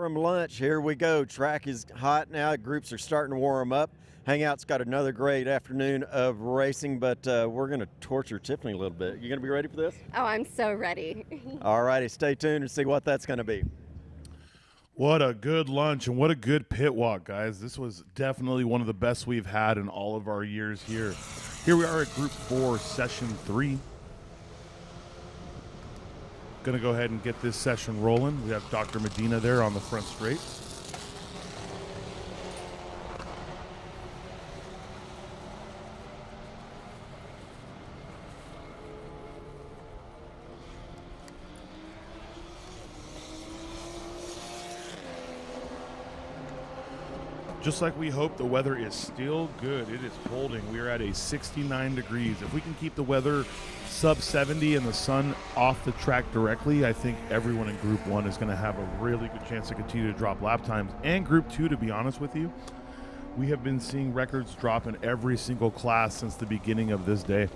From lunch, here we go. Track is hot now. Groups are starting to warm up. Hangout's got another great afternoon of racing, but we're going to torture Tiffany a little bit. You going to be ready for this? Oh, I'm so ready. All righty, stay tuned and see what that's going to be. What a good lunch and what a good pit walk, guys. This was definitely one of the best we've had in all of our years here. Here we are at Group 4, Session 3. Going to go ahead and get this session rolling. We have Dr. Medina there on the front straight. Just like we hope, the weather is still good. It is holding. We are at a 69 degrees. If we can keep the weather sub 70 and the sun off the track directly, I think everyone in Group 1 is going to have a really good chance to continue to drop lap times. And Group 2, to be honest with you, we have been seeing records drop in every single class since the beginning of this day.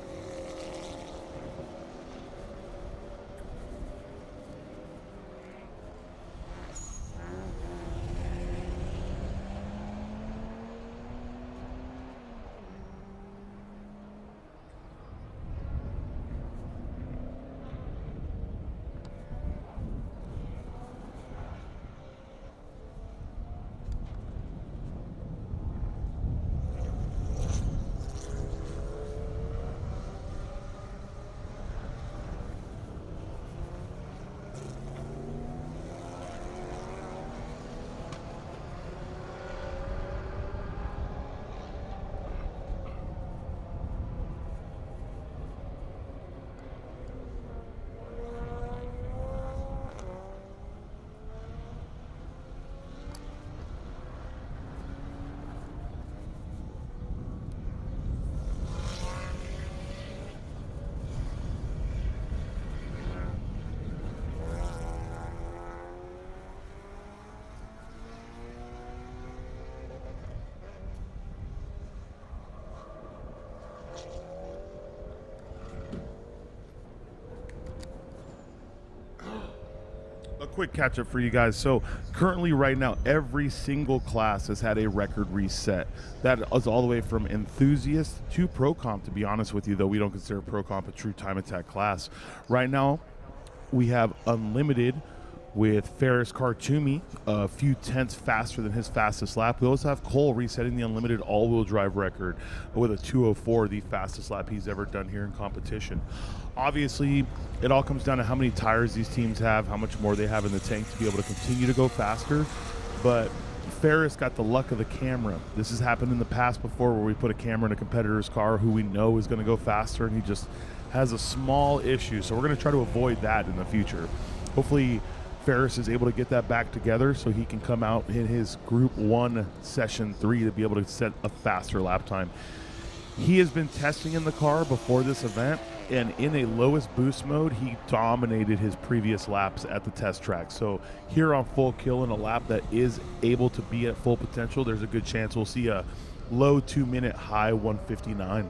A quick catch up for you guys. So currently right now, every single class has had a record reset. That is all the way from enthusiast to pro comp, to be honest with you, though we don't consider pro comp a true time attack class. Right now, we have unlimited with Ferris Khartoumi a few tenths faster than his fastest lap. We also have Cole resetting the unlimited all-wheel drive record with a 2:04, the fastest lap he's ever done here in competition. Obviously, it all comes down to how many tires these teams have, how much more they have in the tank to be able to continue to go faster. But Ferris got the luck of the camera. This has happened in the past before where we put a camera in a competitor's car who we know is going to go faster, and he just has a small issue. So we're going to try to avoid that in the future. Hopefully, Ferris is able to get that back together so he can come out in his Group 1 Session 3 to be able to set a faster lap time. He has been testing in the car before this event, and in a lowest boost mode, he dominated his previous laps at the test track. So here on full kill in a lap that is able to be at full potential, there's a good chance we'll see a low 2-minute, high 159.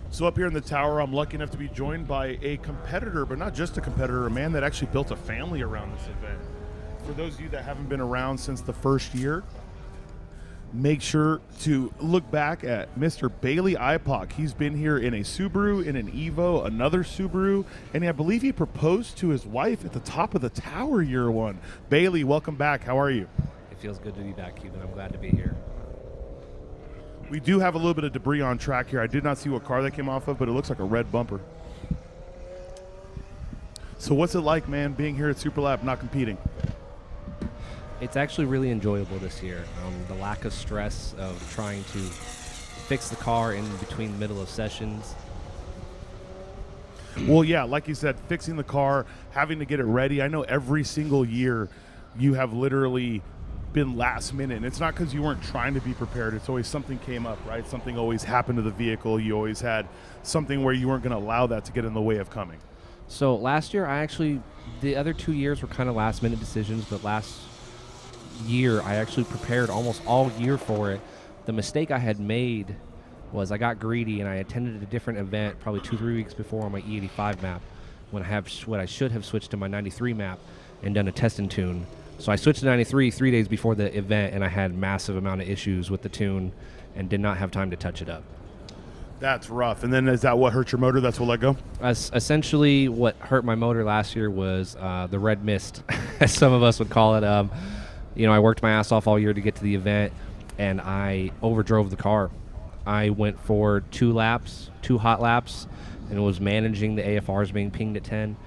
So up here in the tower, I'm lucky enough to be joined by a competitor, but not just a competitor, a man that actually built a family around this event. for those of you that haven't been around since the first year, make sure to look back at Mr. Bailey Ipok. He's been here in a Subaru, in an Evo, another Subaru, and I believe he proposed to his wife at the top of the tower year one. Bailey, welcome back. How are you? It feels good to be back, Cuban. I'm glad to be here. We do have a little bit of debris on track here. I did not see what car that came off of, but it looks like a red bumper. So what's it like, man, being here at Super Lab, not competing? It's actually really enjoyable this year. The lack of stress of trying to fix the car in between the middle of sessions. Well, yeah, like you said, fixing the car, having to get it ready. I know every single year you have literally been last minute. And it's not because you weren't trying to be prepared. It's always something came up, right? Something always happened to the vehicle. You always had something where you weren't going to allow that to get in the way of coming. So last year, the other 2 years were kind of last minute decisions, but last year I actually prepared almost all year for it. The mistake I had made was I got greedy and I attended a different event probably 2-3 weeks before on my E85 map when I should have switched to my 93 map and done a test and tune. So I switched to 93 3 days before the event, and I had massive amount of issues with the tune and did not have time to touch it up. That's rough. And then is that what hurt your motor? That's what let go? Essentially, what hurt my motor last year was the red mist, as some of us would call it. I worked my ass off all year to get to the event, and I overdrove the car. I went for 2 hot laps, and was managing the AFRs being pinged at 10.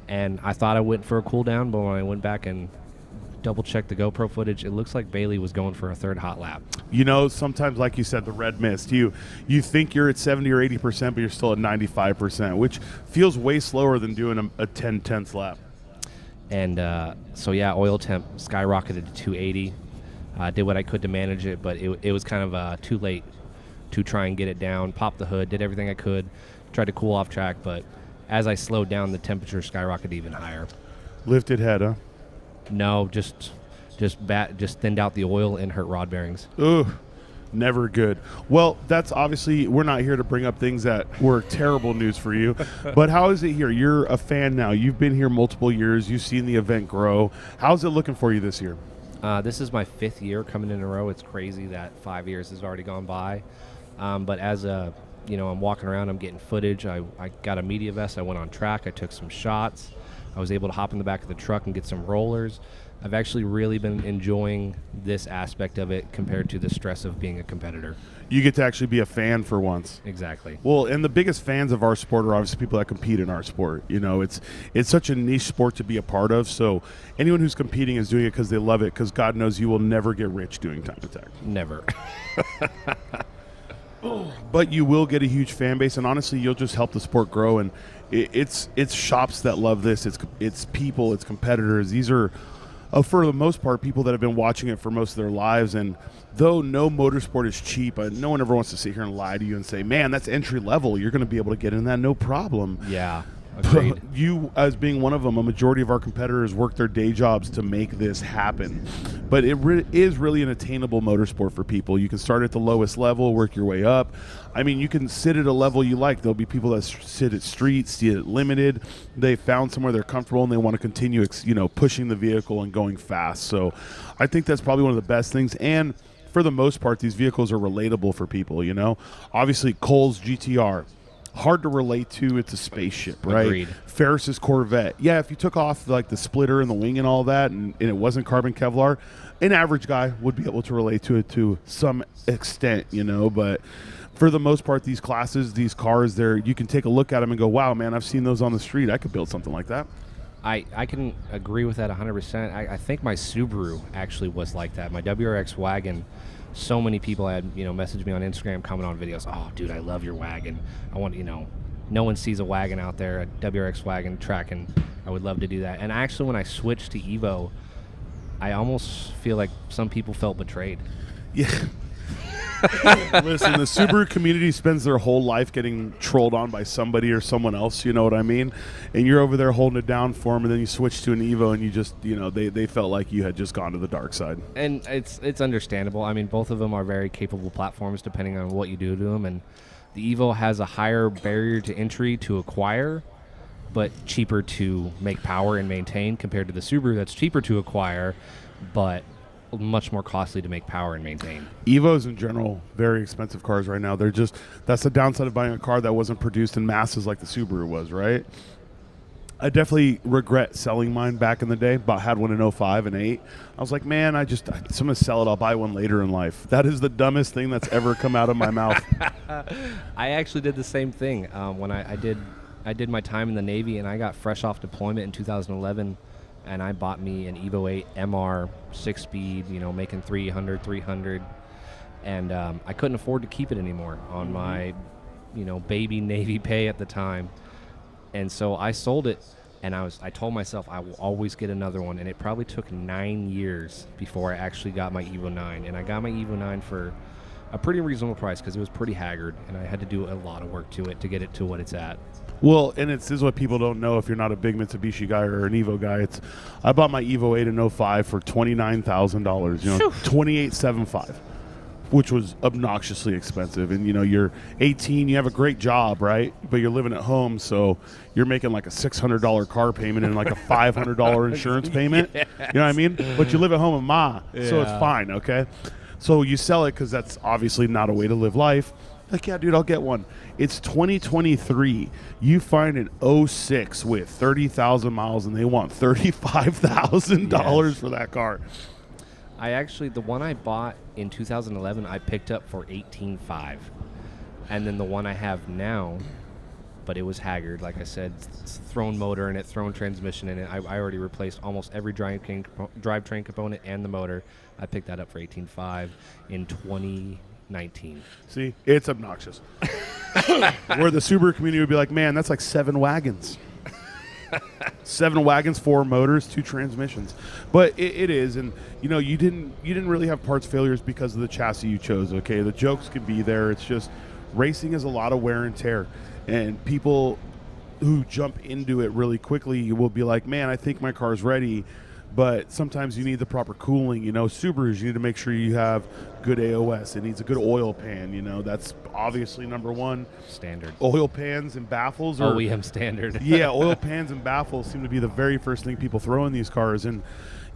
And I thought I went for a cool down, but when I went back and double-checked the GoPro footage, it looks like Bailey was going for a 3rd hot lap. You know, sometimes, like you said, the red mist, you think you're at 70 or 80%, but you're still at 95%, which feels way slower than doing a 10/10th lap. And oil temp skyrocketed to 280. Did what I could to manage it, but it was kind of too late to try and get it down. Popped the hood, did everything I could, tried to cool off track, but as I slowed down, the temperature skyrocketed even higher. Lifted head, huh? No, just thinned out the oil and hurt rod bearings. Ooh, never good. Well, that's obviously, we're not here to bring up things that were terrible news for you, but how is it here? You're a fan now. You've been here multiple years. You've seen the event grow. How's it looking for you this year? This is my 5th year coming in a row. It's crazy that 5 years has already gone by. But as I'm walking around, I'm getting footage. I got a media vest. I went on track. I took some shots. I was able to hop in the back of the truck and get some rollers. I've actually really been enjoying this aspect of it compared to the stress of being a competitor. You get to actually be a fan for once. Exactly. Well, and the biggest fans of our sport are obviously people that compete in our sport. You know, it's such a niche sport to be a part of. So anyone who's competing is doing it because they love it, because God knows you will never get rich doing time attack. Never. But you will get a huge fan base, and honestly, you'll just help the sport grow. And it's shops that love this. It's people. It's competitors. These are, for the most part, people that have been watching it for most of their lives. And though no motorsport is cheap, no one ever wants to sit here and lie to you and say, "Man, that's entry level. You're going to be able to get in that, no problem." Yeah. Agreed. You, as being one of them, a majority of our competitors work their day jobs to make this happen. But it is really an attainable motorsport for people. You can start at the lowest level, work your way up. I mean, you can sit at a level you like. There'll be people that sit at streets, sit at limited. They found somewhere they're comfortable and they want to continue, pushing the vehicle and going fast. So I think that's probably one of the best things. And for the most part, these vehicles are relatable for people, Obviously, Cole's GTR. Hard to relate to. It's a spaceship, right? Agreed. Ferris's Corvette. Yeah, if you took off like the splitter and the wing and all that, and it wasn't carbon Kevlar, an average guy would be able to relate to it to some extent, But for the most part, these classes, these cars, you can take a look at them and go, "Wow, man, I've seen those on the street. I could build something like that." I can agree with that 100%. I think my Subaru actually was like that. My WRX wagon. So many people had, messaged me on Instagram, comment on videos. "Oh, dude, I love your wagon. I want, no one sees a wagon out there, a WRX wagon track, and I would love to do that." And actually, when I switched to Evo, I almost feel like some people felt betrayed. Yeah. Listen, the Subaru community spends their whole life getting trolled on by somebody or someone else, you know what I mean? And you're over there holding it down for them, and then you switch to an Evo, and you just, they felt like you had just gone to the dark side. And it's understandable. I mean, both of them are very capable platforms depending on what you do to them, and the Evo has a higher barrier to entry to acquire, but cheaper to make power and maintain compared to the Subaru that's cheaper to acquire, but much more costly to make power and maintain. Evos in general, very expensive cars right now. They're just, that's the downside of buying a car that wasn't produced in masses like the Subaru was, right? I definitely regret selling mine back in the day, but had one in 05 and 8. I was like, man, I'm going to sell it. I'll buy one later in life. That is the dumbest thing that's ever come out of my mouth. I actually did the same thing when I did my time in the Navy, and I got fresh off deployment in 2011, and I bought me an Evo 8 MR 6-speed, making 300, and I couldn't afford to keep it anymore on my, baby Navy pay at the time. And so I sold it, and I told myself I will always get another one, and it probably took 9 years before I actually got my Evo 9, and I got my Evo 9 for a pretty reasonable price because it was pretty haggard, and I had to do a lot of work to it to get it to what it's at. Well, and this is what people don't know if you're not a big Mitsubishi guy or an Evo guy. I bought my Evo 8 in 05 for $29,000, $28,750. Which was obnoxiously expensive. And, you're 18, you have a great job, right? But you're living at home, so you're making like a $600 car payment and like a $500 insurance payment. Yes. You know what I mean? But you live at home with Ma, so it's fine, okay? So you sell it because that's obviously not a way to live life. Like, yeah, dude, I'll get one. It's 2023. You find an 06 with 30,000 miles, and they want $35,000 for that car. The one I bought in 2011, I picked up for $18,500, and then the one I have now, but it was haggard, like I said, thrown motor in it, thrown transmission in it. I already replaced almost every drivetrain component and the motor. I picked that up for $18,500 in 2019. See, it's obnoxious. Where the Subaru community would be like, man, that's like 7 wagons. 7 wagons, 4 motors, 2 transmissions. But it is, and you didn't really have parts failures because of the chassis you chose. Okay, the jokes could be there. It's just racing is a lot of wear and tear, and people who jump into it really quickly will be like, man, I think my car's ready. But sometimes you need the proper cooling. Subarus, you need to make sure you have good AOS. It needs a good oil pan. That's obviously number one. Standard. Oil pans and baffles. OEM standard. Yeah, oil pans and baffles seem to be the very first thing people throw in these cars. And,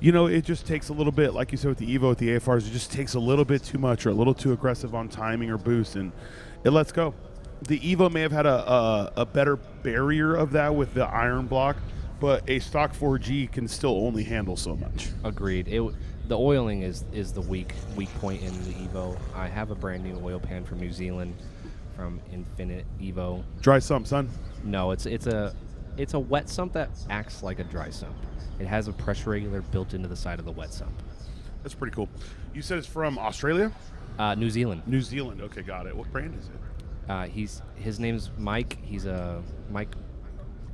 it just takes a little bit, like you said with the Evo, with the AFRs, it just takes a little bit too much or a little too aggressive on timing or boost, and it lets go. The Evo may have had a better barrier of that with the iron block, but a stock 4G can still only handle so much. Agreed. The oiling is the weak point in the Evo. I have a brand new oil pan from New Zealand, from Infinite Evo. Dry sump, son? No, it's a wet sump that acts like a dry sump. It has a pressure regulator built into the side of the wet sump. That's pretty cool. You said it's from Australia? New Zealand. New Zealand. Okay, got it. What brand is it? His name's Mike. He's a Mike.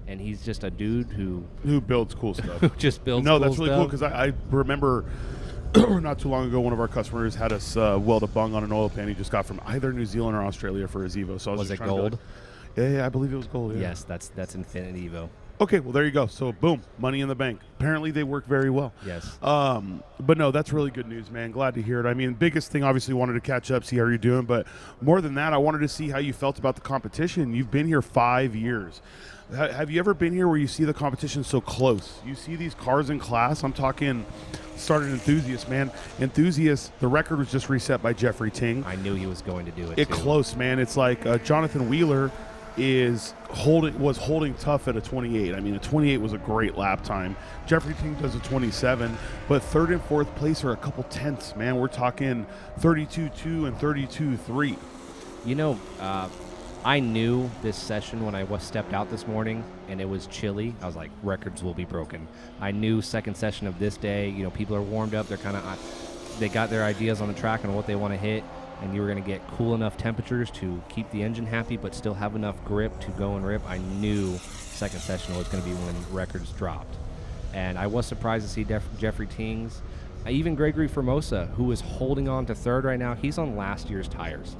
And he's just a dude who builds cool stuff. Who just builds No, cool that's really stuff. cool because I remember not too long ago one of our customers had us weld a bung on an oil pan he just got from either New Zealand or Australia for his Evo. So was it gold? Yeah, I believe it was gold. Yeah. Yes, that's Infinite Evo. Okay, well there you go. So boom, money in the bank. Apparently they work very well. Yes. But no, that's really good news, man. Glad to hear it. I mean, biggest thing obviously wanted to catch up, see how you're doing, but more than that, I wanted to see how you felt about the competition. You've been here 5 years. Have you ever been here where you see the competition so close? You see these cars in class. I'm talking started Enthusiast, man. Enthusiast, the record was just reset by Jeffrey Ting. I knew he was going to do it. It close, man. It's like Jonathan Wheeler was holding tough at a 28. I mean, a 28 was a great lap time. Jeffrey Ting does a 27, but third and fourth place are a couple tenths, man. We're talking 32.2 and 32.3. I knew this session when I stepped out this morning and it was chilly. I was like, records will be broken. I knew second session of this day, people are warmed up. They're they got their ideas on the track and what they want to hit, and you were going to get cool enough temperatures to keep the engine happy but still have enough grip to go and rip. I knew second session was going to be when records dropped. And I was surprised to see Jeffrey Tings. Even Gregory Formosa, who is holding on to third right now, he's on last year's tires.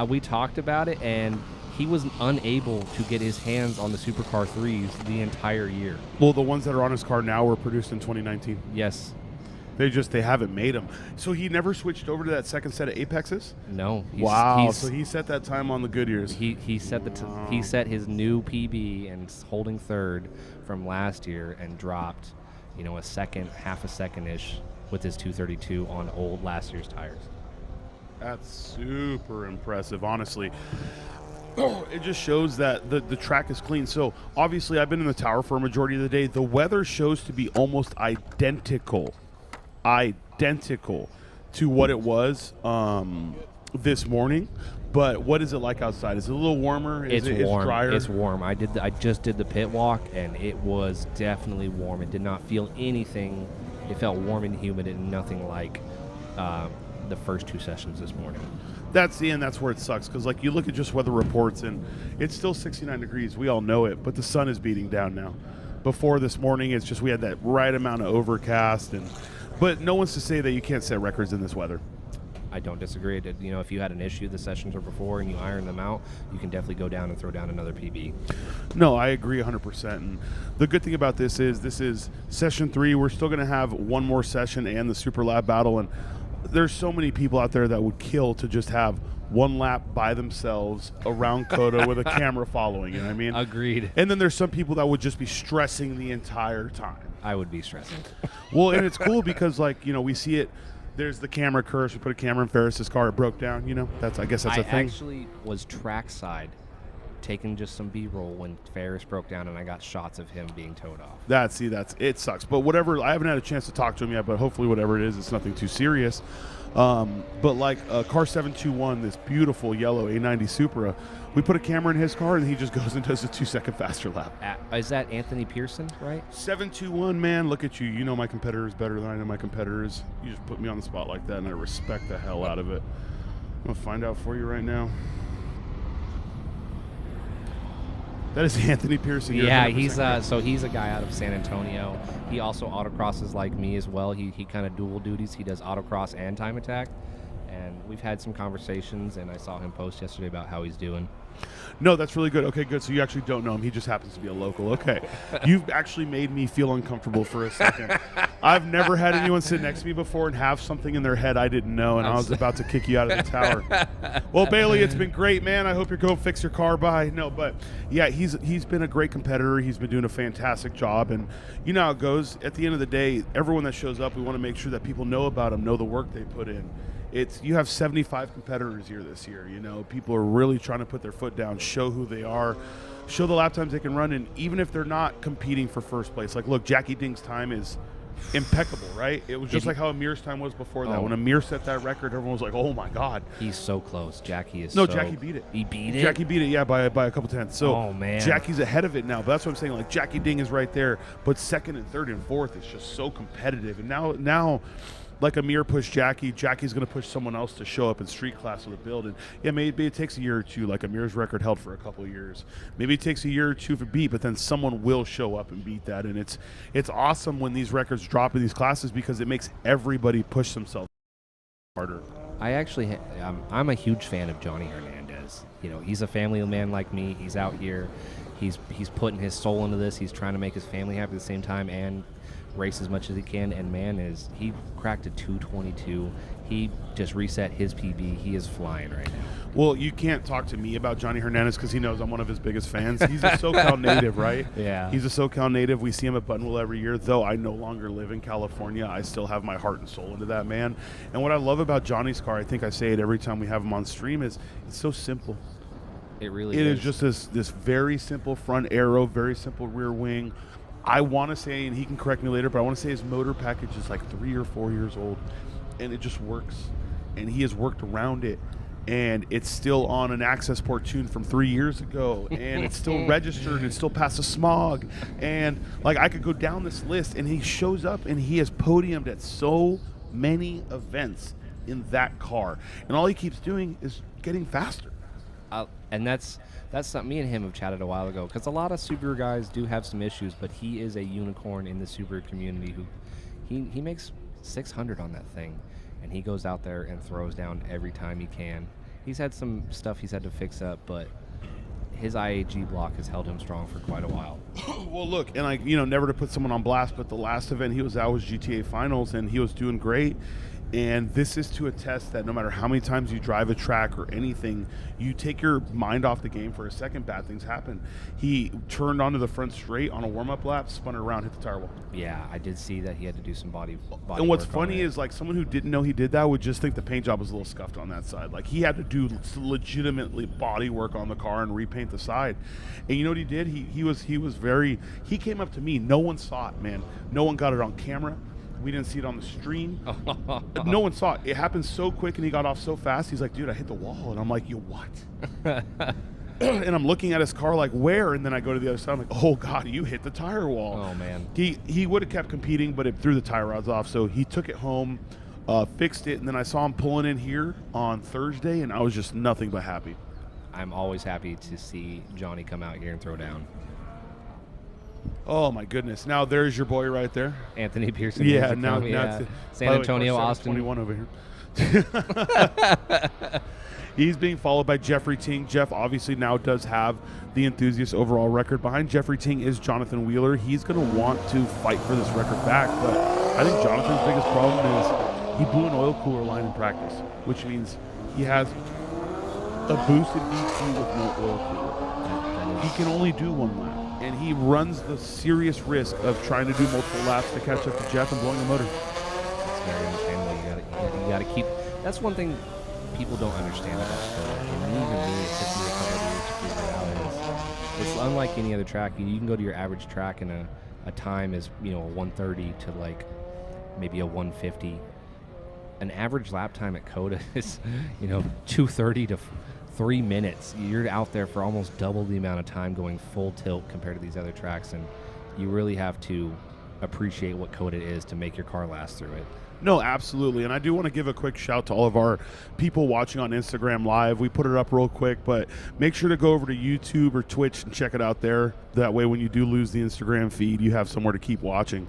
We talked about it, and he was unable to get his hands on the Supercar 3s the entire year. Well, the ones that are on his car now were produced in 2019. Yes. They haven't made them. So he never switched over to that second set of Apexes? No. So he set that time on the Goodyears. He set he set his new PB and holding third from last year and dropped, half a second-ish with his 232 on last year's tires. That's super impressive, honestly. It just shows that the track is clean. So obviously I've been in the tower for a majority of the day. The weather shows to be almost identical to what it was this morning. But what is it like outside? Is it a little warmer? It's warm. It's drier? It's warm. I just did the pit walk, and it was definitely warm. It did not feel anything. It felt warm and humid, and nothing like the first two sessions this morning. That's where it sucks, because like you look at just weather reports, and it's still 69 degrees. We all know it, but the sun is beating down now. Before this morning, it's just we had that right amount of overcast, but no one's to say that you can't set records in this weather. I don't disagree. If you had an issue the sessions or before and you iron them out, you can definitely go down and throw down another PB. No, I agree 100%. And the good thing about this is session 3. We're still going to have one more session and the Super Lab battle. And there's so many people out there that would kill to just have one lap by themselves around Coda with a camera following. You know what I mean? Agreed. And then there's some people that would just be stressing the entire time. I would be stressing. Well, and it's cool because, we see it. There's the camera curse. We put a camera in Ferris's car. It broke down. I guess that's a thing. I actually was trackside taking just some B-roll when Ferris broke down, and I got shots of him being towed off. It sucks. But whatever, I haven't had a chance to talk to him yet, but hopefully whatever it is, it's nothing too serious. But like car 721, this beautiful yellow A90 Supra, we put a camera in his car, and he just goes and does a 2-second faster lap. Is that Anthony Pearson, right? 721, man, look at you. You know my competitors better than I know my competitors. You just put me on the spot like that, and I respect the hell out of it. I'm going to find out for you right now. That is Anthony Pearson. Yeah, he's a guy out of San Antonio. He also autocrosses like me as well. He kind of dual duties. He does autocross and time attack. And we've had some conversations, and I saw him post yesterday about how he's doing. No, that's really good. Okay, good. So you actually don't know him. He just happens to be a local. Okay. You've actually made me feel uncomfortable for a second. I've never had anyone sit next to me before and have something in their head I didn't know, and I was about to kick you out of the tower. Well, Bailey, it's been great, man. I hope you're going to fix your car by. No, but yeah, he's been a great competitor. He's been doing a fantastic job, and you know how it goes. At the end of the day, everyone that shows up, we want to make sure that people know about him, know the work they put in. You have 75 competitors here this year. People are really trying to put their foot down, show who they are, show the lap times they can run, and even if they're not competing for first place, like look, Jackie Ding's time is impeccable, right? It was just like how Amir's time was before that. When Amir set that record, everyone was like, "Oh my God, he's so close." Jackie is Jackie beat it. He beat it. Jackie beat it, yeah, by a couple tenths. So oh man, Jackie's ahead of it now. But that's what I'm saying. Like Jackie Ding is right there, but second and third and fourth is just so competitive. And now. Like Amir pushed Jackie, Jackie's going to push someone else to show up in street class with a build. And yeah, maybe it takes a year or two. Like Amir's record held for a couple of years. Maybe it takes a year or two to beat, but then someone will show up and beat that. And it's awesome when these records drop in these classes because it makes everybody push themselves harder. I'm a huge fan of Johnny Hernandez. He's a family man like me. He's out here. He's putting his soul into this. He's trying to make his family happy at the same time and race as much as he can, and he cracked a 222. He just reset his PB. He is flying right now. Well, you can't talk to me about Johnny Hernandez because he knows I'm one of his biggest fans. He's a SoCal native, right? Yeah. He's a SoCal native. We see him at Buttonwell every year. Though I no longer live in California, I still have my heart and soul into that man. And what I love about Johnny's car, I think I say it every time we have him on stream, is it's so simple. It really is. It is just this very simple front aero, very simple rear wing. I want to say, and he can correct me later, but I want to say his motor package is like 3 or 4 years old, and it just works. And he has worked around it, and it's still on an access port tune from 3 years ago, and it's still registered, and still passed the smog. And like I could go down this list, and he shows up, and he has podiumed at so many events in that car, and all he keeps doing is getting faster. And that's something me and him have chatted a while ago, because a lot of Subaru guys do have some issues, but he is a unicorn in the Subaru community who he makes 600 on that thing, and he goes out there and throws down every time he can. He's had some stuff he's had to fix up, but his IAG block has held him strong for quite a while. Well, look, and never to put someone on blast, but the last event he was at was GTA Finals, and he was doing great. And this is to attest that no matter how many times you drive a track or anything, you take your mind off the game for a second, bad things happen. He turned onto the front straight on a warm-up lap, spun it around, hit the tire wall. Yeah, I did see that he had to do some body And what's work funny on it. is, like, someone who didn't know he did that would just think the paint job was a little scuffed on that side. Like, he had to do legitimately body work on the car and repaint the side. And you know what he did? He came up to me. No one saw it, man. No one got it on camera. We didn't see it on the stream. No one saw it. It happened so quick, and he got off so fast. He's like, dude, I hit the wall. And I'm like, you what? And I'm looking at his car like, where? And then I go to the other side. I'm like, oh, God, you hit the tire wall. Oh, man. He would have kept competing, but it threw the tire rods off. So he took it home, fixed it, and then I saw him pulling in here on Thursday, and I was just nothing but happy. I'm always happy to see Johnny come out here and throw down. Oh, my goodness. Now, there's your boy right there. Anthony Pearson. Yeah, now San Antonio, Austin. 21 over here. He's being followed by Jeffrey Ting. Jeff obviously now does have the enthusiast overall record. Behind Jeffrey Ting is Jonathan Wheeler. He's going to want to fight for this record back, but I think Jonathan's biggest problem is he blew an oil cooler line in practice, which means he has a boosted DQ with no oil cooler. He can only do one lap. And he runs the serious risk of trying to do multiple laps to catch up to Jeff and blowing the motor. It's very understandable. You got to keep. That's one thing people don't understand about Coda. And even me, it took me a couple of years to figure it out. It's unlike any other track. You can go to your average track and a time is a 130 to like maybe a 150. An average lap time at Coda is 230 to 3 minutes. You're out there for almost double the amount of time going full tilt compared to these other tracks, and you really have to appreciate what Coda is to make your car last through it. No, absolutely. And I do want to give a quick shout to all of our people watching on Instagram Live. We put it up real quick, but make sure to go over to YouTube or Twitch and check it out there. That way when you do lose the Instagram feed, you have somewhere to keep watching.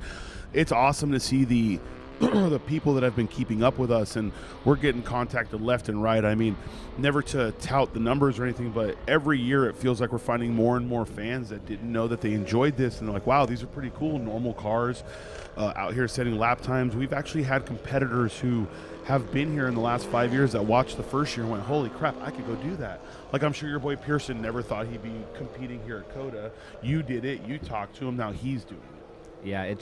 It's awesome to see the people that have been keeping up with us, and we're getting contacted left and right. I mean, never to tout the numbers or anything, but every year it feels like we're finding more and more fans that didn't know that they enjoyed this, and they're like, wow, these are pretty cool, normal cars out here setting lap times. We've actually had competitors who have been here in the last 5 years that watched the first year and went, holy crap, I could go do that. Like, I'm sure your boy Pearson never thought he'd be competing here at Coda. You did it, you talked to him, now he's doing it. Yeah, it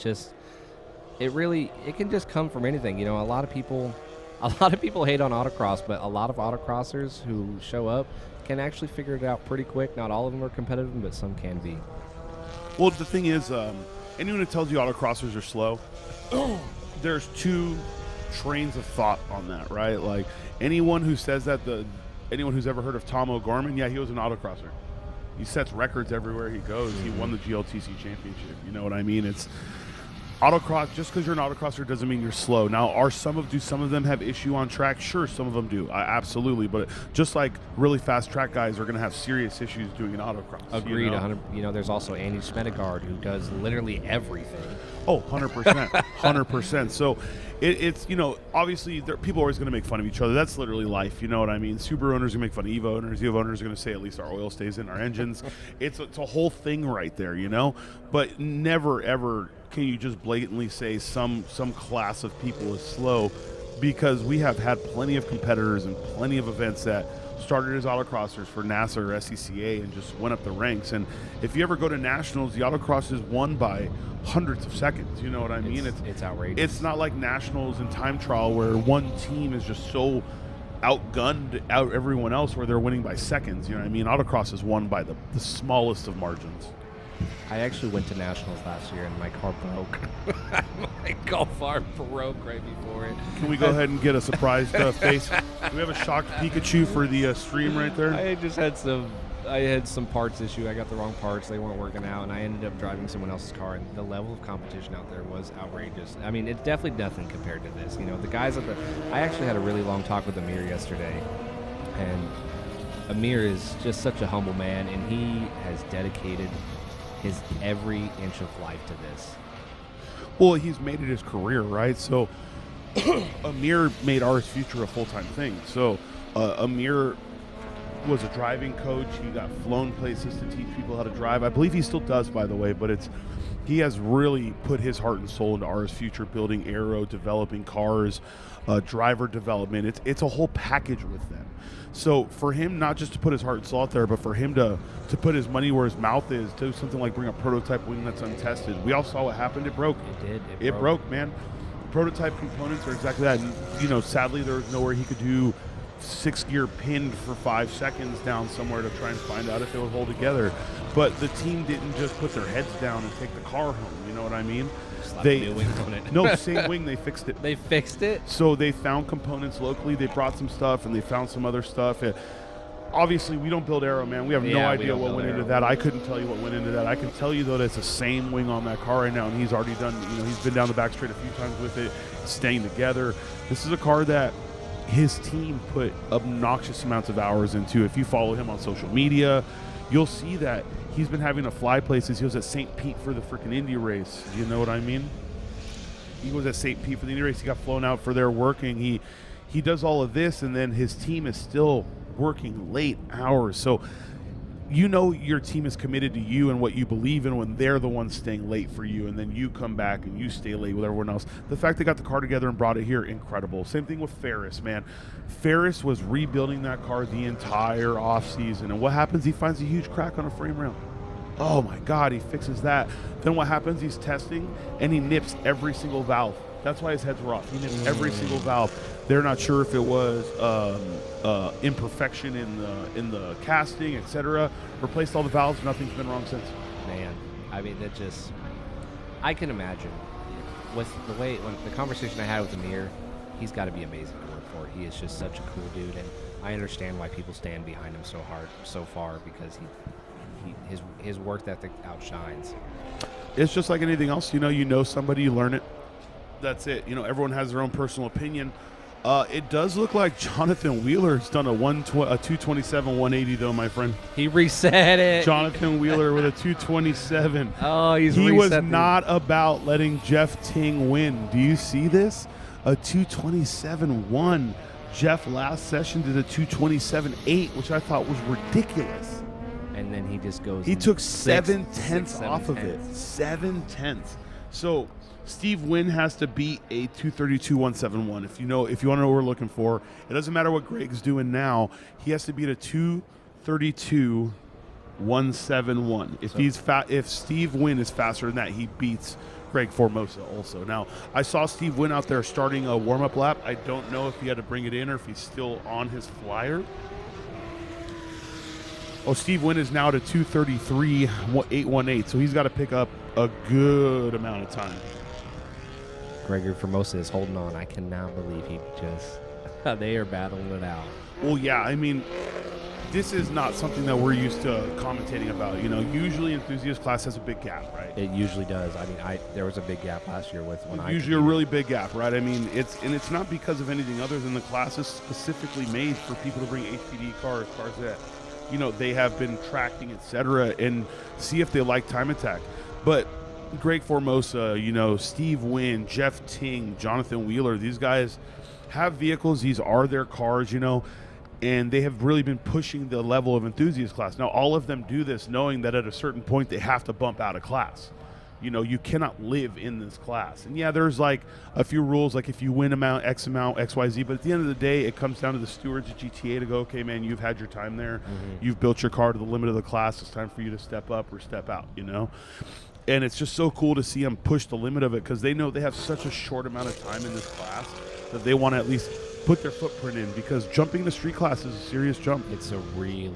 can just come from anything. A lot of people hate on autocross, but a lot of autocrossers who show up can actually figure it out pretty quick. Not all of them are competitive, but some can be. Well, the thing is, anyone who tells you autocrossers are slow, there's two trains of thought on that, right? Like, anyone who says that, anyone who's ever heard of Tom O'Gorman, yeah, he was an autocrosser. He sets records everywhere he goes. He won the GLTC championship. You know what I mean? It's autocross. Just because you're an autocrosser doesn't mean you're slow. Now, do some of them have issue on track? Sure, some of them do. Absolutely. But just like really fast track guys are going to have serious issues doing an autocross. Agreed. 100. There's also Andy Smedegard who does literally everything. Oh, 100%. 100%. So it's obviously people are always going to make fun of each other. That's literally life. You know what I mean? Subaru owners are going to make fun of Evo owners. Evo owners are going to say at least our oil stays in our engines. It's a whole thing right there, But never, ever can you just blatantly say some class of people is slow, because we have had plenty of competitors and plenty of events that started as autocrossers for NASA or SCCA and just went up the ranks. And if you ever go to nationals, the autocross is won by hundreds of seconds. You know what I mean? It's outrageous. It's not like nationals and time trial where one team is just so outgunned out everyone else where they're winning by seconds. You know what I mean? Autocross is won by the smallest of margins. I actually went to nationals last year and my car broke. My Golf R broke right before it. Can we go ahead and get a surprised face? Do we have a shocked Pikachu for the stream right there? I had some parts issue. I got the wrong parts. They weren't working out, and I ended up driving someone else's car, and the level of competition out there was outrageous. I mean, it's definitely nothing compared to this. The guys I actually had a really long talk with Amir yesterday, and Amir is just such a humble man, and he has dedicated his every inch of life to this. Well, he's made it his career, right? So Amir made RS Future a full-time thing. So Amir was a driving coach. He got flown places to teach people how to drive. I believe he still does, by the way, but he has really put his heart and soul into RS Future, building aero, developing cars, driver development. It's a whole package with them. So for him not just to put his heart and soul out there, but for him to put his money where his mouth is, do something like bring a prototype wing that's untested. We all saw what happened. It broke. It did. It broke, man. Prototype components are exactly that. And, you know, sadly, there was nowhere he could do 6-gear pinned for 5 seconds down somewhere to try and find out if it would hold together. But the team didn't just put their heads down and take the car home. You know what I mean? New wing on it. No, same wing. They fixed it. They fixed it? So they found components locally. They brought some stuff, and they found some other stuff. Obviously, we don't build aero, man. We have no idea what went into that. I couldn't tell you what went into that. I can tell you, though, that it's the same wing on that car right now, and he's already done, you know, he's been down the back straight a few times with it, staying together. This is a car that his team put obnoxious amounts of hours into. If you follow him on social media, you'll see that he's been having to fly places. He was at St. Pete for the freaking Indy race. You know what I mean? He was at St. Pete for the Indy race. He got flown out for their working. He does all of this, and then his team is still working late hours. So you know your team is committed to you and what you believe in when they're the ones staying late for you, and then you come back and you stay late with everyone else. The fact they got the car together and brought it here, incredible. Same thing with Ferris, man. Ferris was rebuilding that car the entire offseason, and what happens? He finds a huge crack on a frame rail. Oh my God, he fixes that. Then what happens? He's testing, and he nips every single valve. That's why his heads were off. He nipped every single valve. They're not sure if it was imperfection in the casting, etc. Replaced all the valves. Nothing's been wrong since. Man, I mean, I can imagine with the way, when the conversation I had with Amir, he's got to be amazing to work for. He is just such a cool dude, and I understand why people stand behind him so far, because his work ethic outshines. It's just like anything else. You know somebody, you learn it. That's it. You know, everyone has their own personal opinion. It does look like Jonathan Wheeler's done a 227 180 though, my friend. He reset it. Jonathan Wheeler with a 227. Oh, he was not about letting Jeff Ting win. Do you see this? A 227-1. Jeff last session did a 227-8, which I thought was ridiculous. And then he just goes. He took 7/10 off of it. 7/10. So Steve Wynn has to beat a 232-171. If you want to know what we're looking for, it doesn't matter what Greg's doing now. He has to beat a 232-171. If Steve Wynn is faster than that, he beats Greg Formosa also. Now, I saw Steve Wynn out there starting a warm-up lap. I don't know if he had to bring it in or if he's still on his flyer. Oh, Steve Wynn is now to 233-818, so he's got to pick up a good amount of time. Gregory Formosa is holding on. I cannot believe he just they are battling it out. Well, yeah, I mean, this is not something that we're used to commentating about. You know, usually enthusiast class has a big gap, right? It usually does. I mean, there was a big gap last year with when I usually a really big gap, right? I mean, it's not because of anything other than the class is specifically made for people to bring HPD cars that, you know, they have been tracking, etc., and see if they like time attack. But Greg Formosa, you know, Steve Wynn, Jeff Ting, Jonathan Wheeler, these guys have vehicles. These are their cars, you know, and they have really been pushing the level of enthusiast class. Now, all of them do this knowing that at a certain point they have to bump out of class. You know, you cannot live in this class. And yeah, there's like a few rules, like if you win X amount, XYZ, but at the end of the day, it comes down to the stewards of GTA to go, okay, man, you've had your time there. Mm-hmm. You've built your car to the limit of the class. It's time for you to step up or step out, you know? And it's just so cool to see them push the limit of it, because they know they have such a short amount of time in this class that they want to at least put their footprint in, because jumping the street class is a serious jump. It's a really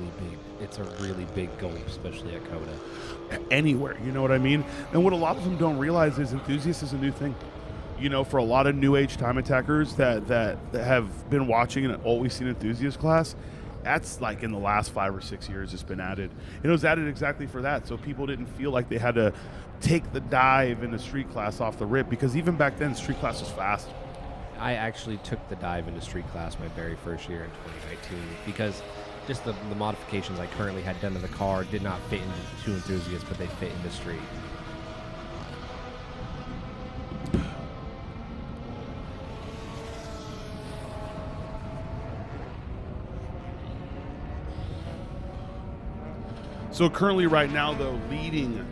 big goal, especially at Coda. Anywhere, you know what I mean? And what a lot of them don't realize is enthusiast is a new thing. You know, for a lot of new age time attackers that have been watching and always seen enthusiast class, that's like in the last 5 or 6 years it's been added. And it was added exactly for that, so people didn't feel like they had to take the dive into street class off the rip, because even back then street class was fast. I actually took the dive into street class my very first year in 2019, because just the modifications I currently had done to the car did not fit into enthusiasts, but they fit into street. So currently right now, though, leading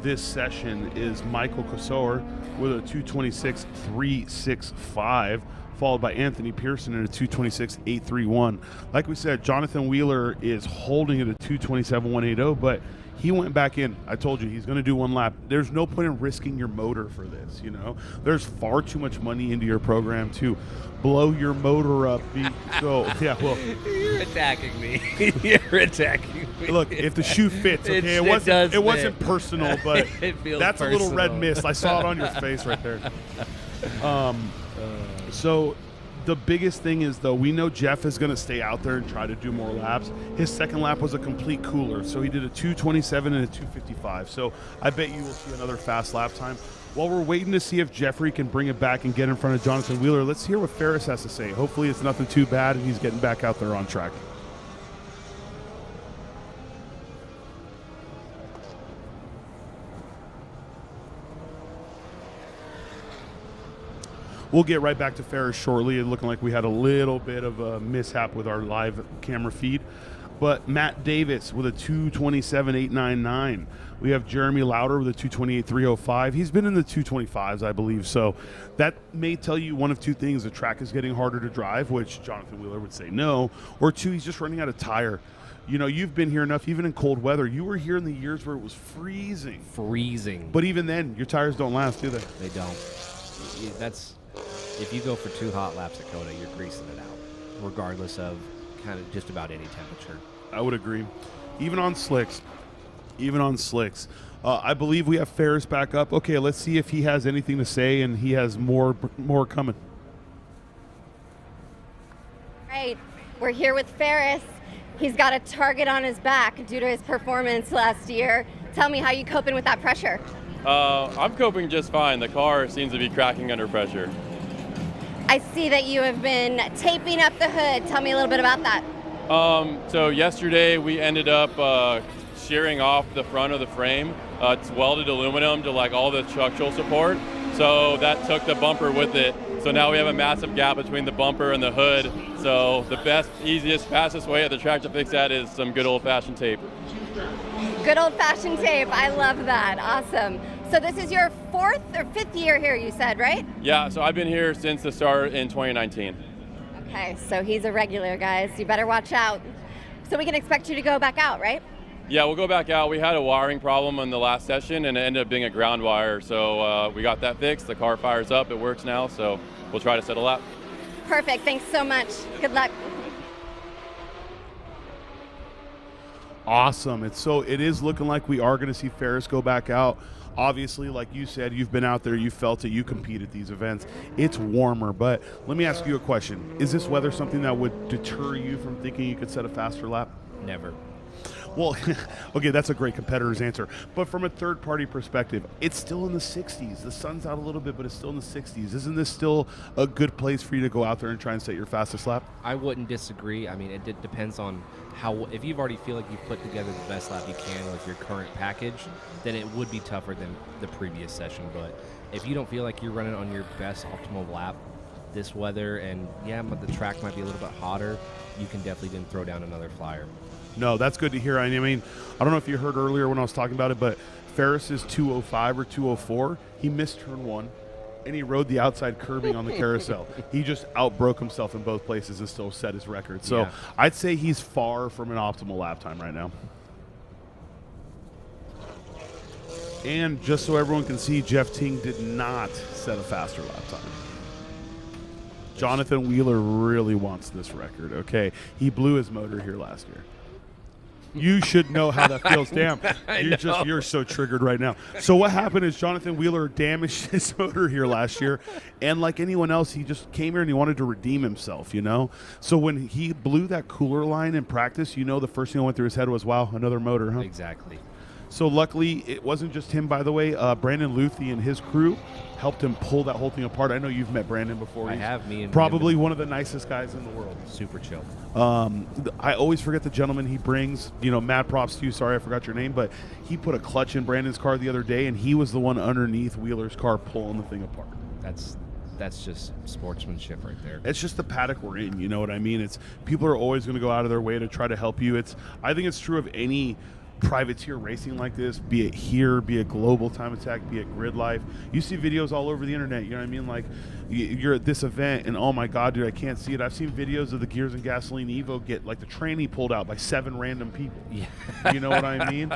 this session is Michael Kosor with a 226.365, followed by Anthony Pearson at a 226.831. Like we said, Jonathan Wheeler is holding at a 227.180, but he went back in. I told you he's going to do one lap. There's no point in risking your motor for this, you know. There's far too much money into your program to blow your motor up. So, yeah, well. You're attacking me. You're attacking me. Look, if the shoe fits, okay, it wasn't personal, but that's personal. A little red mist. I saw it on your face right there. So the biggest thing is, though, we know Jeff is going to stay out there and try to do more laps. His second lap was a complete cooler, so he did a 227 and a 255. So I bet you will see another fast lap time. While we're waiting to see if Jeffrey can bring it back and get in front of Jonathan Wheeler, let's hear what Ferris has to say. Hopefully it's nothing too bad and he's getting back out there on track. We'll get right back to Ferris shortly. It looking like we had a little bit of a mishap with our live camera feed. But Matt Davis with a 227.899. We have Jeremy Lauder with a 228.305. He's been in the 225s, I believe. So that may tell you one of two things. The track is getting harder to drive, which Jonathan Wheeler would say no. Or two, he's just running out of tire. You know, you've been here enough, even in cold weather. You were here in the years where it was freezing. Freezing. But even then, your tires don't last, do they? They don't. That's... If you go for 2 hot laps at Coda, you're greasing it out, regardless of kind of just about any temperature. I would agree. Even on slicks. I believe we have Ferris back up. Okay, let's see if he has anything to say, and he has more coming. Right. We're here with Ferris. He's got a target on his back due to his performance last year. Tell me how you coping with that pressure. I'm coping just fine. The car seems to be cracking under pressure. I see that you have been taping up the hood. Tell me a little bit about that. So yesterday we ended up shearing off the front of the frame. It's welded aluminum to like all the structural support. So that took the bumper with it. So now we have a massive gap between the bumper and the hood. So the best, easiest, fastest way at the track to fix that is some good old-fashioned tape. Good old-fashioned tape. I love that. Awesome. So this is your 4th or 5th year here, you said, right? Yeah, so I've been here since the start in 2019. Okay, so he's a regular, guys. You better watch out. So we can expect you to go back out, right? Yeah, we'll go back out. We had a wiring problem in the last session, and it ended up being a ground wire. So we got that fixed. The car fires up. It works now, so we'll try to settle that. Perfect. Thanks so much. Good luck. Awesome. It is looking like we are going to see Ferris go back out. Obviously, like you said, you've been out there, you felt it, you compete at these events. It's warmer, but let me ask you a question. Is this weather something that would deter you from thinking you could set a faster lap? Never. Well, okay, that's a great competitor's answer. But from a third-party perspective, it's still in the 60s. The sun's out a little bit, but it's still in the 60s. Isn't this still a good place for you to go out there and try and set your fastest lap? I wouldn't disagree. I mean, it depends on how. If you've already feel like you've put together the best lap you can with your current package, then it would be tougher than the previous session. But if you don't feel like you're running on your best optimal lap, this weather and but the track might be a little bit hotter, you can definitely then throw down another flyer. No, that's good to hear. I mean, I don't know if you heard earlier when I was talking about it, but Ferris is 205 or 204. He missed turn 1, and he rode the outside curbing on the carousel. He just outbroke himself in both places and still set his record. So I'd say he's far from an optimal lap time right now. And just so everyone can see, Jeff Ting did not set a faster lap time. Jonathan Wheeler really wants this record, okay? He blew his motor here last year. You should know how that feels. Damn, you're so triggered right now. So what happened is Jonathan Wheeler damaged his motor here last year, and like anyone else, he just came here and he wanted to redeem himself, you know? So when he blew that cooler line in practice, you know the first thing that went through his head was, wow, another motor, huh? Exactly. So luckily, it wasn't just him, by the way. Brandon Luthi and his crew helped him pull that whole thing apart. I know you've met Brandon before. I have. Me and probably one of the nicest guys in the world. Super chill. I always forget the gentleman he brings. You know, mad props to you. Sorry, I forgot your name, but he put a clutch in Brandon's car the other day, and he was the one underneath Wheeler's car pulling the thing apart. That's just sportsmanship right there. It's just the paddock we're in, you know what I mean? It's people are always going to go out of their way to try to help you. I think it's true of any privateer racing like this, be it here, be it Global Time Attack, be it Grid Life. You see videos all over the internet, you know what I mean? Like, you're at this event, and oh my God, dude, I can't see it. I've seen videos of the Gears and Gasoline Evo get, like, the tranny pulled out by 7 random people. Yeah. You know what I mean?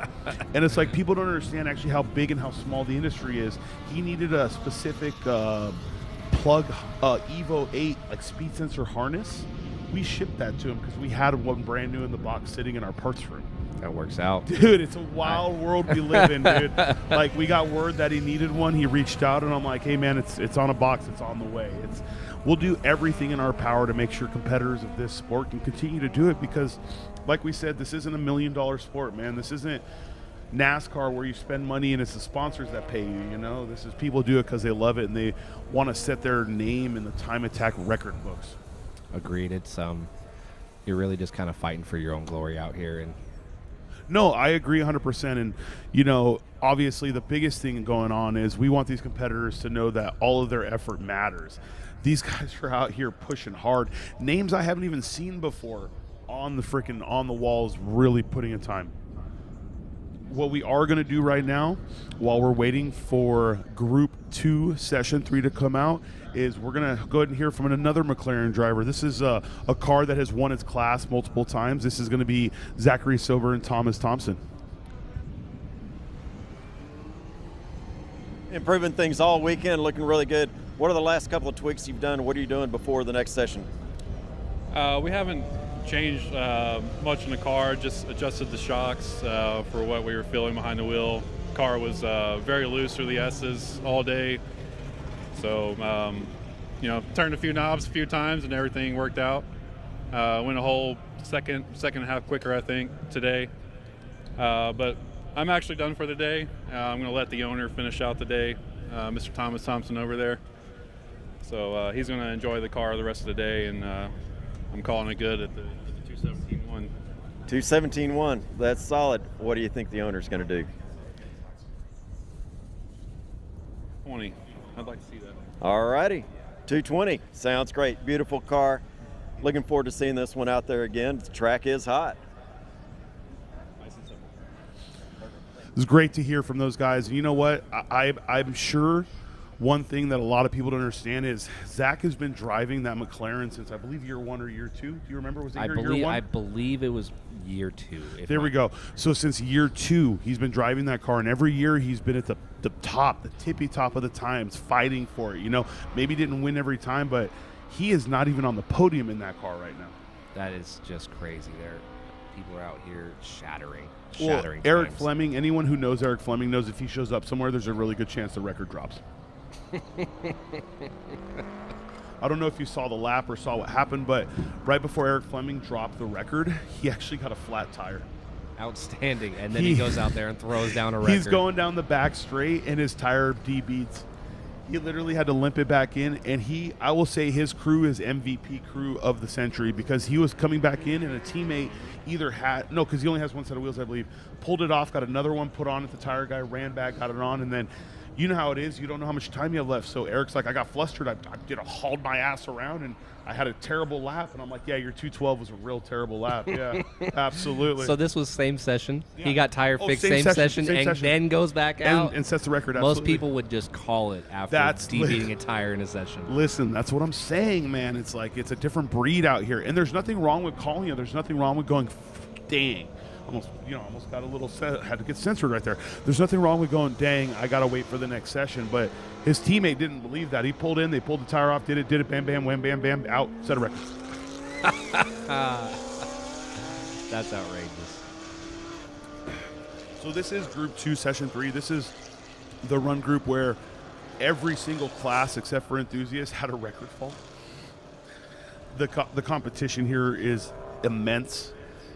And it's like, people don't understand actually how big and how small the industry is. He needed a specific plug Evo 8, like, speed sensor harness. We shipped that to him because we had one brand new in the box sitting in our parts room. That works out. Dude, it's a wild world we live in, dude. Like, we got word that he needed one. He reached out, and I'm like, hey, man, it's on a box. It's on the way. We'll do everything in our power to make sure competitors of this sport can continue to do it because, like we said, this isn't $1 million sport, man. This isn't NASCAR where you spend money and it's the sponsors that pay you, you know? This is people do it because they love it and they want to set their name in the Time Attack record books. Agreed. It's you're really just kind of fighting for your own glory out here. And no, I agree 100%. And, you know, obviously the biggest thing going on is we want these competitors to know that all of their effort matters. These guys are out here pushing hard. Names I haven't even seen before on the walls, really putting in time. What we are going to do right now, while we're waiting for Group 2, Session 3 to come out, is we're going to go ahead and hear from another McLaren driver. This is a car that has won its class multiple times. This is going to be Zachary Silver and Thomas Thompson. Improving things all weekend, looking really good. What are the last couple of tweaks you've done? What are you doing before the next session? We haven't changed much in the car, just adjusted the shocks for what we were feeling behind the wheel. Car was very loose through the S's all day. So, you know, turned a few knobs a few times and everything worked out. Went a whole second and a half quicker, I think, today. But I'm actually done for the day. I'm going to let the owner finish out the day, Mr. Thomas Thompson over there. So he's going to enjoy the car the rest of the day, and I'm calling it good at the 217.1. 217.1, that's solid. What do you think the owner's going to do? 20. I'd like to see that. All righty, 220, sounds great. Beautiful car. Looking forward to seeing this one out there again. The track is hot. It's great to hear from those guys. And you know what? I'm sure one thing that a lot of people don't understand is Zach has been driving that McLaren since, I believe, year 1 or year 2. Do you remember? Was it year 1? I believe it was year 2. There we go. So since year 2, he's been driving that car, and every year he's been at the top, the tippy top of the times, fighting for it. You know, maybe didn't win every time, but he is not even on the podium in that car right now. That is just crazy. People are out here shattering. Eric Fleming, anyone who knows Eric Fleming knows if he shows up somewhere, there's a really good chance the record drops. I don't know if you saw the lap or saw what happened, but right before Eric Fleming dropped the record, he actually got a flat tire. Outstanding. And then he goes out there and throws down a record. He's going down the back straight, and his tire debeats. He literally had to limp it back in, and I will say his crew is MVP crew of the century because he was coming back in, and a teammate because he only has one set of wheels, I believe, pulled it off, got another one put on at the tire guy, ran back, got it on, and then you know how it is. You don't know how much time you have left. So Eric's like, I got flustered. I hauled my ass around, and I had a terrible lap. And I'm like, yeah, your 212 was a real terrible lap. Yeah, absolutely. So this was same session. Yeah. He got tire fixed, same session, then goes back out. And sets the record, absolutely. Most people would just call it after debeating a tire in a session. Listen, that's what I'm saying, man. It's like it's a different breed out here. And there's nothing wrong with calling it. There's nothing wrong with going, dang. Almost got a little had to get censored right there. There's nothing wrong with going, dang, I got to wait for the next session. But his teammate didn't believe that. He pulled in, they pulled the tire off, did it, bam, bam, wham, bam, bam, out, set a record. That's outrageous. So this is Group 2, Session 3. This is the run group where every single class except for enthusiasts had a record fall. The competition here is immense.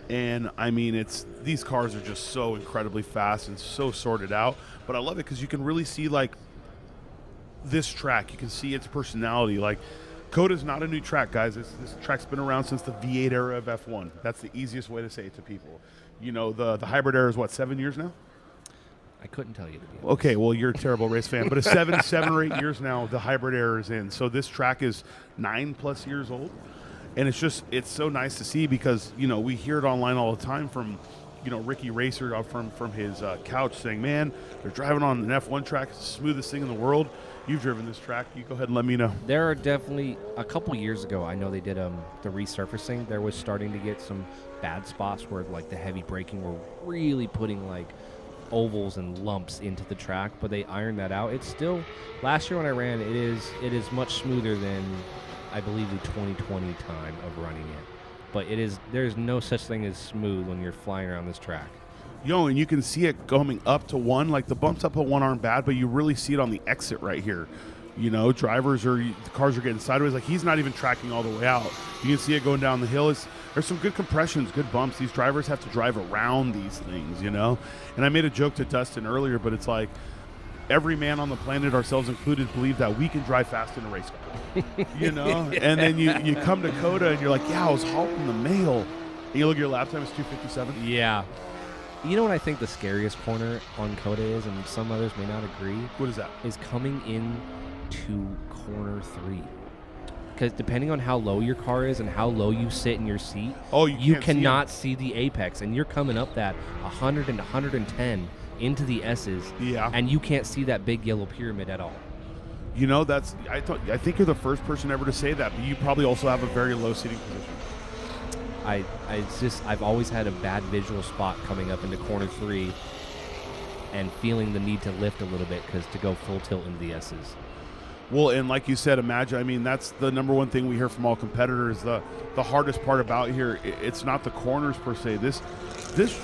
And I mean, these cars are just so incredibly fast and so sorted out. But I love it because you can really see like this track. You can see its personality. Like Coda's not a new track, guys. This track's been around since the V8 era of F1. That's the easiest way to say it to people. You know, the hybrid era is what, 7 years now? I couldn't tell you, to be honest. Okay, well, you're a terrible race fan. But it's 7 or 8 years now the hybrid era is in. So this track is 9+ years old. And it's so nice to see because, you know, we hear it online all the time from Ricky Racer from his couch saying, man, they're driving on an F1 track. It's the smoothest thing in the world. You've driven this track. You go ahead and let me know. There are definitely a couple years ago, I know they did the resurfacing. There was starting to get some bad spots where like the heavy braking were really putting like ovals and lumps into the track, but they ironed that out. It's still, last year when I ran, it is much smoother than I believe the 2020 time of running it. But there's no such thing as smooth when you're flying around this track. And you can see it coming up to one. Like the bumps up at one aren't bad, but you really see it on the exit right here. The cars are getting sideways. Like he's not even tracking all the way out. You can see it going down the hill. There's some good compressions, good bumps. These drivers have to drive around these things, And I made a joke to Dustin earlier, but it's like every man on the planet, ourselves included, believe that we can drive fast in a race car. And then you come to Coda and you're like, yeah, I was hauling the mail. And you look at your lap time, it's 2:57. Yeah. You know what I think the scariest corner on Coda is, and some others may not agree? What is that? Is coming in to corner 3. Because depending on how low your car is and how low you sit in your seat, you cannot see the apex, and you're coming up that 100 and 110 into the S's, and you can't see that big yellow pyramid at all. I think you're the first person ever to say that, but you probably also have a very low seating position. I've always had a bad visual spot coming up into corner 3 and feeling the need to lift a little bit because to go full tilt into the S's. Well, and like you said, imagine, that's the number one thing we hear from all competitors. The hardest part about here, it's not the corners per se. This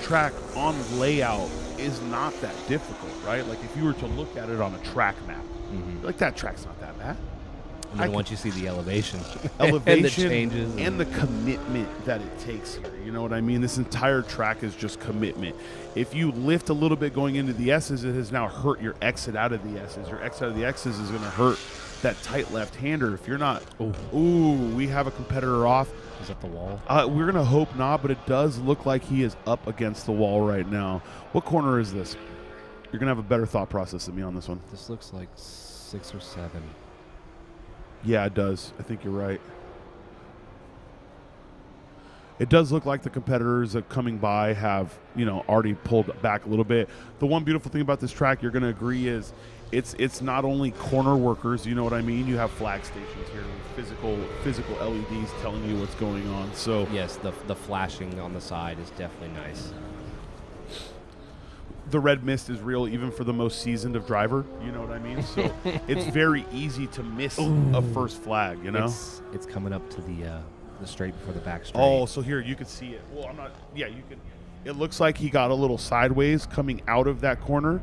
track on layout is not that difficult, right? Like if you were to look at it on a track map, like that track's not that bad. And then once you see the elevation and the changes and the commitment that it takes here, you know what I mean? This entire track is just commitment. If you lift a little bit going into the S's, it has now hurt your exit out of the S's. Your exit out of the X's is going to hurt that tight left-hander. If you're not, we have a competitor off. Is that the wall? We're going to hope not, but it does look like he is up against the wall right now. What corner is this? You're going to have a better thought process than me on this one. This looks like 6 or 7. Yeah, it does. I think you're right. It does look like the competitors that coming by have, already pulled back a little bit. The one beautiful thing about this track, you're going to agree, is it's not only corner workers, you know what I mean? You have flag stations here with physical LEDs telling you what's going on. So yes, the flashing on the side is definitely nice. The red mist is real even for the most seasoned of driver, you know what I mean? So it's very easy to miss a first flag, It's coming up to the straight before the back straight. Oh, so here you can see it. Well, you can. It looks like he got a little sideways coming out of that corner.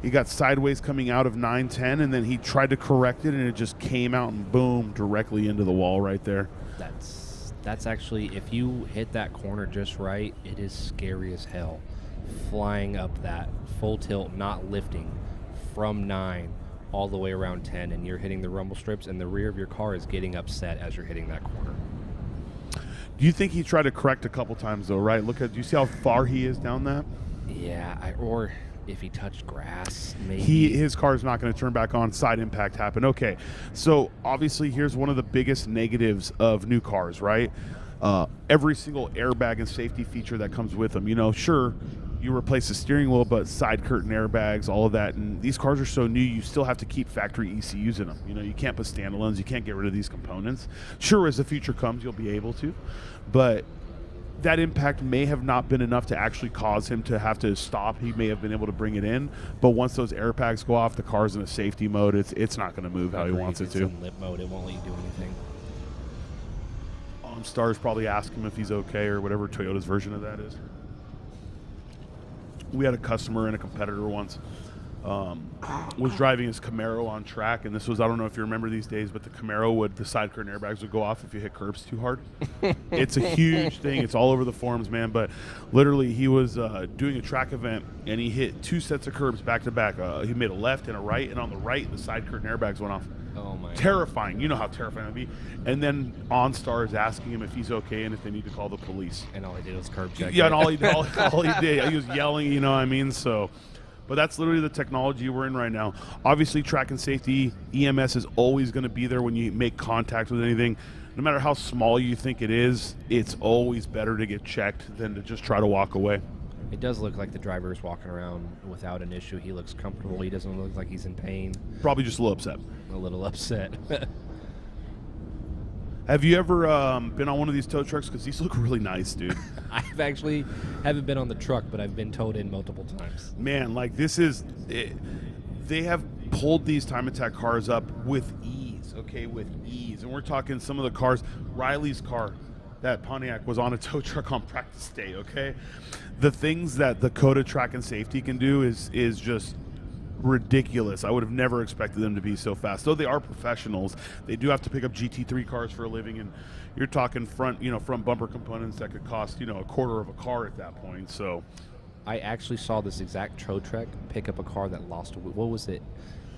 He got sideways coming out of 9-10, and then he tried to correct it, and it just came out and boom, directly into the wall right there. That's actually, if you hit that corner just right, it is scary as hell. Flying up that full tilt, not lifting from 9 all the way around 10, and you're hitting the rumble strips, and the rear of your car is getting upset as you're hitting that corner. Do you think he tried to correct a couple times though, right? Do you see how far he is down that? Yeah, or if he touched grass, maybe. His car is not going to turn back on. Side impact happened. Okay, so obviously here's one of the biggest negatives of new cars, right? Every single airbag and safety feature that comes with them. Sure, you replace the steering wheel, but side curtain airbags, all of that. And these cars are so new, you still have to keep factory ECUs in them. You can't put standalones. You can't get rid of these components. Sure, as the future comes, you'll be able to. But that impact may have not been enough to actually cause him to have to stop. He may have been able to bring it in. But once those airbags go off, the car's in a safety mode. It's not going to move how he wants it to. It's in lit mode. It won't let you do anything. Stars probably ask him if he's okay or whatever Toyota's version of that is. We had a customer and a competitor once was driving his Camaro on track, and this was, I don't know if you remember these days, but the Camaro the side curtain airbags would go off if you hit curbs too hard. It's a huge thing. It's all over the forums, man. But literally, he was doing a track event, and he hit 2 sets of curbs back to back. He made a left and a right, and on the right, the side curtain airbags went off. Oh my! Terrifying. You know how terrifying that would be. And then OnStar is asking him if he's okay and if they need to call the police. And all he did was curb check. Yeah, and all he did, he was yelling. You know what I mean? So. But that's literally the technology we're in right now. Obviously, track and safety, EMS is always going to be there when you make contact with anything. No matter how small you think it is, it's always better to get checked than to just try to walk away. It does look like the driver is walking around without an issue. He looks comfortable. He doesn't look like he's in pain. Probably just a little upset. A little upset. Have you ever been on one of these tow trucks? Because these look really nice, dude. I've actually haven't been on the truck, but I've been towed in multiple times. Man, like this is, they have pulled these time attack cars up with ease, okay, with ease. And we're talking some of the cars, Riley's car, that Pontiac was on a tow truck on practice day, okay? The things that the Coda track and safety can do is just ridiculous. I would have never expected them to be so fast. Though they are professionals, they do have to pick up GT3 cars for a living, and you're talking front bumper components that could cost, a quarter of a car at that point. So I actually saw this exact tow truck pick up a car that lost a wheel. What was it?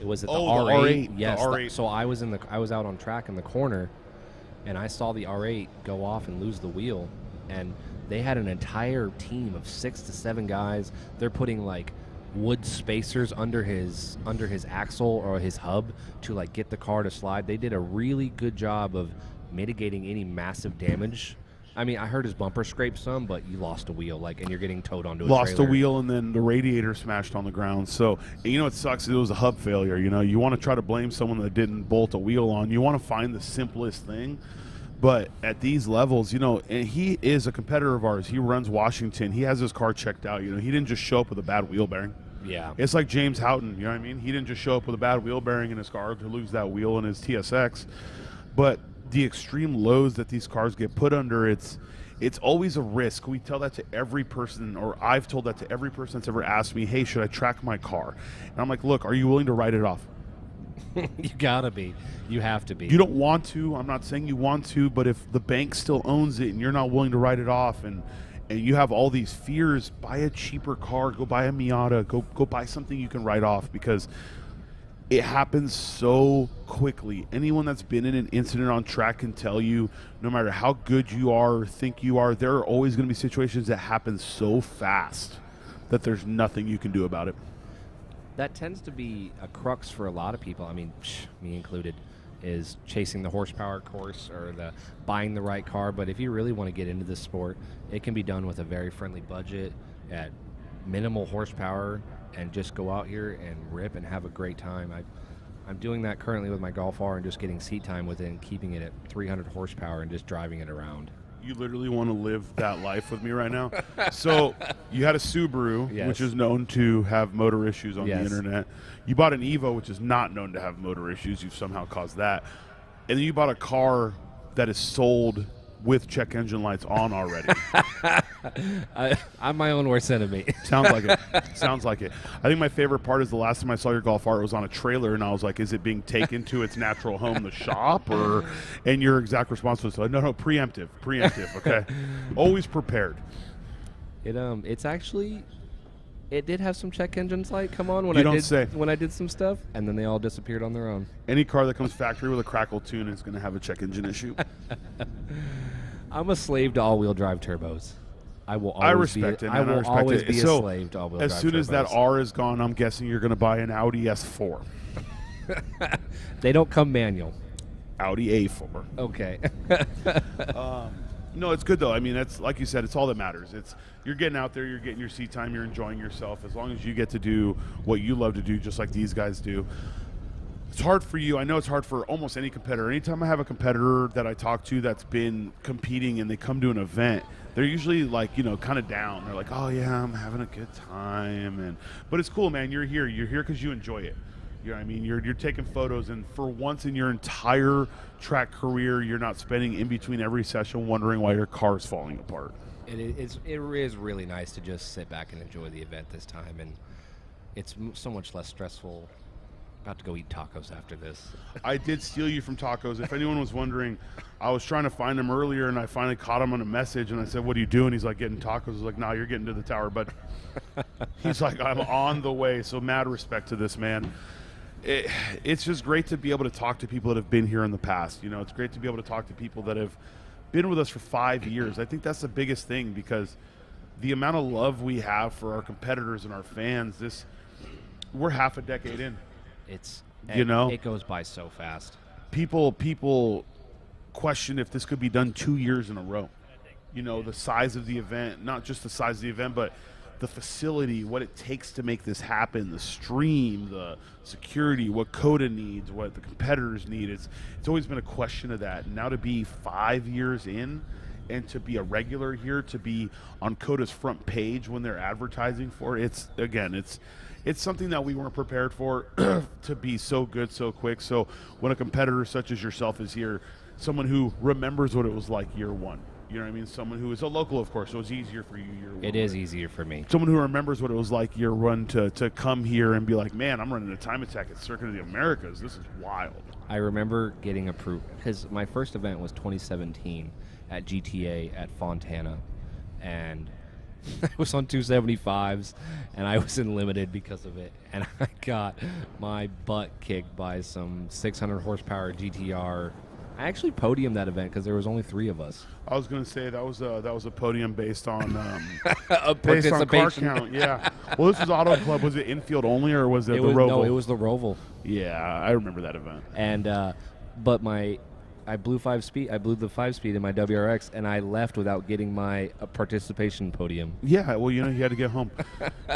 Was it the R8? R8? Yes. The R8. So I was out on track in the corner, and I saw the R8 go off and lose the wheel, and they had an entire team of 6 to 7 guys. They're putting like wood spacers under his axle or his hub to like get the car to slide. They did a really good job of mitigating any massive damage. I mean, I heard his bumper scraped some, but you lost a wheel, and you're getting towed onto a trailer. Lost a wheel, and then the radiator smashed on the ground. So, and what sucks? It was a hub failure. You want to try to blame someone that didn't bolt a wheel on. You want to find the simplest thing. But at these levels, and he is a competitor of ours. He runs Washington. He has his car checked out. He didn't just show up with a bad wheel bearing. Yeah. It's like James Houghton, you know what I mean? He didn't just show up with a bad wheel bearing in his car to lose that wheel in his TSX. But the extreme lows that these cars get put under, it's always a risk. We tell that to every person, or I've told that to every person that's ever asked me, hey, should I track my car? And I'm like, look, are you willing to write it off? You gotta be. You have to be. You don't want to. I'm not saying you want to, but if the bank still owns it and you're not willing to write it off, and you have all these fears, buy a cheaper car. Go buy a Miata. Go buy something you can write off, because it happens so quickly. Anyone that's been in an incident on track can tell you, no matter how good you are or think you are, there are always going to be situations that happen so fast that there's nothing you can do about it. That tends to be a crux for a lot of people. I mean, me included, is chasing the horsepower course or the buying the right car. But if you really want to get into this sport, it can be done with a very friendly budget at minimal horsepower, and just go out here and rip and have a great time. I'm doing that currently with my Golf R and just getting seat time with it and keeping it at 300 horsepower and just driving it around. You literally want to live that life with me right now. So you had a Subaru, yes, which is known to have motor issues on yes, the internet. You bought an Evo, which is not known to have motor issues. You've somehow caused that. And then you bought a car that is sold with check engine lights on already. I'm my own worst enemy. Sounds like it. Sounds like it. I think my favorite part is the last time I saw your Golf R, it was on a trailer, and I was like, is it being taken to its natural home, the shop? And your exact response was, no, preemptive, okay? Always prepared. It's actually, it did have some check engines light come on when I did some stuff, and then they all disappeared on their own. Any car that comes factory with a crackle tune is going to have a check engine issue. I'm a slave to all-wheel drive turbos. I will always I respect it. I will always be a slave to all-wheel drive turbos. As soon as that R is gone, I'm guessing you're going to buy an Audi S4. They don't come manual. Audi A4. Okay. No, it's good though. I mean, that's like you said. It's all that matters. You're getting out there. You're getting your seat time. You're enjoying yourself. As long as you get to do what you love to do, just like these guys do. It's hard for you. I know it's hard for almost any competitor. Anytime I have a competitor that I talk to that's been competing and they come to an event, they're usually like, kind of down. They're like, oh yeah, I'm having a good time. But it's cool, man. You're here. You're here because you enjoy it. You know what I mean? You're taking photos, and for once in your entire track career, you're not spending in between every session wondering why your car is falling apart. It is really nice to just sit back and enjoy the event this time, and it's so much less stressful. About to go eat tacos after this. I did steal you from tacos. If anyone was wondering, I was trying to find him earlier, and I finally caught him on a message, and I said, what are you doing? He's like, getting tacos. I was like, no, you're getting to the tower, but he's like, I'm on the way. So mad respect to this man. It's just great to be able to talk to people that have been here in the past. It's great to be able to talk to people that have been with us for 5 years. I think that's the biggest thing, because the amount of love we have for our competitors and our fans, we're half a decade in. It goes by so fast. People question if this could be done 2 years in a row. The size of the event, not just the size of the event, but the facility, what it takes to make this happen, the stream, the security, what Coda needs, what the competitors need. It's always been a question of that. And now to be 5 years in and to be a regular here, to be on Coda's front page when they're advertising for it, it's something that we weren't prepared for to be so good so quick. So when a competitor such as yourself is here, someone who remembers what it was like year one, you know what I mean? Someone who is a local, of course, so it's easier for you year one. It is easier for me. Someone who remembers what it was like year one to come here and be like, man, I'm running a time attack at Circuit of the Americas. This is wild. I remember getting approved because my first event was 2017 at GTA at Fontana, and I was on 275s, and I was in limited because of it, and I got my butt kicked by some 600 horsepower GTR. I actually podiumed that event because there was only 3 of us. I was going to say that was a podium based on A based on car participation. count. Yeah. Well, this was Auto Club. Was it infield only or was it the Roval? No, it was the Roval. Yeah, I remember that event. And but I blew the 5-speed in my WRX, and I left without getting my participation podium. Yeah, well, you had to get home.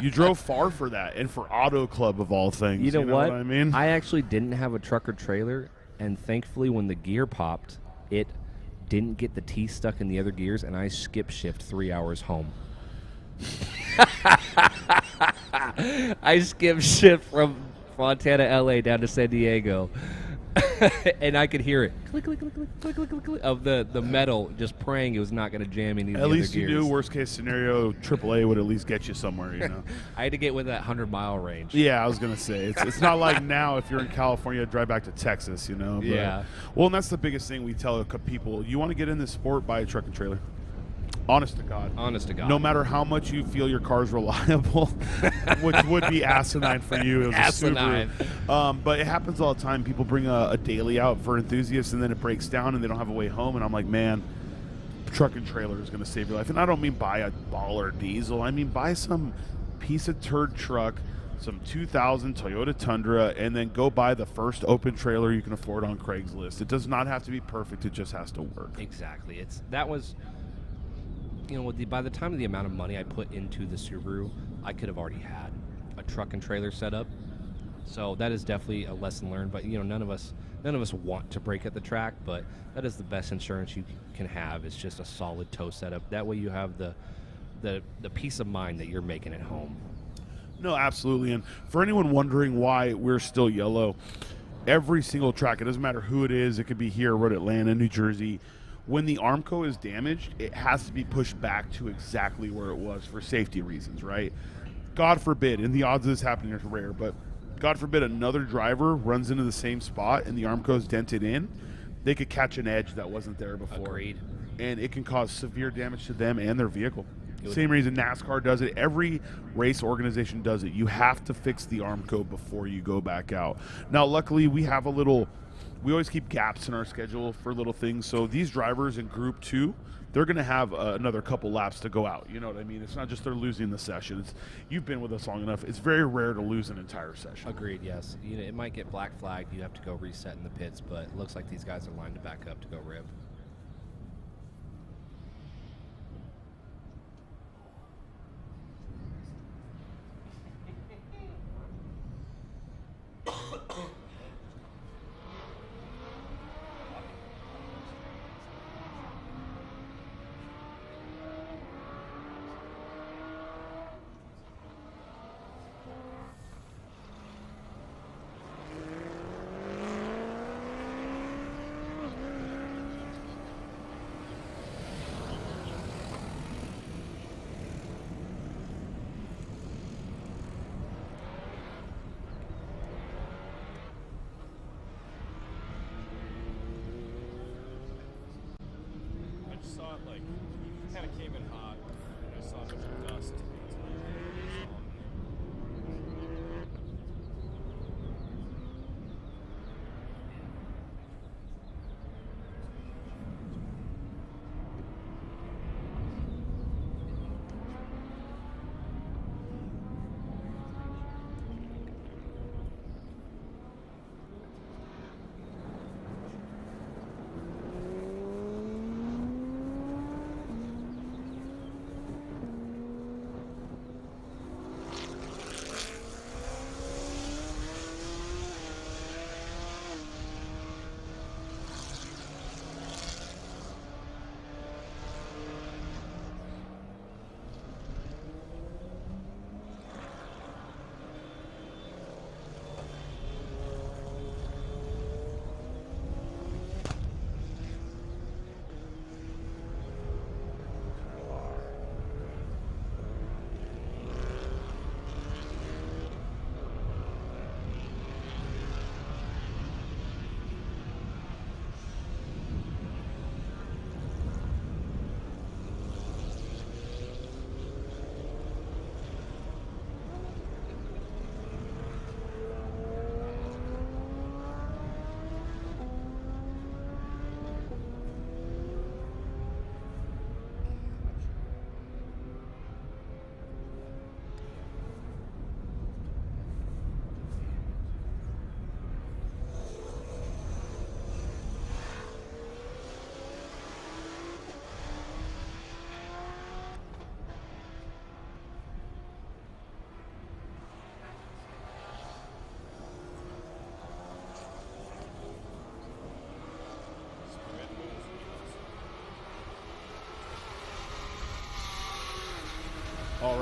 You drove far for that, and for Auto Club of all things. You know what? I mean? I actually didn't have a truck or trailer, and thankfully when the gear popped, it didn't get the teeth stuck in the other gears, and I skip shift 3 hours home. I skipped shift from Fontana, LA down to San Diego. And I could hear it click, click, click, click, click, click, click, click, of the metal, just praying it was not going to jam any of the At other least you gears. knew worst case scenario, AAA would at least get you somewhere, I had to get within that 100-mile range. Yeah, I was going to say. It's not like now if you're in California, drive back to Texas, But, Yeah. Well, and that's the biggest thing we tell people. You want to get in this sport, buy a truck and trailer. Honest to God. Honest to God. No matter how much you feel your car's reliable, which would be asinine for you. It was Asinine. A Subaru. But it happens all the time. People bring a daily out for enthusiasts, and then it breaks down, and they don't have a way home. And I'm like, man, truck and trailer is going to save your life. And I don't mean buy a baller diesel. I mean buy some piece of turd truck, some 2000 Toyota Tundra, and then go buy the first open trailer you can afford on Craigslist. It does not have to be perfect. It just has to work. Exactly. That was... by the time of the amount of money I put into the Subaru, I could have already had a truck and trailer set up. So that is definitely a lesson learned. But none of us want to break at the track. But that is the best insurance you can have. It's just a solid tow setup. That way you have the peace of mind that you're making it home. No, absolutely. And for anyone wondering why we're still yellow, every single track, it doesn't matter who it is. It could be here, Road Atlanta, New Jersey. When the Armco is damaged, it has to be pushed back to exactly where it was for safety reasons, right? God forbid, and the odds of this happening are rare, but God forbid another driver runs into the same spot and the Armco is dented in, they could catch an edge that wasn't there before. Agreed. And it can cause severe damage to them and their vehicle. Same reason NASCAR does it. Every race organization does it. You have to fix the Armco before you go back out. Now, luckily, we always keep gaps in our schedule for little things. So these drivers in Group 2, they're going to have another couple laps to go out. You know what I mean? It's not just they're losing the session. You've been with us long enough. It's very rare to lose an entire session. Agreed, yes. It might get black flagged. You have to go reset in the pits, but it looks like these guys are lined to back up to go rib. Kind of came in hot, and I saw a bunch of dust.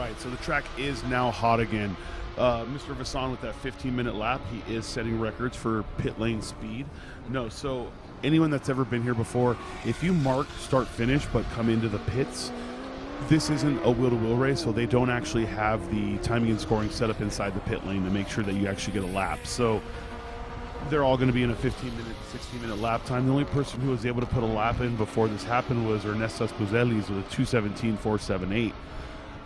right, so the track is now hot again. Mr. Vassan with that 15-minute lap, he is setting records for pit lane speed. No, so anyone that's ever been here before, if you mark start-finish but come into the pits, this isn't a wheel-to-wheel race, so they don't actually have the timing and scoring set up inside the pit lane to make sure that you actually get a lap. So they're all going to be in a 15-minute, 16-minute lap time. The only person who was able to put a lap in before this happened was Ernesto Spuzelis with a 2:17.478.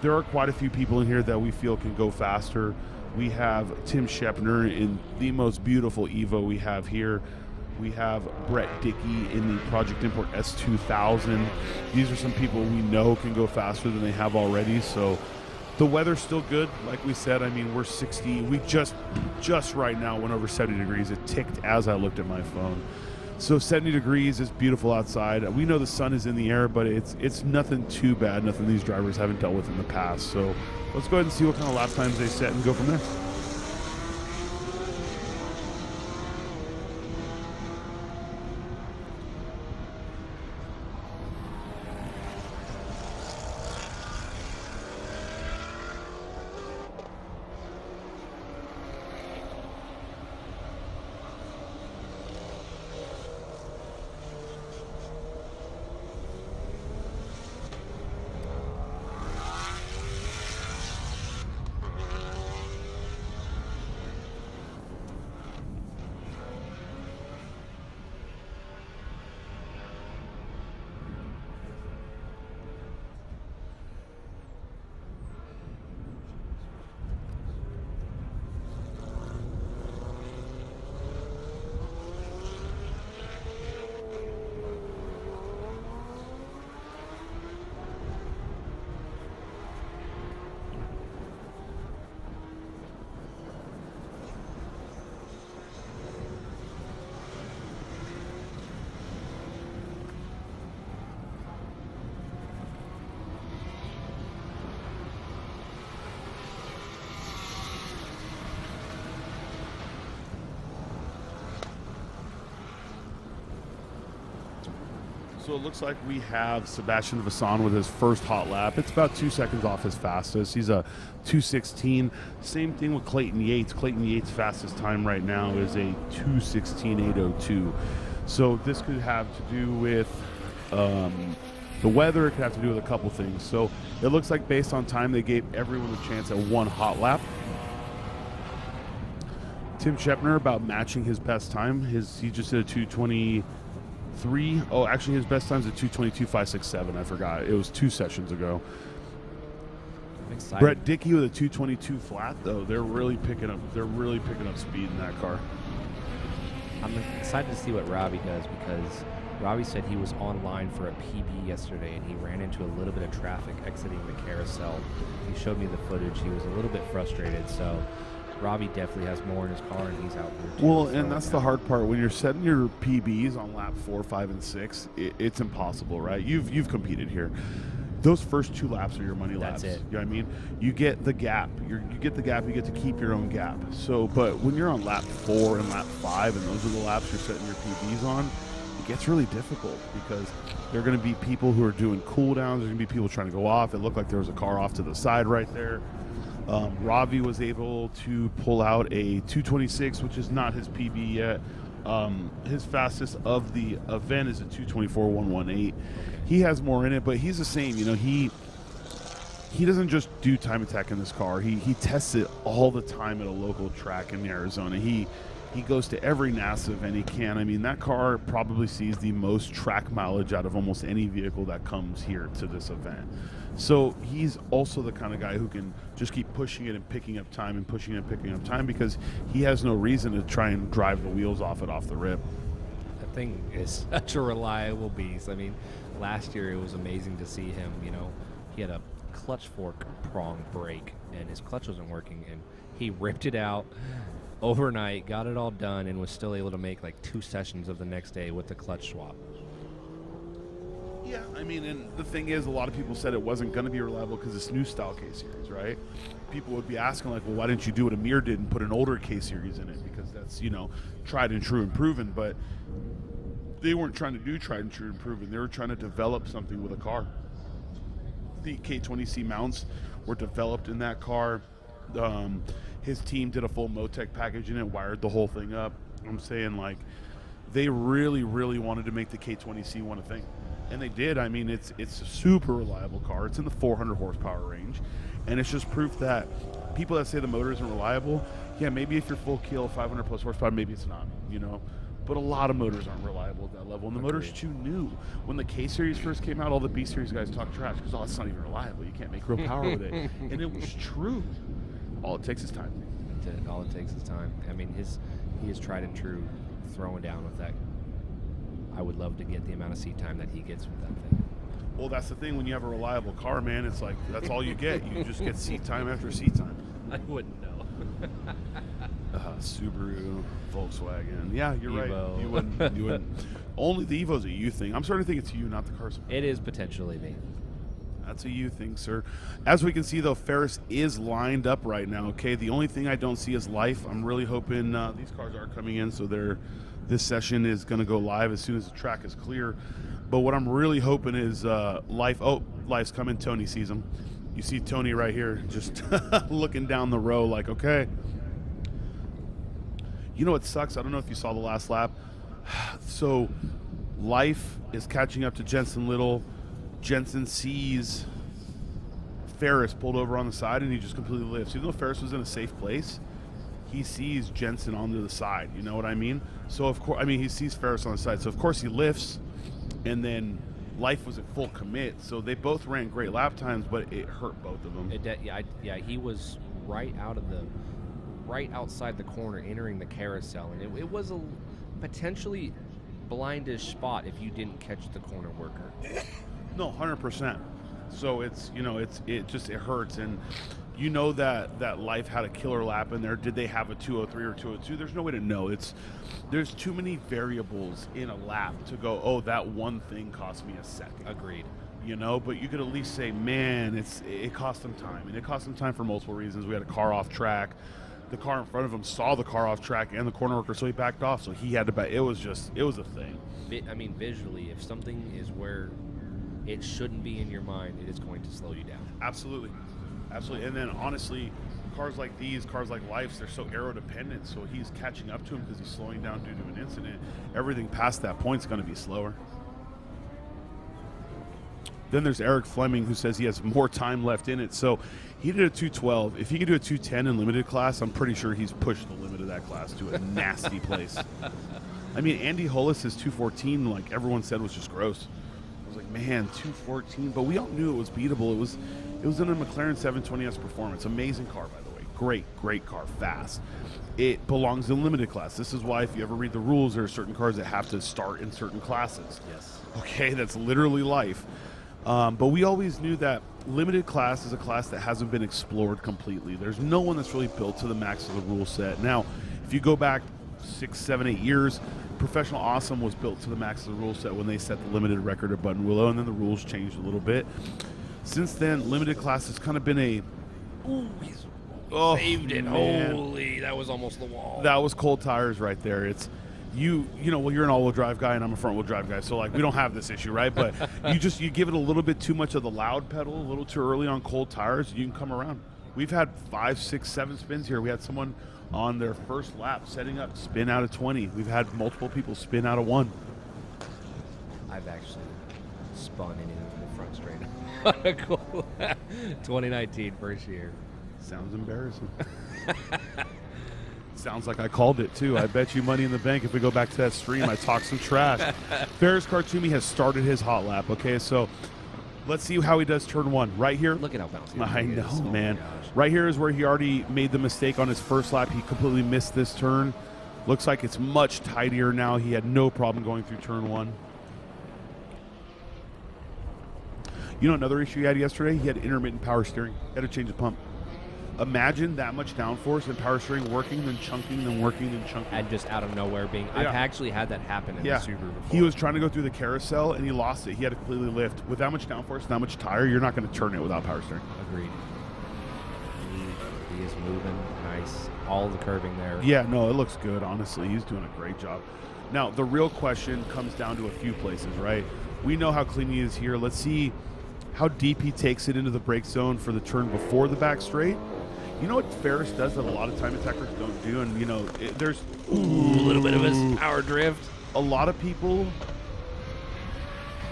There are quite a few people in here that we feel can go faster. We have Tim Shepner in the most beautiful Evo we have here. We have Brett Dickey in the Project Import S2000. These are some people we know can go faster than they have already. So the weather's still good. Like we said, I mean, we're 60. We just right now went over 70 degrees. It ticked as I looked at my phone. So 70 degrees is beautiful outside. We know the sun is in the air, but it's nothing too bad, nothing these drivers haven't dealt with in the past. So let's go ahead and see what kind of lap times they set and go from there. So it looks like we have Sebastian Vassan with his first hot lap. It's about 2 seconds off his fastest. He's a 2:16. Same thing with Clayton Yates. Clayton Yates' fastest time right now is a 2:16.802. So this could have to do with the weather. It could have to do with a couple things. So it looks like based on time, they gave everyone a chance at one hot lap. Tim Shepner about matching his best time. He just did a 2:23. Oh, actually, his best time's a 2:22.567. I forgot. It was 2 sessions ago. Brett Dickey with a 2:22 flat, though. They're really picking up speed in that car. I'm excited to see what Robbie does because Robbie said he was online for a PB yesterday and he ran into a little bit of traffic exiting the carousel. He showed me the footage. He was a little bit frustrated, so Robbie definitely has more in his car and he's out there too. Well, and that's the hard part. When you're setting your PBs on lap 4, 5, and 6, it's impossible, right? You've competed here. Those first 2 laps are your money laps. That's it. You know what I mean? You get the gap. You get the gap. You get to keep your own gap. So, but when you're on lap 4 and lap 5, and those are the laps you're setting your PBs on, it gets really difficult because there are going to be people who are doing cool downs. There's going to be people trying to go off. It looked like there was a car off to the side right there. Ravi was able to pull out a 2:26, which is not his PB yet. His fastest of the event is a 2:24.118. He has more in it, but he's the same. You know, he doesn't just do time attack in this car. He tests it all the time at a local track in Arizona. He goes to every NASA event he can. I mean, that car probably sees the most track mileage out of almost any vehicle that comes here to this event. So he's also the kind of guy who can just keep pushing it and picking up time and pushing it and picking up time because he has no reason to try and drive the wheels off it off the rip. That thing is such a reliable beast. I mean, last year it was amazing to see him. You know, he had a clutch fork prong break and his clutch wasn't working and he ripped it out overnight, got it all done, and was still able to make like 2 sessions of the next day with the clutch swap. Yeah, I mean, and the thing is, a lot of people said it wasn't going to be reliable because it's new style K-Series, right? People would be asking, like, well, why didn't you do what Amir did and put an older K-Series in it? Because that's, you know, tried and true and proven. But they weren't trying to do tried and true and proven. They were trying to develop something with a car. The K20C mounts were developed in that car. His team did a full Motec package in it, wired the whole thing up. I'm saying, like, they really, really wanted to make the K20C one a thing. And they did. I mean, it's a super reliable car. It's in the 400 horsepower range. And it's just proof that people that say the motor isn't reliable, yeah, maybe if you're full kill, 500 plus horsepower, maybe it's not, you know. But a lot of motors aren't reliable at that level, and the motor's too new. When the K-Series first came out, all the B-Series guys talked trash because, oh, it's not even reliable. You can't make real power with it. And it was true. All it takes is time. All it takes is time. I mean, he is tried and true throwing down with that. I would love to get the amount of seat time that he gets with that thing. Well, that's the thing. When you have a reliable car, man, it's like that's all you get. You just get seat time after seat time. I wouldn't know. Subaru, Volkswagen. Yeah, you're Evo. right. You wouldn't. Only the Evo's a you thing. I'm starting to think it's you, not the car. It is potentially me. That's a you thing, sir. As we can see, though, Ferris is lined up right now. Okay, the only thing I don't see is life. I'm really hoping these cars are coming in, so this session is going to go live as soon as the track is clear. But what I'm really hoping is life. Oh, life's coming. Tony sees him. You see Tony right here, just looking down the row, like, okay. You know what sucks? I don't know if you saw the last lap. So, life is catching up to Jensen Little. Jensen sees Ferris pulled over on the side, and he just completely lifts. Even though Ferris was in a safe place, he sees Jensen onto the side. You know what I mean? So, of course, he sees Ferris on the side. So, of course, he lifts, and then life was at full commit. So, they both ran great lap times, but it hurt both of them. He was right outside the corner, entering the carousel, and it was a potentially blindish spot if you didn't catch the corner worker. No, 100%. So it hurts, and you know that life had a killer lap in there. Did they have a 203 or 202? There's no way to know. There's too many variables in a lap to go, oh, that one thing cost me a second. Agreed. You know, but you could at least say, man, it cost them time, and it cost them time for multiple reasons. We had a car off track. The car in front of him saw the car off track and the corner worker, so he backed off. So he had to back. It was a thing. Visually, if something is where it shouldn't be in your mind, it is going to slow you down. Absolutely. And then honestly, cars like these, cars like Life's, they're so aero dependent. So he's catching up to him because he's slowing down due to an incident. Everything past that point is going to be slower. Then there's Eric Fleming, who says he has more time left in it. So he did a 212. If he could do a 210 in limited class, I'm pretty sure he's pushed the limit of that class to a nasty place. Andy Hollis' 214, like everyone said, was just gross. I was like, man, 214. But we all knew it was beatable. It was in a McLaren 720S Performance. Amazing car, by the way. Great car, fast. It belongs in limited class. This is why, if you ever read the rules, there are certain cars that have to start in certain classes. Yes. Okay, that's literally life. But we always knew that limited class is a class that hasn't been explored completely. There's no one that's really built to the max of the rule set. Now, if you go back 6, 7, 8 years, Professional Awesome was built to the max of the rule set when they set the limited record at Button Willow, and then the rules changed a little bit. Since then, limited class has kind of been a... Ooh, he's saved it. Man. Holy, that was almost the wall. That was cold tires right there. It's... You know, well, you're an all-wheel drive guy and I'm a front-wheel drive guy, so like we don't have this issue, right? But you give it a little bit too much of the loud pedal, a little too early on cold tires, you can come around. We've had 5, 6, 7 spins here. We had someone on their first lap setting up spin out of 20. We've had multiple people spin out of 1. I've actually spun into the front straight. Cool. 2019, first year. Sounds embarrassing. Sounds like I called it, too. I bet you money in the bank if we go back to that stream, I talk some trash. Ferris Khartoumi has started his hot lap, okay? So let's see how he does turn 1. Right here. Look at how bouncy. I know, man. Right here is where he already made the mistake on his first lap. He completely missed this turn. Looks like it's much tidier now. He had no problem going through turn 1. You know another issue he had yesterday? He had intermittent power steering. He had to change the pump. Imagine that much downforce and power steering working, then chunking, then working, then chunking. And just out of nowhere being... Yeah. I've actually had that happen in the Subaru before. He was trying to go through the carousel, and he lost it. He had to completely lift. With that much downforce, that much tire, you're not going to turn it without power steering. Agreed. He is moving nice. All the curving there. Yeah, no, it looks good, honestly. He's doing a great job. Now, the real question comes down to a few places, right? We know how clean he is here. Let's see how deep he takes it into the brake zone for the turn before the back straight. You know what Ferris does that a lot of time attackers don't do, and you know, there's a little bit of a power drift. A lot of people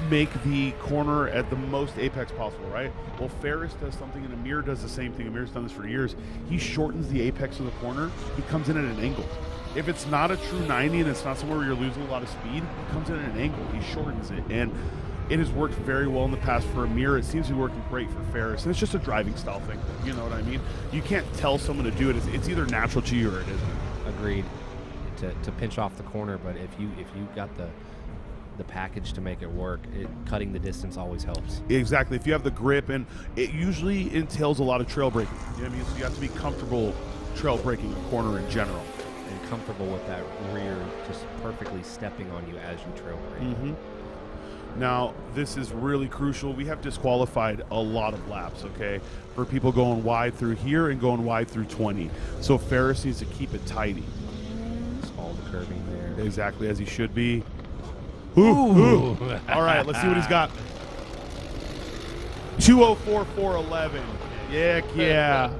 make the corner at the most apex possible, right? Well, Ferris does something, and Amir does the same thing. Amir's done this for years. He shortens the apex of the corner. He comes in at an angle. If it's not a true 90 and it's not somewhere where you're losing a lot of speed, he comes in at an angle. He shortens it, and it has worked very well in the past for Amir. It seems to be working great for Ferris, and it's just a driving style thing. You know what I mean? You can't tell someone to do it. It's either natural to you or it isn't. Agreed. To pinch off the corner, but if you got the package to make it work, cutting the distance always helps. Exactly. If you have the grip, and it usually entails a lot of trail braking. You know what I mean? So you have to be comfortable trail braking a corner in general. And comfortable with that rear just perfectly stepping on you as you trail brake. Mm-hmm. Now, this is really crucial. We have disqualified a lot of laps, okay, for people going wide through here and going wide through 20. So Ferris needs to keep it tidy. Just all the curving there. Exactly, as he should be. Ooh. All right, let's see what he's got. 204.411. Yeah.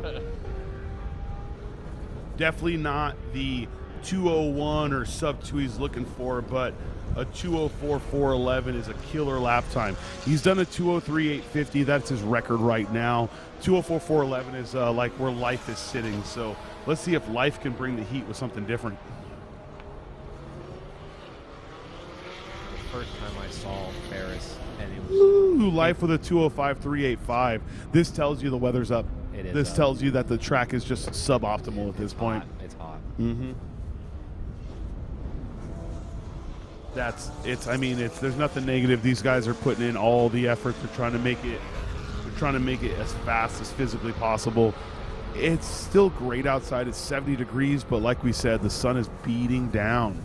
Definitely not the 201 or sub 2 he's looking for, but a 204.411 is a killer lap time. He's done a 203.850. That's his record right now. 204.411 is like where life is sitting. So let's see if life can bring the heat with something different. The first time I saw Ferris, and it was Ooh, life with a 205.385. This tells you the weather's up. It is. This up. tells you that the track is just suboptimal at this point. It's hot. Mm-hmm. There's nothing negative. These guys are putting in all the effort. They're trying to make it as fast as physically possible. It's still great outside. It's 70 degrees, but like we said, the sun is beating down.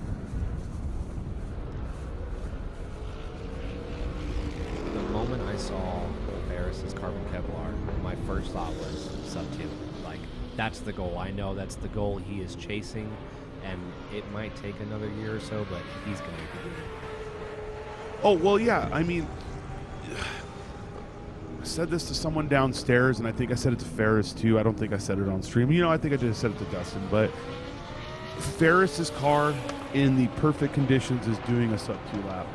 The moment I saw Ferris's carbon Kevlar, my first thought was sub 2. Like, that's the goal. I know that's the goal he is chasing. And it might take another year or so, but he's going to do it. Oh, well, yeah. I mean, I said this to someone downstairs, and I think I said it to Ferris, too. I don't think I said it on stream. You know, I think I just said it to Dustin. But Ferris's car in the perfect conditions is doing a sub-2 lap.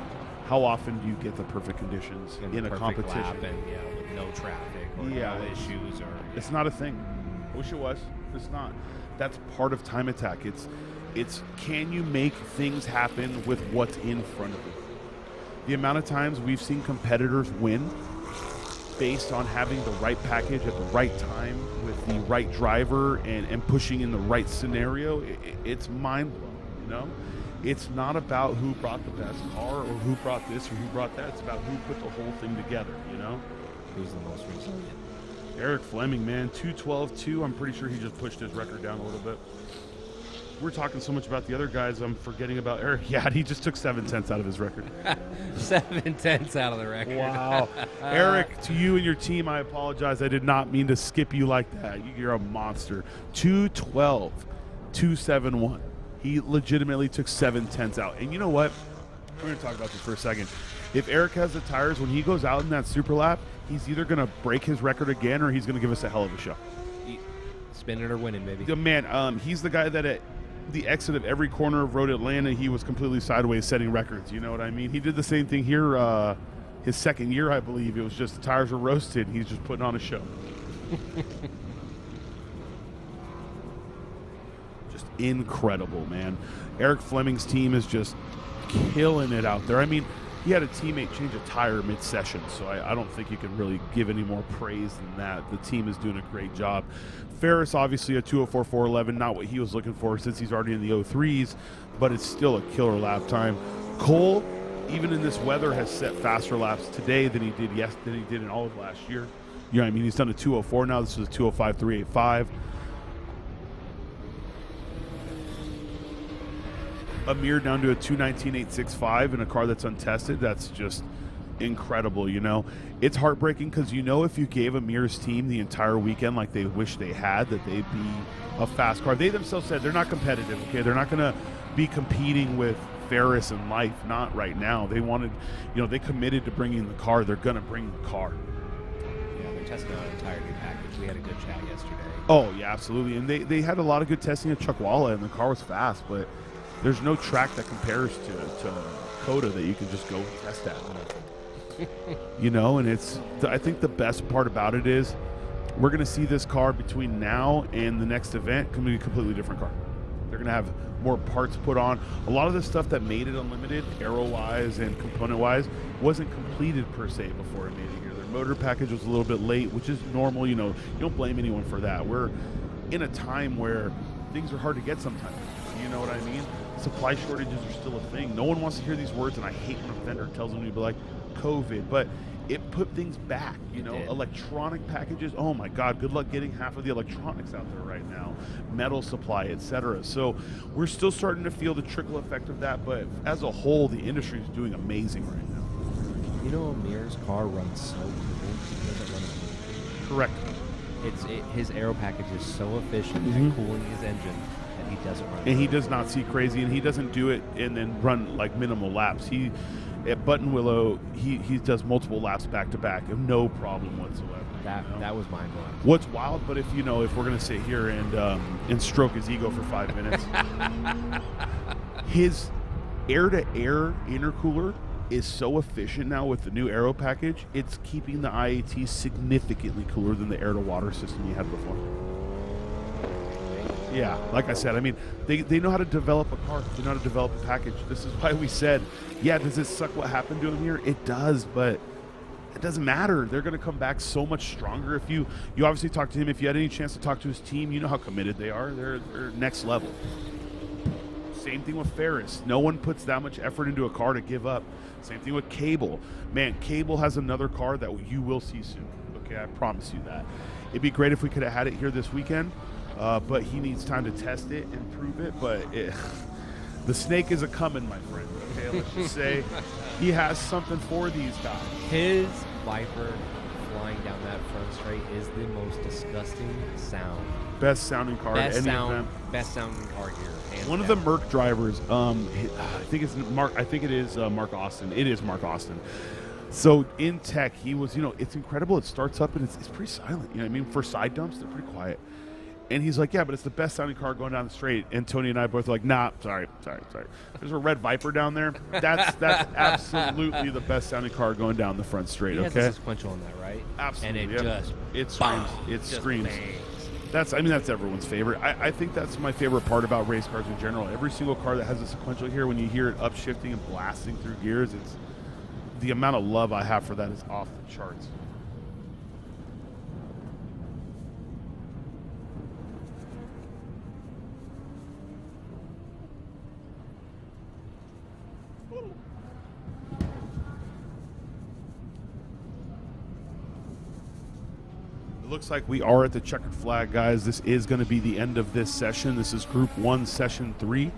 How often do you get the perfect conditions in a competition? Lap and, with no traffic or no issues. It's not a thing. Wish it was. It's not. That's part of time attack. It's can you make things happen with what's in front of you? The amount of times we've seen competitors win based on having the right package at the right time with the right driver and pushing in the right scenario, it's mind-blowing, you know? It's not about who brought the best car or who brought this or who brought that. It's about who put the whole thing together, you know? Who's the most resilient? Eric Fleming, man, 212.2. I'm pretty sure he just pushed his record down a little bit. We're talking so much about the other guys, I'm forgetting about Eric. Yeah, he just took 7/10 out of his record. 7/10 out of the record. Wow. Eric, to you and your team, I apologize. I did not mean to skip you like that. You're a monster. 212.271. He legitimately took 7/10 out. And you know what? We're going to talk about this for a second. If Eric has the tires, when he goes out in that super lap, he's either going to break his record again or he's going to give us a hell of a show. Spinning or winning, baby. The man, he's the guy that at the exit of every corner of Road Atlanta, he was completely sideways setting records. You know what I mean? He did the same thing here his second year, I believe. It was just the tires were roasted. He's just putting on a show. Just incredible, man. Eric Fleming's team is just killing it out there. I mean, he had a teammate change a tire mid-session, so I don't think you can really give any more praise than that. The team is doing a great job. Ferris, obviously, a 204.411, not what he was looking for since he's already in the 03s, but it's still a killer lap time. Cole, even in this weather, has set faster laps today than he did in all of last year. You know what I mean? He's done a 204 now. This is a 205.385. Amir down to a 219.865 in a car that's untested. That's just incredible, you know. It's heartbreaking because, you know, if you gave Amir's team the entire weekend like they wish they had, that they'd be a fast car. They themselves said they're not competitive, okay? They're not going to be competing with Ferris and Life, not right now. They wanted, you know, they committed to bringing the car. They're going to bring the car. testing out an entire new package. We had a good chat yesterday. Oh, yeah, absolutely. And they had a lot of good testing at Chuckwalla, and the car was fast, but there's no track that compares to Coda that you can just go and test at. You know, and I think the best part about it is we're going to see this car between now and the next event come to be a completely different car. They're going to have more parts put on. A lot of the stuff that made it unlimited, aero-wise and component-wise, wasn't completed per se before it made it here. Their motor package was a little bit late, which is normal. You know, you don't blame anyone for that. We're in a time where things are hard to get sometimes. You know what I mean? Supply shortages are still a thing. No one wants to hear these words, and I hate when a vendor tells them to be like, COVID, but it put things back, you know. Electronic packages, oh my God, good luck getting half of the electronics out there right now. Metal supply, etc. So we're still starting to feel the trickle effect of that, but as a whole, the industry is doing amazing right now. You know, Amir's car runs so cool. He doesn't run it. Correct. His aero package is so efficient at cooling his engine that he doesn't run. And he does not see crazy, and he doesn't do it and then run like minimal laps. At Button Willow, he does multiple laps back to back, no problem whatsoever. That was mind blowing. What's wild, but if we're gonna sit here and stroke his ego for 5 minutes, his air-to-air intercooler is so efficient now with the new aero package. It's keeping the IAT significantly cooler than the air-to-water system you had before. Yeah, like I said, I mean, they know how to develop a car. They know how to develop a package. This is why we said, yeah, does it suck what happened to him here? It does, but it doesn't matter. They're going to come back so much stronger. If you obviously talk to him, if you had any chance to talk to his team, you know how committed they are. They're next level. Same thing with Ferris. No one puts that much effort into a car to give up. Same thing with Cable. Man, Cable has another car that you will see soon. Okay, I promise you that. It'd be great if we could have had it here this weekend. But he needs time to test it and prove it. But the snake is a-coming, my friend. Okay, let's just say he has something for these guys. His Viper flying down that front straight is the most disgusting sound. Best sounding car at any event. Best sounding car here. One of the Merc drivers, I think it's Mark. I think it is Mark Austin. It is Mark Austin. So in tech, he was, it's incredible. It starts up and it's pretty silent. You know what I mean? For side dumps, they're pretty quiet. And he's like, yeah, but it's the best sounding car going down the straight. And Tony and I both were like, nah, sorry. There's a red Viper down there. That's absolutely the best sounding car going down the front straight. He okay, has a sequential on that, right? Absolutely. And it screams. It screams. That's everyone's favorite. I think that's my favorite part about race cars in general. Every single car that has a sequential here, when you hear it upshifting and blasting through gears, it's the amount of love I have for that is off the charts. Looks like we are at the checkered flag, guys. This is going to be the end of this session. This is Group 1, Session 3.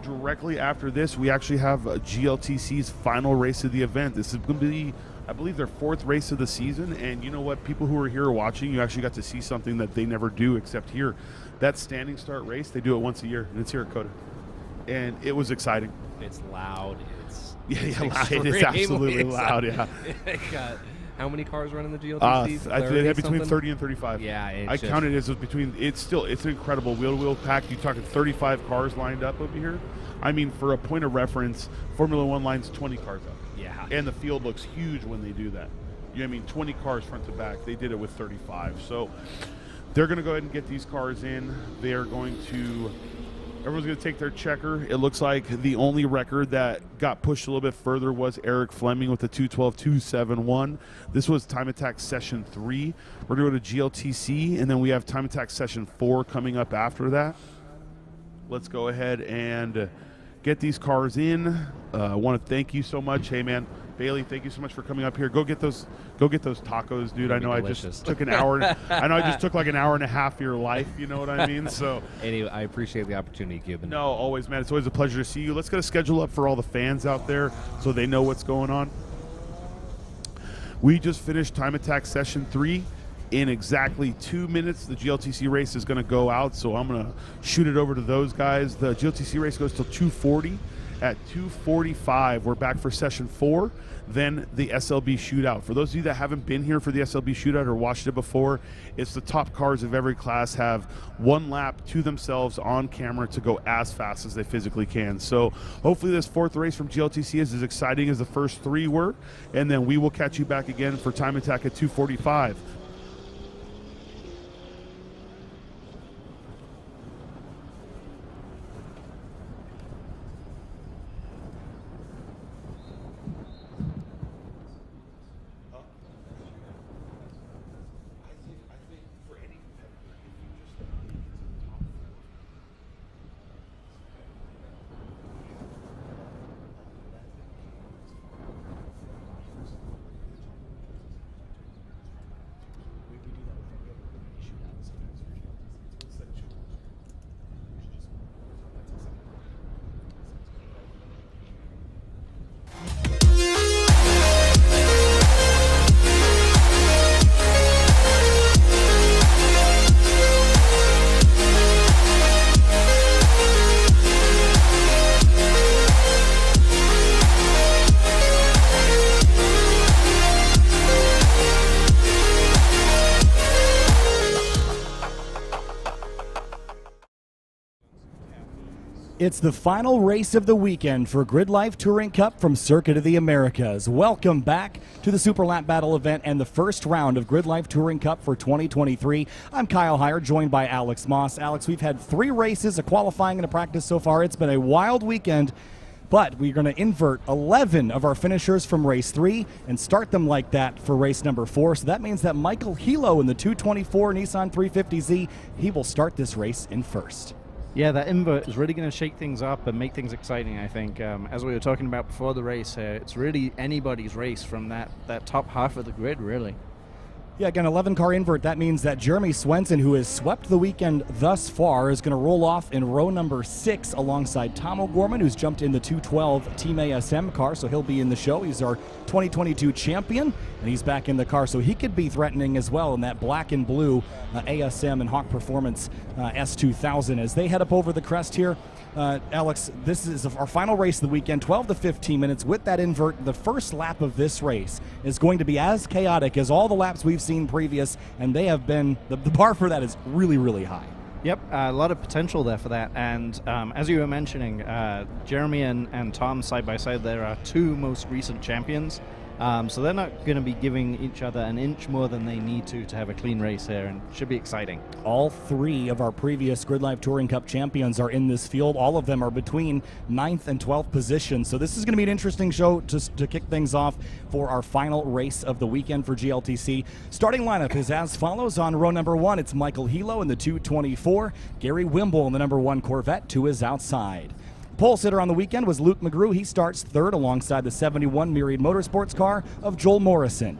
Directly after this, we actually have GLTC's final race of the event. This is going to be, I believe, their 4th race of the season. And you know what? People who are here watching, you actually got to see something that they never do except here. That standing start race, they do it once a year, and it's here at Coda. And it was exciting. It's loud. It is absolutely loud, yeah. How many cars run in the GLTC? I had between 30 and 35. Yeah, I counted it as between. It's an incredible wheel-to-wheel pack. You're talking 35 cars lined up over here. I mean, for a point of reference, Formula One lines 20 cars up. Yeah. And the field looks huge when they do that. You know what I mean? 20 cars front to back. They did it with 35. So they're going to go ahead and get these cars in. They are going to. Everyone's going to take their checker. It looks like the only record that got pushed a little bit further was Eric Fleming with the 2:12.271. This was Time Attack Session 3. We're going to go to GLTC, and then we have Time Attack Session 4 coming up after that. Let's go ahead and get these cars in. I want to thank you so much. Hey, man. Bailey, thank you so much for coming up here. Go get those tacos, dude. I know delicious. I just took an hour. I know I just took like an hour and a half of your life. You know what I mean? So anyway, I appreciate the opportunity, Cuban. No, always, man. It's always a pleasure to see you. Let's get a schedule up for all the fans out there so they know what's going on. We just finished Time Attack Session 3. In exactly 2 minutes, the GLTC race is going to go out, so I'm going to shoot it over to those guys. The GLTC race goes till 2:40. at 2:45. We're back for session 4, then the SLB shootout. For those of you that haven't been here for the SLB shootout or watched it before, it's the top cars of every class have one lap to themselves on camera to go as fast as they physically can. So hopefully this 4th race from GLTC is as exciting as the first 3 were, and then we will catch you back again for time attack at 2:45. It's the final race of the weekend for Grid Life Touring Cup from Circuit of the Americas. Welcome back to the Super Lap Battle event and the first round of Grid Life Touring Cup for 2023. I'm Kyle Heyer, joined by Alex Moss. Alex, we've had 3 races, a qualifying and a practice so far. It's been a wild weekend, but we're going to invert 11 of our finishers from race 3 and start them like that for race number 4. So that means that Michael Hilo in the 224 Nissan 350Z, he will start this race in first. Yeah, that invert is really going to shake things up and make things exciting, I think. As we were talking about before the race, it's really anybody's race from that top half of the grid, really. Yeah, again, 11-car invert. That means that Jeremy Swenson, who has swept the weekend thus far, is going to roll off in row number 6 alongside Tom O'Gorman, who's jumped in the 212 Team ASM car, so he'll be in the show. He's our 2022 champion, and he's back in the car, so he could be threatening as well in that black and blue ASM and Hawk Performance S2000 as they head up over the crest here. Alex, this is our final race of the weekend, 12 to 15 minutes with that invert. The first lap of this race is going to be as chaotic as all the laps we've seen previous, and they have been, the bar for that is really, really high. Yep, a lot of potential there for that. And as you were mentioning, Jeremy and Tom side by side, they're our 2 most recent champions. So they're not going to be giving each other an inch more than they need to have a clean race here, and should be exciting. All 3 of our previous Grid Life Touring Cup champions are in this field. All of them are between 9th and 12th positions. So this is going to be an interesting show to kick things off for our final race of the weekend for GLTC. Starting lineup is as follows. On row number 1, it's Michael Hilo in the 224. Gary Wimble in the number 1 Corvette to his outside. Pole sitter on the weekend was Luke McGrew. He starts 3rd alongside the 71 Myriad Motorsports car of Joel Morrison.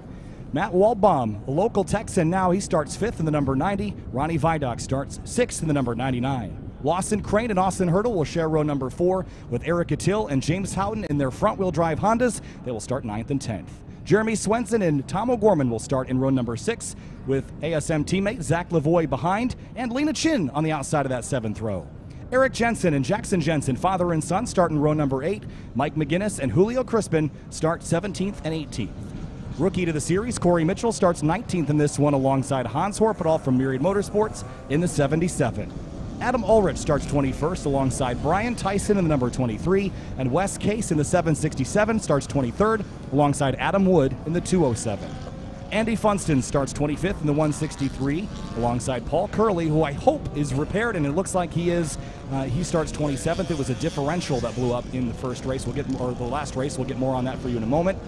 Matt Waldbaum, a local Texan now, he starts 5th in the number 90. Ronnie Vidoc starts 6th in the number 99. Lawson Crane and Austin Hurdle will share row number 4 with Eric Attil and James Houghton in their front-wheel drive Hondas. They will start 9th and 10th. Jeremy Swenson and Tom O'Gorman will start in row number 6 with ASM teammate Zach Lavoie behind and Lena Chin on the outside of that 7th row. Eric Jensen and Jackson Jensen, father and son, start in row number 8. Mike McGinnis and Julio Crispin start 17th and 18th. Rookie to the series, Corey Mitchell starts 19th in this one alongside Hans Horpedal from Myriad Motorsports in the 77. Adam Ulrich starts 21st alongside Brian Tyson in the number 23, and Wes Case in the 767 starts 23rd alongside Adam Wood in the 207. Andy Funston starts 25th in the 163 alongside Paul Curley, who I hope is repaired, and it looks like he is. He starts 27th. It was a differential that blew up in the first race. We'll get more, or the last race. We'll get more on that for you in a moment.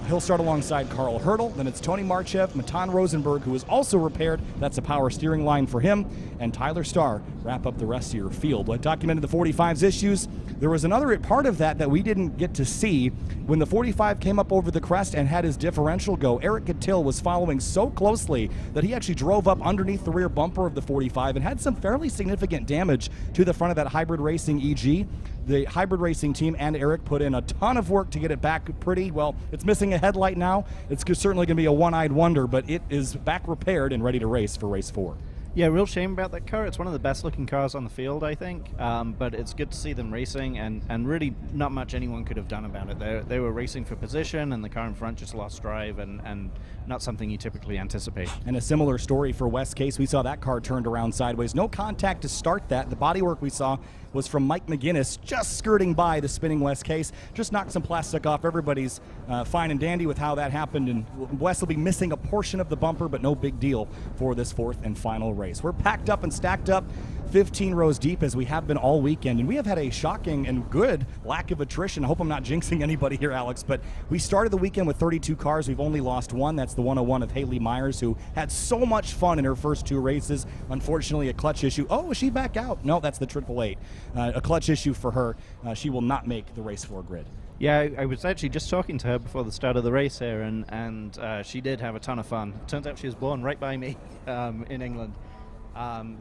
He'll start alongside Carl Hurdle. Then it's Tony Marchev, Matan Rosenberg, who is also repaired. That's a power steering line for him. And Tyler Starr wrap up the rest of your field. What documented the 45's issues, there was another part of that we didn't get to see. When the 45 came up over the crest and had his differential go, Eric Attil was following so closely that he actually drove up underneath the rear bumper of the 45 and had some fairly significant damage to the front of that Hybrid Racing EG. The Hybrid Racing team and Eric put in a ton of work to get it back pretty well. It's missing a headlight now. It's certainly going to be a one-eyed wonder, but it is back repaired and ready to race for race 4. Yeah, real shame about that car. It's one of the best looking cars on the field, I think. But it's good to see them racing, and really not much anyone could have done about it. They were racing for position, and the car in front just lost drive, and not something you typically anticipate. And a similar story for West Case. We saw that car turned around sideways. No contact to start that. The bodywork we saw was from Mike McGinnis, just skirting by the spinning West Case. Just knocked some plastic off. Everybody's fine and dandy with how that happened, and West will be missing a portion of the bumper, but no big deal for this fourth and final race. We're packed up and stacked up 15 rows deep as we have been all weekend, and we have had a shocking and good lack of attrition. I hope I'm not jinxing anybody here, Alex, but we started the weekend with 32 cars. We've only lost one. That's the 101 of Haley Myers, who had so much fun in her first two races. Unfortunately, a clutch issue. Oh, is she back out? No, that's the 888. A clutch issue for her. She will not make the race 4 grid. Yeah, I was actually just talking to her before the start of the race here, and she did have a ton of fun. Turns out she was born right by me in England.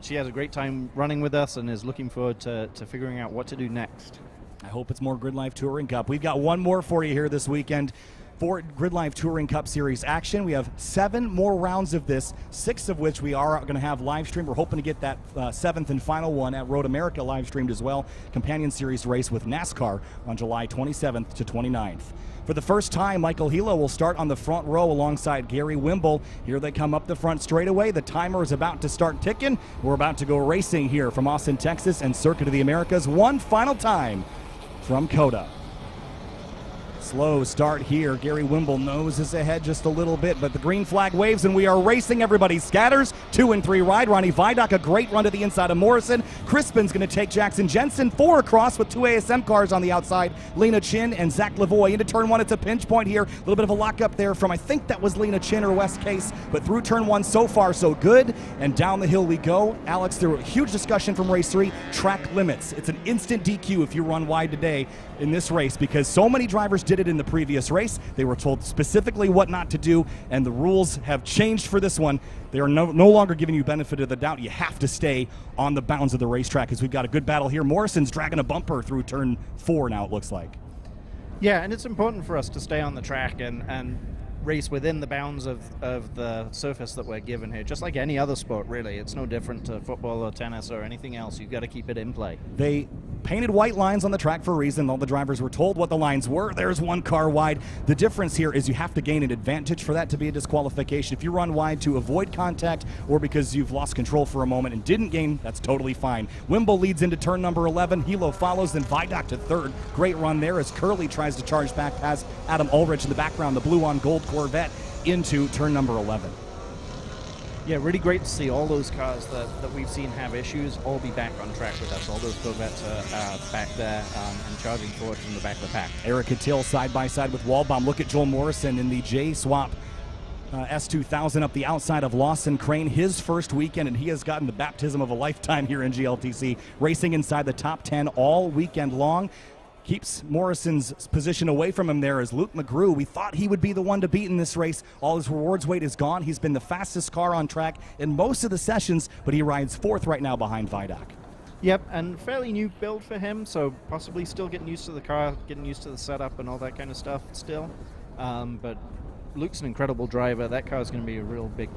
She has a great time running with us and is looking forward to figuring out what to do next. I hope it's more Grid Life Touring Cup. We've got one more for you here this weekend for Grid Life Touring Cup Series action. We have 7 more rounds of this, 6 of which we are going to have live streamed. We're hoping to get that 7th and final one at Road America live streamed as well. Companion Series race with NASCAR on July 27th to 29th. For the first time, Michael Hilo will start on the front row alongside Gary Wimble. Here they come up the front straightaway. The timer is about to start ticking. We're about to go racing here from Austin, Texas, and Circuit of the Americas. One final time from Coda. Slow start here. Gary Wimble noses ahead just a little bit, but the green flag waves and we are racing. Everybody scatters. 2 and 3 ride. Ronnie Vidoc, a great run to the inside of Morrison. Crispin's going to take Jackson Jensen 4 across with 2 ASM cars on the outside. Lena Chin and Zach Lavoie into turn 1. It's a pinch point here. A little bit of a lockup there from, I think that was Lena Chin or West Case, but through turn 1 so far so good. And down the hill we go. Alex, there was a huge discussion from race 3. Track limits. It's an instant DQ if you run wide today in this race because so many drivers did it in the previous race. They were told specifically what not to do, and the rules have changed for this one. They are no longer giving you benefit of the doubt. You have to stay on the bounds of the racetrack as we've got a good battle here. Morrison's dragging a bumper through turn 4 now, it looks like. Yeah, and it's important for us to stay on the track and race within the bounds of the surface that we're given here. Just like any other sport, really. It's no different to football or tennis or anything else. You've got to keep it in play. They painted white lines on the track for a reason. All the drivers were told what the lines were. There's one car wide. The difference here is you have to gain an advantage for that to be a disqualification. If you run wide to avoid contact or because you've lost control for a moment and didn't gain, that's totally fine. Wimble leads into turn number 11. Hilo follows, then Vidoc to 3rd. Great run there as Curley tries to charge back past Adam Ulrich in the background, the blue on gold Corvette, into turn number 11. Yeah, really great to see all those cars that we've seen have issues all be back on track with us. All those Corvettes are back there and charging forward from the back of the pack. Eric Cattell side by side with Waldbaum. Look at Joel Morrison in the J-Swap S2000 up the outside of Lawson Crane. His first weekend, and he has gotten the baptism of a lifetime here in GLTC, racing inside the top 10 all weekend long. Keeps Morrison's position away from him there as Luke McGrew. We thought he would be the one to beat in this race. All his rewards weight is gone. He's been the fastest car on track in most of the sessions, but he rides 4th right now behind Vidoc. Yep, and fairly new build for him, so possibly still getting used to the car, getting used to the setup and all that kind of stuff still. But Luke's an incredible driver. That car is going to be a real big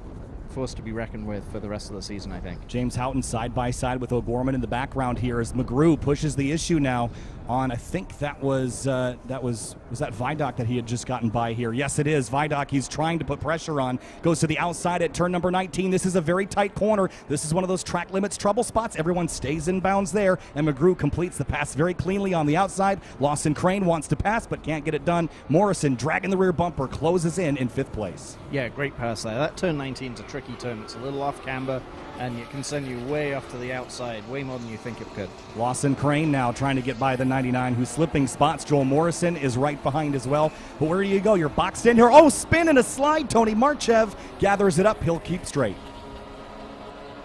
force to be reckoned with for the rest of the season, I think. James Houghton side by side with O'Gorman in the background here as McGrew pushes the issue now on, I think that was that Vidoc that he had just gotten by here. Yes, it is Vidoc. He's trying to put pressure on. Goes to the outside at turn number 19. This is a very tight corner. This is one of those track limits trouble spots. Everyone stays in bounds there, and McGrew completes the pass very cleanly on the outside. Lawson Crane wants to pass but can't get it done. Morrison dragging the rear bumper, closes in 5th place. Yeah, great pass there. That turn 19 is a tricky turn. It's a little off camber, and it can send you way off to the outside, way more than you think it could. Lawson Crane now trying to get by the 99, who's slipping spots. Joel Morrison is right behind as well. But where do you go? You're boxed in here. Oh, spin and a slide. Tony Marchev gathers it up. He'll keep straight.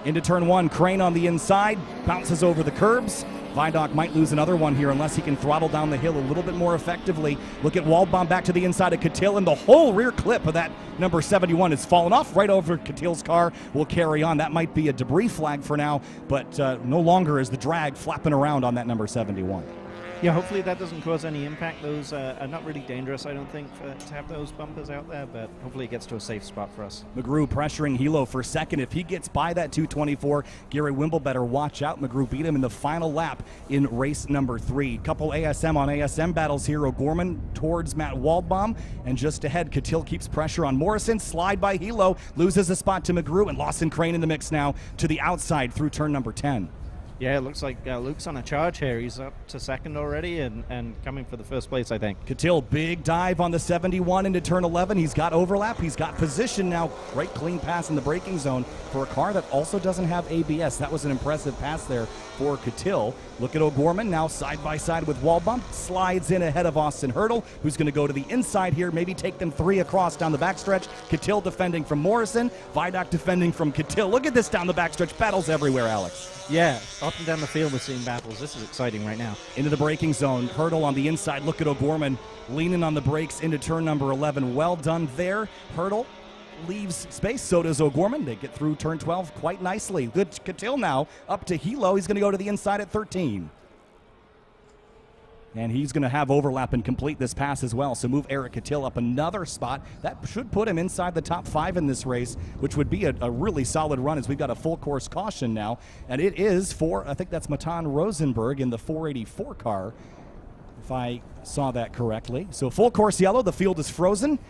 Into turn 1, Crane on the inside, bounces over the curbs. Vidoc might lose another one here unless he can throttle down the hill a little bit more effectively. Look at Waldbaum back to the inside of Cattell, and the whole rear clip of that number 71 has fallen off right over Cattell's car. Will carry on. That might be a debris flag for now, but no longer is the drag flapping around on that number 71. Yeah, hopefully that doesn't cause any impact. Those are not really dangerous, I don't think, to have those bumpers out there, but hopefully it gets to a safe spot for us. McGrew pressuring Hilo for second. If he gets by that 224, Gary Wimble better watch out. McGrew beat him in the final lap in race number 3. Couple ASM on ASM battles here. O'Gorman towards Matt Waldbaum, and just ahead, Catil keeps pressure on Morrison. Slide by Hilo, loses a spot to McGrew, and Lawson Crane in the mix now to the outside through turn number 10. Yeah, it looks like Luke's on a charge here. He's up to second already and coming for the first place, I think. Catil, big dive on the 71 into turn 11. He's got overlap. He's got position now. Great clean pass in the braking zone for a car that also doesn't have ABS. That was an impressive pass there for Catil. Look at O'Gorman now side by side with Waldbaum. Slides in ahead of Austin Hurdle, who's going to go to the inside here, maybe take them 3 across down the backstretch. Catil defending from Morrison. Vidoc defending from Catil. Look at this down the backstretch. Battles everywhere, Alex. Yeah, up and down the field we're seeing battles. This is exciting right now. Into the braking zone. Hurdle on the inside. Look at O'Gorman leaning on the brakes into turn number 11. Well done there. Hurdle leaves space. So does O'Gorman. They get through turn 12 quite nicely. Good Catil now up to Hilo. He's going to go to the inside at 13. And he's going to have overlap and complete this pass as well. So move Eric Catil up another spot. That should put him inside the top 5 in this race, which would be a really solid run as we've got a full course caution now. And it is for, I think that's Matan Rosenberg in the 484 car, if I saw that correctly. So full course yellow, the field is frozen.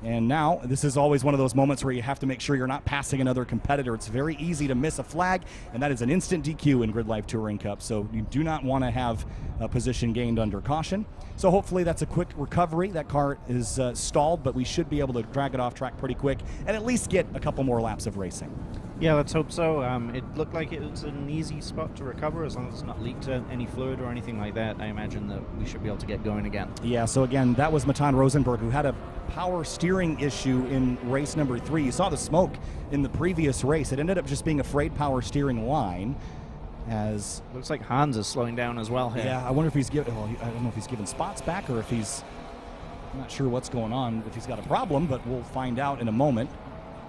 And now, this is always one of those moments where you have to make sure you're not passing another competitor. It's very easy to miss a flag, and that is an instant DQ in Grid Life Touring Cup. So you do not want to have a position gained under caution. So hopefully that's a quick recovery. That car is stalled, but we should be able to drag it off track pretty quick and at least get a couple more laps of racing. Yeah, let's hope so. It looked like it was an easy spot to recover as long as it's not leaked any fluid or anything like that. I imagine that we should be able to get going again. Yeah, so again, that was Matan Rosenberg, who had a power steering issue in race number 3. You saw the smoke in the previous race. It ended up just being a frayed power steering line. As looks like Hans is slowing down as well here. Yeah, I wonder if he's giving. Well, I don't know if he's giving spots back or if he's. I'm not sure what's going on. If he's got a problem, but we'll find out in a moment.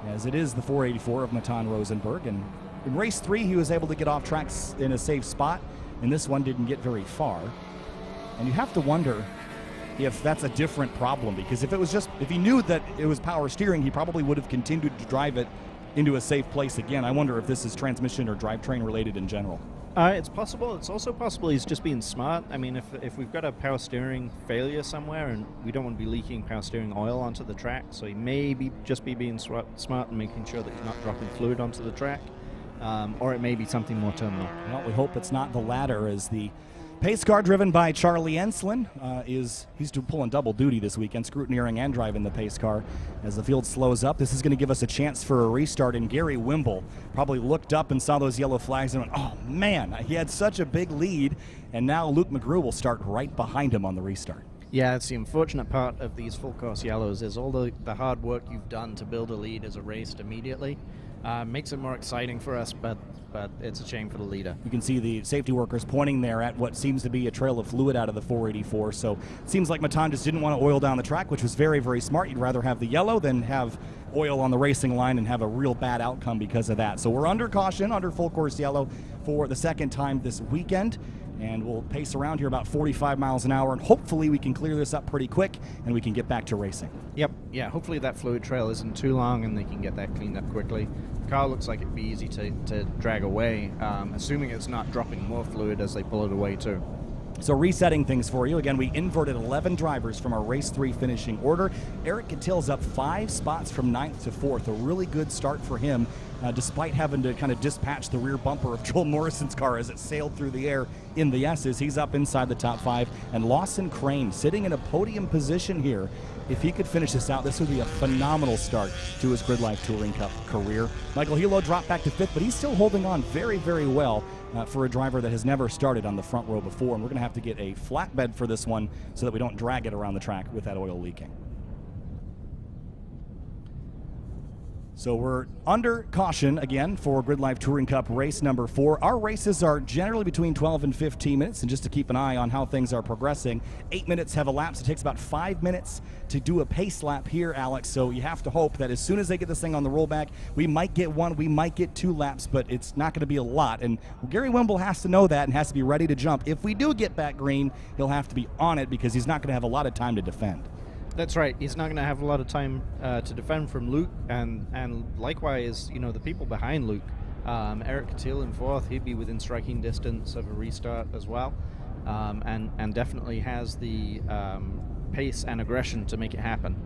As it is the 484 of Matan Rosenberg, and in race 3 he was able to get off tracks in a safe spot. In this one, didn't get very far. And you have to wonder if that's a different problem, because if he knew that it was power steering, he probably would have continued to drive it into a safe place again. I wonder if this is transmission or drivetrain related in general. It's possible. It's also possible he's just being smart. I mean, if we've got a power steering failure somewhere and we don't want to be leaking power steering oil onto the track, so he may just be being smart and making sure that he's not dropping fluid onto the track, or it may be something more terminal. Well, we hope it's not the latter, as the pace car driven by Charlie Enslin he's pulling double duty this weekend, scrutineering and driving the pace car as the field slows up. This is going to give us a chance for a restart, and Gary Wimble probably looked up and saw those yellow flags and went, oh man, he had such a big lead, and now Luke McGrew will start right behind him on the restart. Yeah, it's the unfortunate part of these full course yellows is all the hard work you've done to build a lead is erased immediately. Makes it more exciting for us, but it's a shame for the leader. You can see the safety workers pointing there at what seems to be a trail of fluid out of the 484. So it seems like Matan just didn't want to oil down the track, which was very, very smart. You'd rather have the yellow than have oil on the racing line and have a real bad outcome because of that. So we're under caution, under full course yellow for the second time this weekend. And we'll pace around here about 45 miles an hour, and hopefully we can clear this up pretty quick and we can get back to racing. Yep, yeah, hopefully that fluid trail isn't too long and they can get that cleaned up quickly. The car looks like it'd be easy to drag away, assuming it's not dropping more fluid as they pull it away too. So resetting things for you, again, we inverted 11 drivers from our race 3 finishing order. Eric Catil's up 5 spots from 9th to 4th, a really good start for him, despite having to kind of dispatch the rear bumper of Joel Morrison's car as it sailed through the air in the S's. He's up inside the top 5, and Lawson Crane sitting in a podium position here. If he could finish this out, this would be a phenomenal start to his Grid Life Touring Cup career. Michael Hilo dropped back to 5th, but he's still holding on very, very well for a driver that has never started on the front row before, and we're going to have to get a flatbed for this one so that we don't drag it around the track with that oil leaking. So we're under caution again for Grid Life Touring Cup race number 4. Our races are generally between 12 and 15 minutes, and just to keep an eye on how things are progressing, 8 minutes have elapsed. It takes about 5 minutes to do a pace lap here, Alex, so you have to hope that as soon as they get this thing on the rollback, we might get 1, we might get 2 laps, but it's not going to be a lot, and Gary Wimble has to know that and has to be ready to jump. If we do get back green, he'll have to be on it because he's not going to have a lot of time to defend. That's right. He's not going to have a lot of time to defend from Luke, and likewise, you know, the people behind Luke. Eric Catil in 4th, he'd be within striking distance of a restart as well, and definitely has the pace and aggression to make it happen.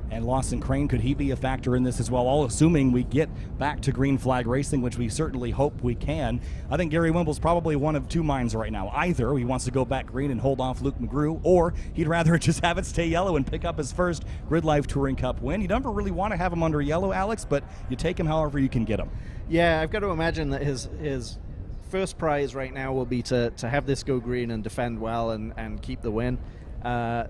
And Lawson Crane, could he be a factor in this as well? All assuming we get back to green flag racing, which we certainly hope we can. I think Gary Wimble's probably one of 2 minds right now. Either he wants to go back green and hold off Luke McGrew, or he'd rather just have it stay yellow and pick up his first Grid Life Touring Cup win. You never really want to have him under yellow, Alex, but you take him however you can get him. Yeah, I've got to imagine that his first prize right now will be to have this go green and defend well and keep the win.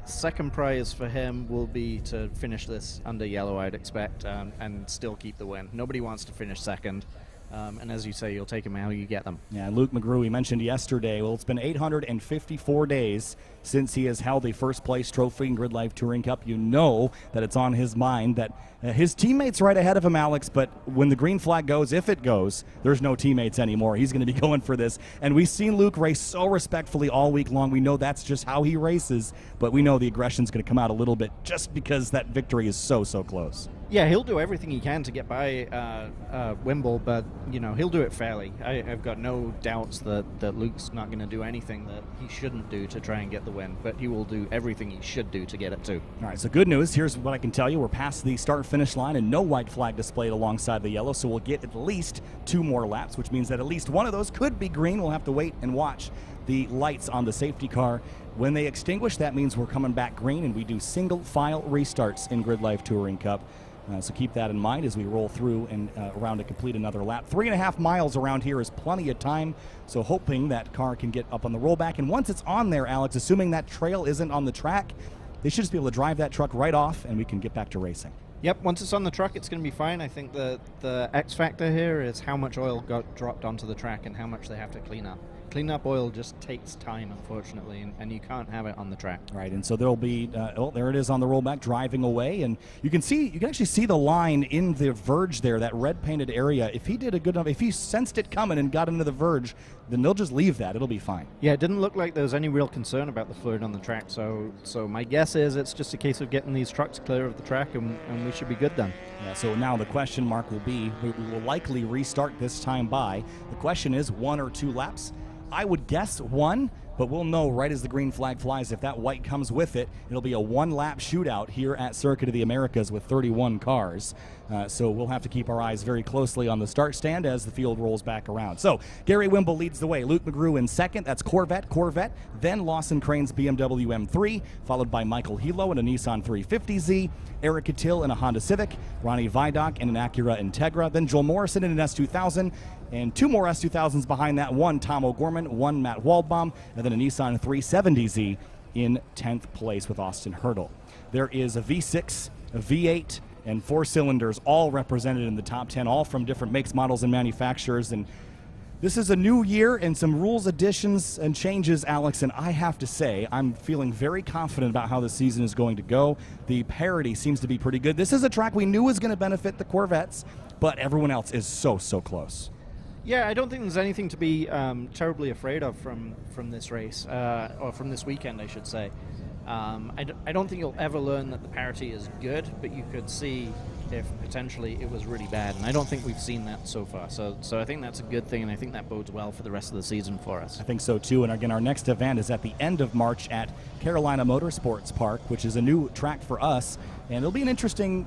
Second prize for him will be to finish this under yellow, I'd expect, and still keep the win. Nobody wants to finish second, and as you say, you'll take them how you get them. Yeah, Luke McGrew, we mentioned yesterday, well, it's been 854 days since he has held a first-place trophy in Grid Life Touring Cup. You know that it's on his mind that his teammates right ahead of him, Alex, but when the green flag goes, if it goes, there's no teammates anymore. He's going to be going for this. And we've seen Luke race so respectfully all week long. We know that's just how he races, but we know the aggression's going to come out a little bit just because that victory is so close. Yeah, he'll do everything he can to get by Wimble, but you know he'll do it fairly. I've got no doubts that Luke's not going to do anything that he shouldn't do to try and get the win, but he will do everything he should do to get it too. All right, so good news. Here's what I can tell you. We're past the start-finish line and no white flag displayed alongside the yellow, so we'll get at least 2 more laps, which means that at least one of those could be green. We'll have to wait and watch the lights on the safety car. When they extinguish, that means we're coming back green, and we do single file restarts in Grid Life Touring Cup. So keep that in mind as we roll through and around to complete another lap. 3.5 miles around here is plenty of time, so hoping that car can get up on the rollback. And once it's on there, Alex, assuming that trail isn't on the track, they should just be able to drive that truck right off, and we can get back to racing. Yep, once it's on the truck, it's going to be fine. I think the X factor here is how much oil got dropped onto the track and how much they have to clean up. Clean up oil just takes time, unfortunately, and you can't have it on the track. Right, and so there'll be, oh, there it is on the rollback, driving away, and you can actually see the line in the verge there, that red painted area. If he did a good enough, if he sensed it coming and got into the verge, then they'll just leave that. It'll be fine. Yeah, it didn't look like there was any real concern about the fluid on the track, so my guess is it's just a case of getting these trucks clear of the track, and we should be good then. Yeah, so now the question mark will be, we will likely restart this time by. The question is 1 or 2 laps. I would guess 1, but we'll know right as the green flag flies. If that white comes with it, it'll be a 1-lap shootout here at Circuit of the Americas with 31 cars. So we'll have to keep our eyes very closely on the start stand as the field rolls back around. So Gary Wimble leads the way. Luke McGrew in second. That's Corvette, then Lawson Crane's BMW M3, followed by Michael Hilo in a Nissan 350Z, Eric Catil in a Honda Civic, Ronnie Vidoc in an Acura Integra, then Joel Morrison in an S2000, and 2 more S2000s behind that, 1 Tom O'Gorman, 1 Matt Waldbaum, and then a Nissan 370Z in 10th place with Austin Hurdle. There is a V6, a V8, and 4 cylinders all represented in the top 10, all from different makes, models, and manufacturers. And this is a new year and some rules additions and changes, Alex, and I have to say I'm feeling very confident about how the season is going to go. The parity seems to be pretty good. This is a track we knew was going to benefit the Corvettes, but everyone else is so close. Yeah, I don't think there's anything to be terribly afraid of from this race, or from this weekend, I should say. I don't think you'll ever learn that the parity is good, but you could see if potentially it was really bad, and I don't think we've seen that so far. So I think that's a good thing, and I think that bodes well for the rest of the season for us. I think so too, and again, our next event is at the end of March at Carolina Motorsports Park, which is a new track for us, and it'll be an interesting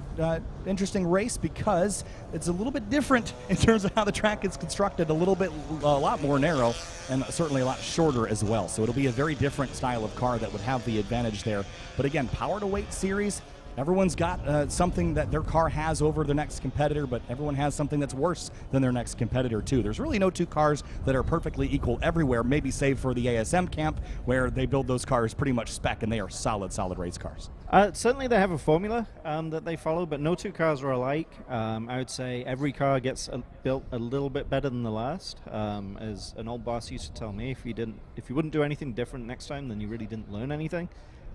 race because it's a little bit different in terms of how the track is constructed, a lot more narrow, and certainly a lot shorter as well. So it'll be a very different style of car that would have the advantage there. But again, power to weight series, everyone's got something that their car has over their next competitor, but everyone has something that's worse than their next competitor too. There's really no 2 cars that are perfectly equal everywhere, maybe save for the ASM camp where they build those cars pretty much spec and they are solid race cars. Certainly they have a formula that they follow, but no two cars are alike. I would say every car gets built a little bit better than the last. As an old boss used to tell me, if you wouldn't do anything different next time, then you really didn't learn anything.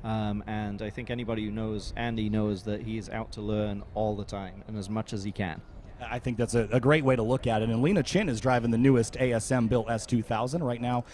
And I think anybody who knows Andy knows that he's out to learn all the time and as much as he can. I think that's a great way to look at it. And Lena Chin is driving the newest ASM built S2000 right now.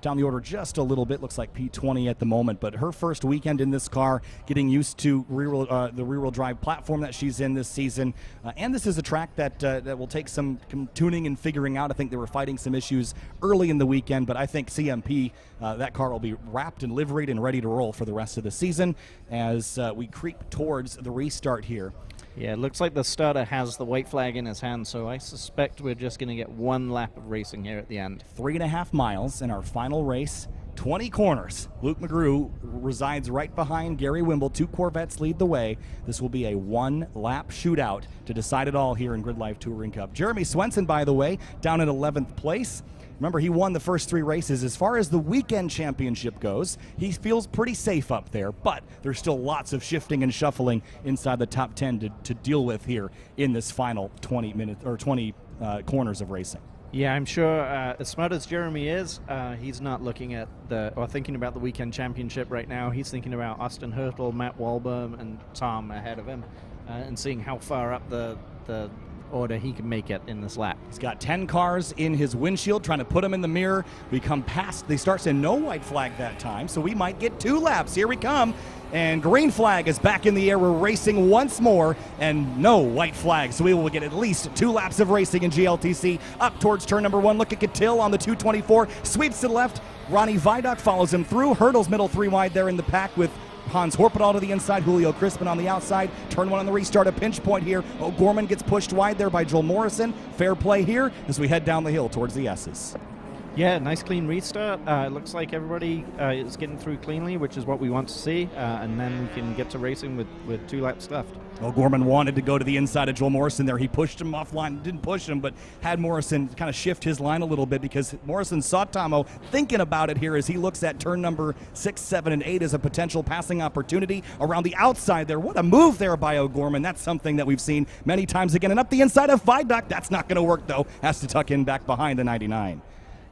Down the order just a little bit, looks like P20 at the moment. But her first weekend in this car, getting used to the rear-wheel drive platform that she's in this season. And this is a track that will take some tuning and figuring out. I think they were fighting some issues early in the weekend, but I think CMP, that car will be wrapped and liveried and ready to roll for the rest of the season as we creep towards the restart here. Yeah, it looks like the starter has the white flag in his hand, so I suspect we're just going to get one lap of racing here at the end. 3.5 miles in our final race, 20 corners. Luke McGrew resides right behind Gary Wimble. 2 Corvettes lead the way. This will be a one-lap shootout to decide it all here in Grid Life Touring Cup. Jeremy Swenson, by the way, down in 11th place. Remember, he won the first 3 races. As far as the weekend championship goes, he feels pretty safe up there, but there's still lots of shifting and shuffling inside the top 10 to deal with here in this final 20 corners of racing. Yeah, I'm sure as smart as Jeremy is, he's not looking at thinking about the weekend championship right now. He's thinking about Austin Hurtle, Matt Walberm, and Tom ahead of him, and seeing how far up the order he can make it in this lap. He's got 10 cars in his windshield trying to put him in the mirror. We come past, they start saying no white flag that time, so we might get 2 laps. Here we come, and green flag is back in the air. We're racing once more, and no white flag, so we will get at least 2 laps of racing in GLTC. Up towards turn number 1, look at Catil on the 224, sweeps to the left. Ronnie Vidoc follows him through. Hurdles middle 3 wide there in the pack with Hans Horpedal to the inside, Julio Crispin on the outside. Turn 1 on the restart, a pinch point here. O'Gorman gets pushed wide there by Joel Morrison. Fair play here as we head down the hill towards the S's. Yeah, nice clean restart. It looks like everybody is getting through cleanly, which is what we want to see, and then we can get to racing with 2 laps left. O'Gorman wanted to go to the inside of Joel Morrison there. He pushed him offline, didn't push him, but had Morrison kind of shift his line a little bit because Morrison saw Tomo thinking about it here as he looks at turn number 6, 7, and 8 as a potential passing opportunity around the outside there. What a move there by O'Gorman. That's something that we've seen many times again. And up the inside of Vidoc. That's not going to work, though. Has to tuck in back behind the 99.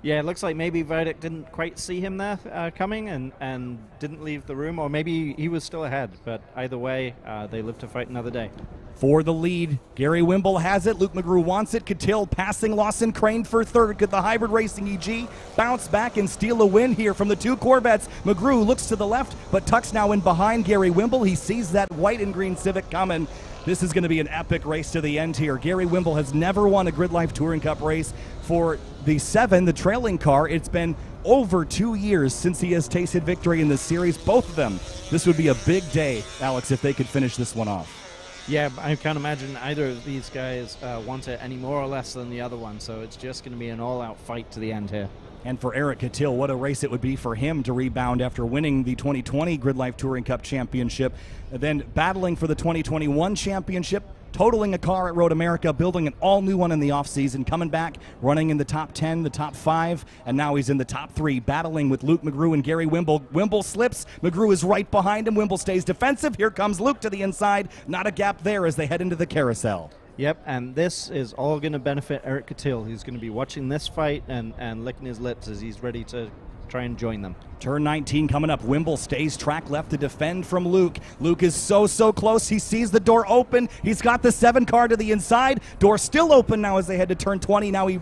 Yeah, it looks like maybe Vidoc didn't quite see him there coming and didn't leave the room, or maybe he was still ahead. But either way, they live to fight another day. For the lead, Gary Wimble has it. Luke McGrew wants it. Catil passing Lawson Crane for third. Could the Hybrid Racing EG bounce back and steal a win here from the 2 Corvettes? McGrew looks to the left, but tucks now in behind Gary Wimble. He sees that white and green Civic coming. This is going to be an epic race to the end here. Gary Wimble has never won a Grid Life Touring Cup race. For the 7, the trailing car, it's been over 2 years since he has tasted victory in this series, both of them. This would be a big day, Alex, if they could finish this one off. Yeah, I can't imagine either of these guys want it any more or less than the other one, so it's just going to be an all-out fight to the end here. And for Eric Catil, what a race it would be for him to rebound after winning the 2020 Grid Life Touring Cup Championship, and then battling for the 2021 championship, totaling a car at Road America, building an all-new one in the offseason, coming back, running in the top 10, the top 5, and now he's in the top 3, battling with Luke McGrew and Gary Wimble. Wimble slips, McGrew is right behind him, Wimble stays defensive, here comes Luke to the inside, not a gap there as they head into the carousel. Yep, and this is all going to benefit Eric Catil. He's going to be watching this fight and licking his lips as he's ready to try and join them. Turn 19 coming up. Wimble stays track left to defend from Luke. Luke is so close. He sees the door open. He's got the 7 car to the inside. Door still open now as they head to turn 20. Now he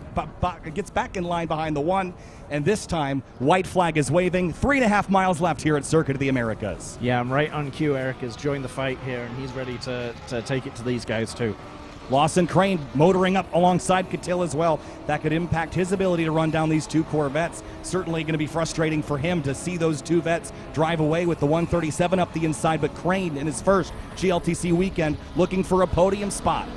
gets back in line behind the 1. And this time, white flag is waving. 3.5 miles left here at Circuit of the Americas. Yeah, I'm right on cue. Eric has joined the fight here, and he's ready to take it to these guys too. Lawson Crane motoring up alongside Catil as well. That could impact his ability to run down these 2 Corvettes. Certainly going to be frustrating for him to see those 2 vets drive away with the 137 up the inside, but Crane in his first GLTC weekend looking for a podium spot.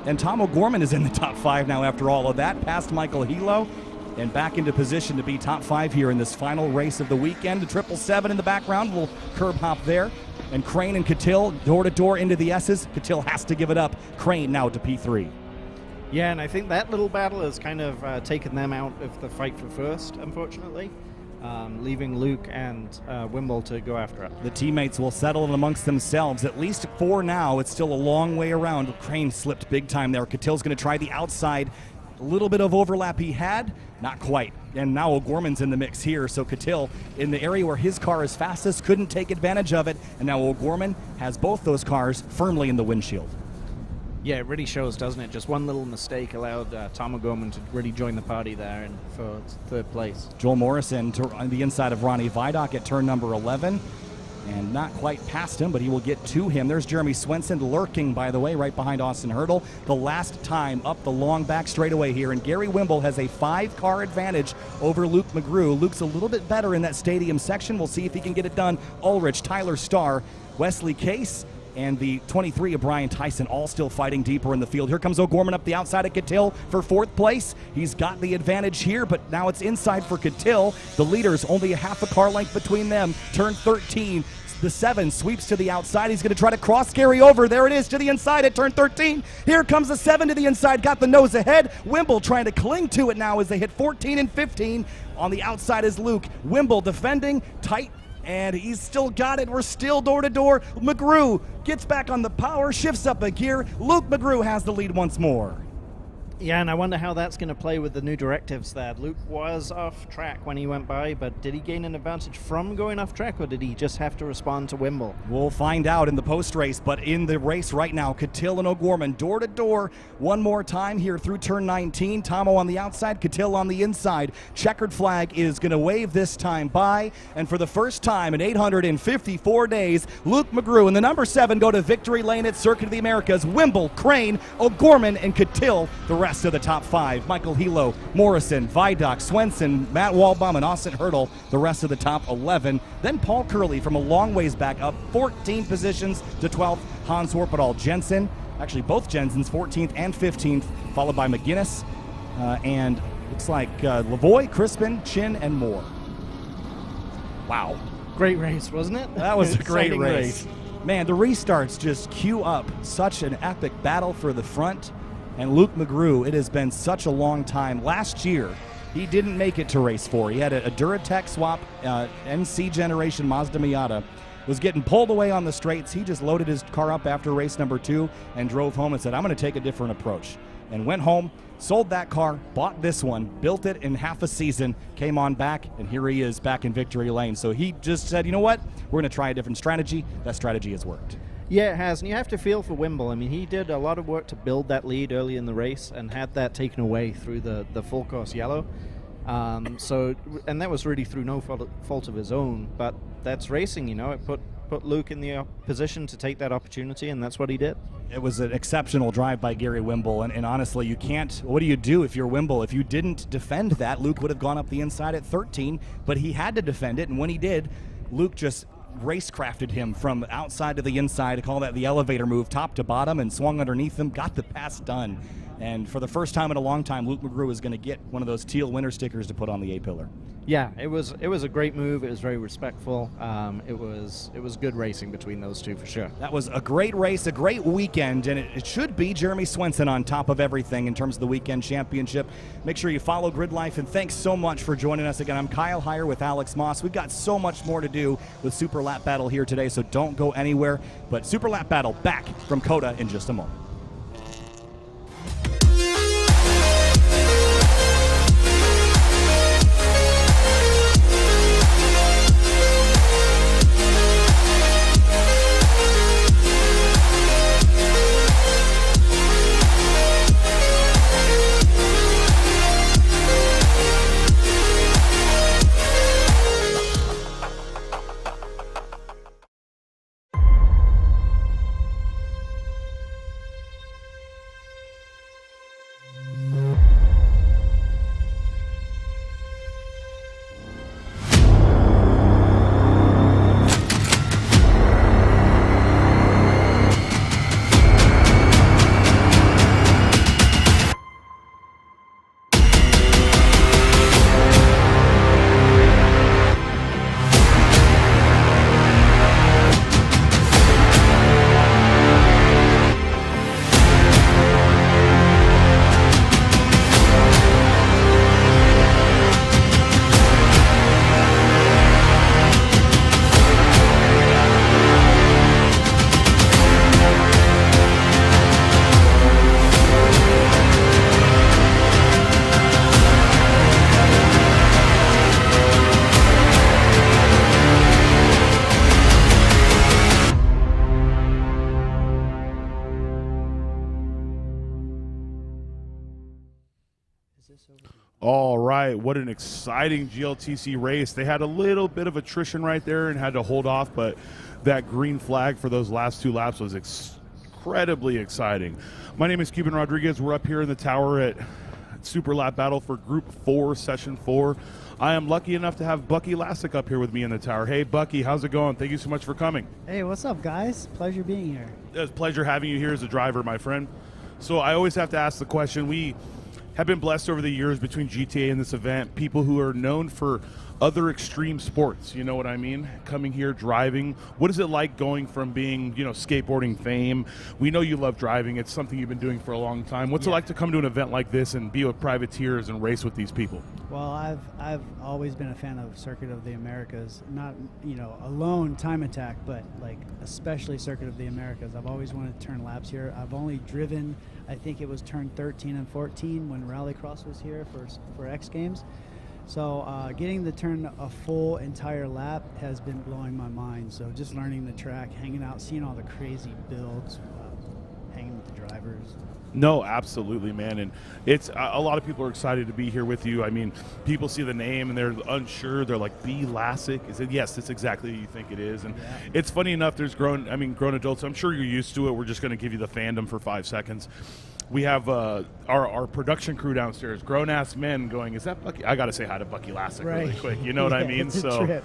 And Tom O'Gorman is in the top 5 now after all of that, past Michael Hilo, and back into position to be top 5 here in this final race of the weekend. The 777 in the background will curb hop there. And Crane and Catil door-to-door into the S's. Catil has to give it up. Crane now to P3. Yeah, and I think that little battle has kind of taken them out of the fight for first, unfortunately. leaving Luke and Wimble to go after it. The teammates will settle it amongst themselves, at least for now. It's still a long way around. Crane slipped big time there. Cattill's going to try the outside. A little bit of overlap he had, not quite. And now O'Gorman's in the mix here, so Cattill, in the area where his car is fastest, couldn't take advantage of it, and now O'Gorman has both those cars firmly in the windshield. Yeah, it really shows, doesn't it? Just one little mistake allowed Tom O'Gorman to really join the party there and for third place. Joel Morrison on the inside of Ronnie Vidok at turn number 11. And not quite past him, but he will get to him. There's Jeremy Swenson lurking, by the way, right behind Austin Hurdle. The last time up the long back straightaway here. And Gary Wimble has a 5-car advantage over Luke McGrew. Luke's a little bit better in that stadium section. We'll see if he can get it done. Ulrich, Tyler Starr, Wesley Case, and the 23 of Brian Tyson all still fighting deeper in the field. Here comes O'Gorman up the outside of Cattill for 4th place. He's got the advantage here, but now it's inside for Cattill. The leaders only a half a car length between them. Turn 13. The 7 sweeps to the outside. He's going to try to cross Gary over. There it is to the inside at turn 13. Here comes the 7 to the inside. Got the nose ahead. Wimble trying to cling to it now as they hit 14 and 15. On the outside is Luke. Wimble defending tight. And he's still got it. We're still door to door. McGrew gets back on the power, shifts up a gear. Luke McGrew has the lead once more. Yeah, and I wonder how that's going to play with the new directives there. Luke was off track when he went by, but did he gain an advantage from going off track, or did he just have to respond to Wimble? We'll find out in the post-race, but in the race right now, Cattill and O'Gorman door to door one more time here through turn 19. Tomo on the outside, Cattill on the inside. Checkered flag is going to wave this time by, and for the first time in 854 days, Luke McGrew and the number 7 go to victory lane at Circuit of the Americas. Wimble, Crane, O'Gorman, and Cattill, the rest of the top 5. Michael Hilo, Morrison, Vidok, Swenson, Matt Walbaum, and Austin Hurdle, the rest of the top 11. Then Paul Curley from a long ways back up 14 positions to 12th. Hans Horpedal, Jensen, actually both Jensens, 14th and 15th, followed by McGinnis, and looks like Lavoie, Crispin, Chin, and Moore. Wow. Great race, wasn't it? That was a great race. Man, the restarts just cue up such an epic battle for the front. And Luke McGrew, it has been such a long time. Last year, he didn't make it to race 4. He had a Duratec swap, NC generation Mazda Miata. Was getting pulled away on the straights. He just loaded his car up after race number 2 and drove home and said, I'm going to take a different approach. And went home, sold that car, bought this one, built it in half a season, came on back, and here he is back in victory lane. So he just said, you know what? We're going to try a different strategy. That strategy has worked. Yeah, it has, and you have to feel for Wimble. I mean, he did a lot of work to build that lead early in the race and had that taken away through the full course yellow. And that was really through no fault of his own, but that's racing, you know. It put Luke in the position to take that opportunity, and that's what he did. It was an exceptional drive by Gary Wimble, and honestly, you can't, what do you do if you're Wimble? If you didn't defend that, Luke would have gone up the inside at 13, but he had to defend it, and when he did, Luke just racecrafted him from outside to the inside. I call that the elevator move, top to bottom, and swung underneath him, got the pass done. And for the first time in a long time, Luke McGrew is going to get one of those teal winner stickers to put on the A-pillar. Yeah, it was a great move. It was very respectful. It was good racing between those two for sure. That was a great race, a great weekend, and it should be Jeremy Swenson on top of everything in terms of the weekend championship. Make sure you follow Grid Life, and thanks so much for joining us again. I'm Kyle Heyer with Alex Moss. We've got so much more to do with Super Lap Battle here today, so don't go anywhere. But Super Lap Battle back from Coda in just a moment. right, what an exciting GLTC race. They had a little bit of attrition right there and had to hold off, but that green flag for those last 2 laps was incredibly exciting. My name is Cuban Rodriguez. We're up here in the tower at Super Lap Battle for Group 4, Session 4. I am lucky enough to have Bucky Lasek up here with me in the tower. Hey, Bucky, how's it going? Thank you so much for coming. Hey, what's up, guys? Pleasure being here. It's a pleasure having you here as a driver, my friend. So I always have to ask the question. We have been blessed over the years between GTA and this event, people who are known for other extreme sports, you know what I mean? Coming here, driving. What is it like going from being, skateboarding fame? We know you love driving. It's something you've been doing for a long time. What's it like to come to an event like this and be with privateers and race with these people? Well, I've always been a fan of Circuit of the Americas. Not, alone Time Attack, but especially Circuit of the Americas. I've always wanted to turn laps here. I've only driven, I think it was turn 13 and 14 when Rallycross was here for X Games. So getting to turn a full entire lap has been blowing my mind. So just learning the track, hanging out, seeing all the crazy builds, hanging with the drivers. No, absolutely, man. And it's a lot of people are excited to be here with you. I mean, people see the name and they're unsure. They're like, B. Lasek? Is it? Yes, that's exactly what you think it is. And it's funny enough, there's grown adults. I'm sure you're used to it. We're just going to give you the fandom for 5 seconds. We have our production crew downstairs, grown-ass men going, is that Bucky? I got to say hi to Bucky Lasek really quick. You know what I mean? So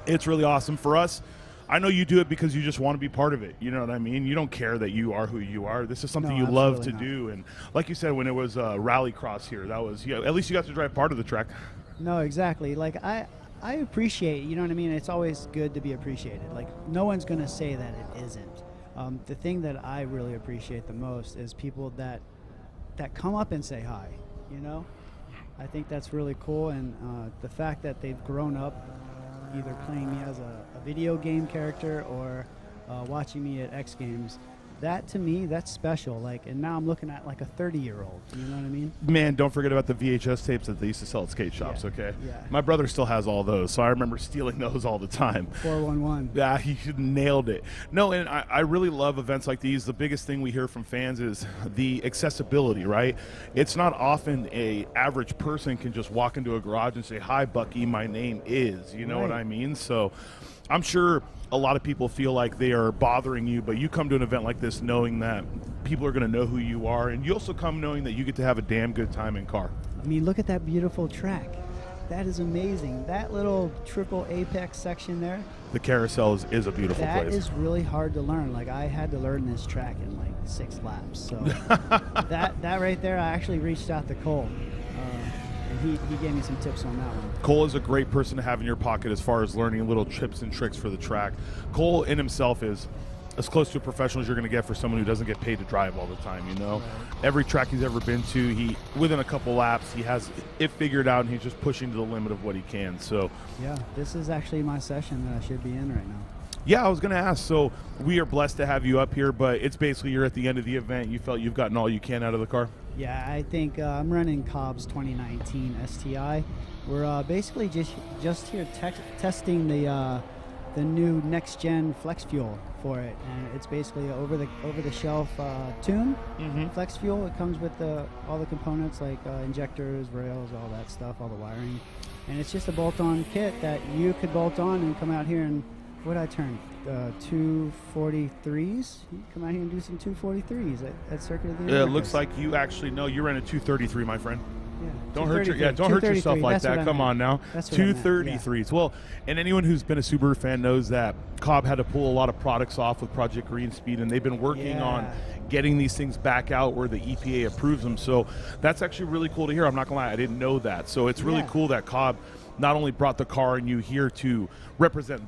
it's really awesome for us. I know you do it because you just want to be part of it. You know what I mean? You don't care that you are who you are. This is something you love to do. And like you said, when it was Rallycross here, that was, at least you got to drive part of the track. No, exactly. I appreciate, you know what I mean? It's always good to be appreciated. No one's going to say that it isn't. The thing that I really appreciate the most is people that come up and say hi, I think that's really cool, and the fact that they've grown up either playing me as a video game character or watching me at X Games, that to me, that's special. And now I'm looking at a 30-year-old. You know what I mean? Man, don't forget about the VHS tapes that they used to sell at skate shops. Okay. Yeah. My brother still has all those, so I remember stealing those all the time. 411. Yeah, he nailed it. No, and I really love events like these. The biggest thing we hear from fans is the accessibility. Right? It's not often a average person can just walk into a garage and say, "Hi, Bucky, my name is." You know what I mean? So, I'm sure a lot of people feel like they are bothering you, but you come to an event like this knowing that people are going to know who you are, and you also come knowing that you get to have a damn good time in car. I mean, look at that beautiful track. That is amazing. That little triple apex section there. The carousel is a beautiful place. That is really hard to learn. I had to learn this track in 6 laps. So that right there, I actually reached out to Cole. He gave me some tips on that one. Cole is a great person to have in your pocket as far as learning little tips and tricks for the track. Cole in himself is as close to a professional as you're going to get for someone who doesn't get paid to drive all the time, Every track he's ever been to, within a couple laps, he has it figured out, and he's just pushing to the limit of what he can. So, yeah, this is actually my session that I should be in right now. Yeah, I was going to ask. So we are blessed to have you up here, but it's basically you're at the end of the event. You felt you've gotten all you can out of the car? Yeah, I think I'm running Cobb's 2019 STI. We're basically just here testing the new next-gen flex fuel for it, and it's basically over-the-shelf tune flex fuel. It comes with all the components like injectors, rails, all that stuff, all the wiring, and it's just a bolt-on kit that you could bolt on and come out here and what I turn 243s. You come out here and do some 243s at Circuit of the Americas. It looks like you actually you ran a 233, my friend. Yeah, don't hurt yourself like that. Come on now. 233s. Yeah. Well, and anyone who's been a Subaru fan knows that Cobb had to pull a lot of products off with Project Green Speed, and they've been working on getting these things back out where the EPA approves them. So that's actually really cool to hear. I'm not gonna lie, I didn't know that. So it's really cool that Cobb not only brought the car and you here to represent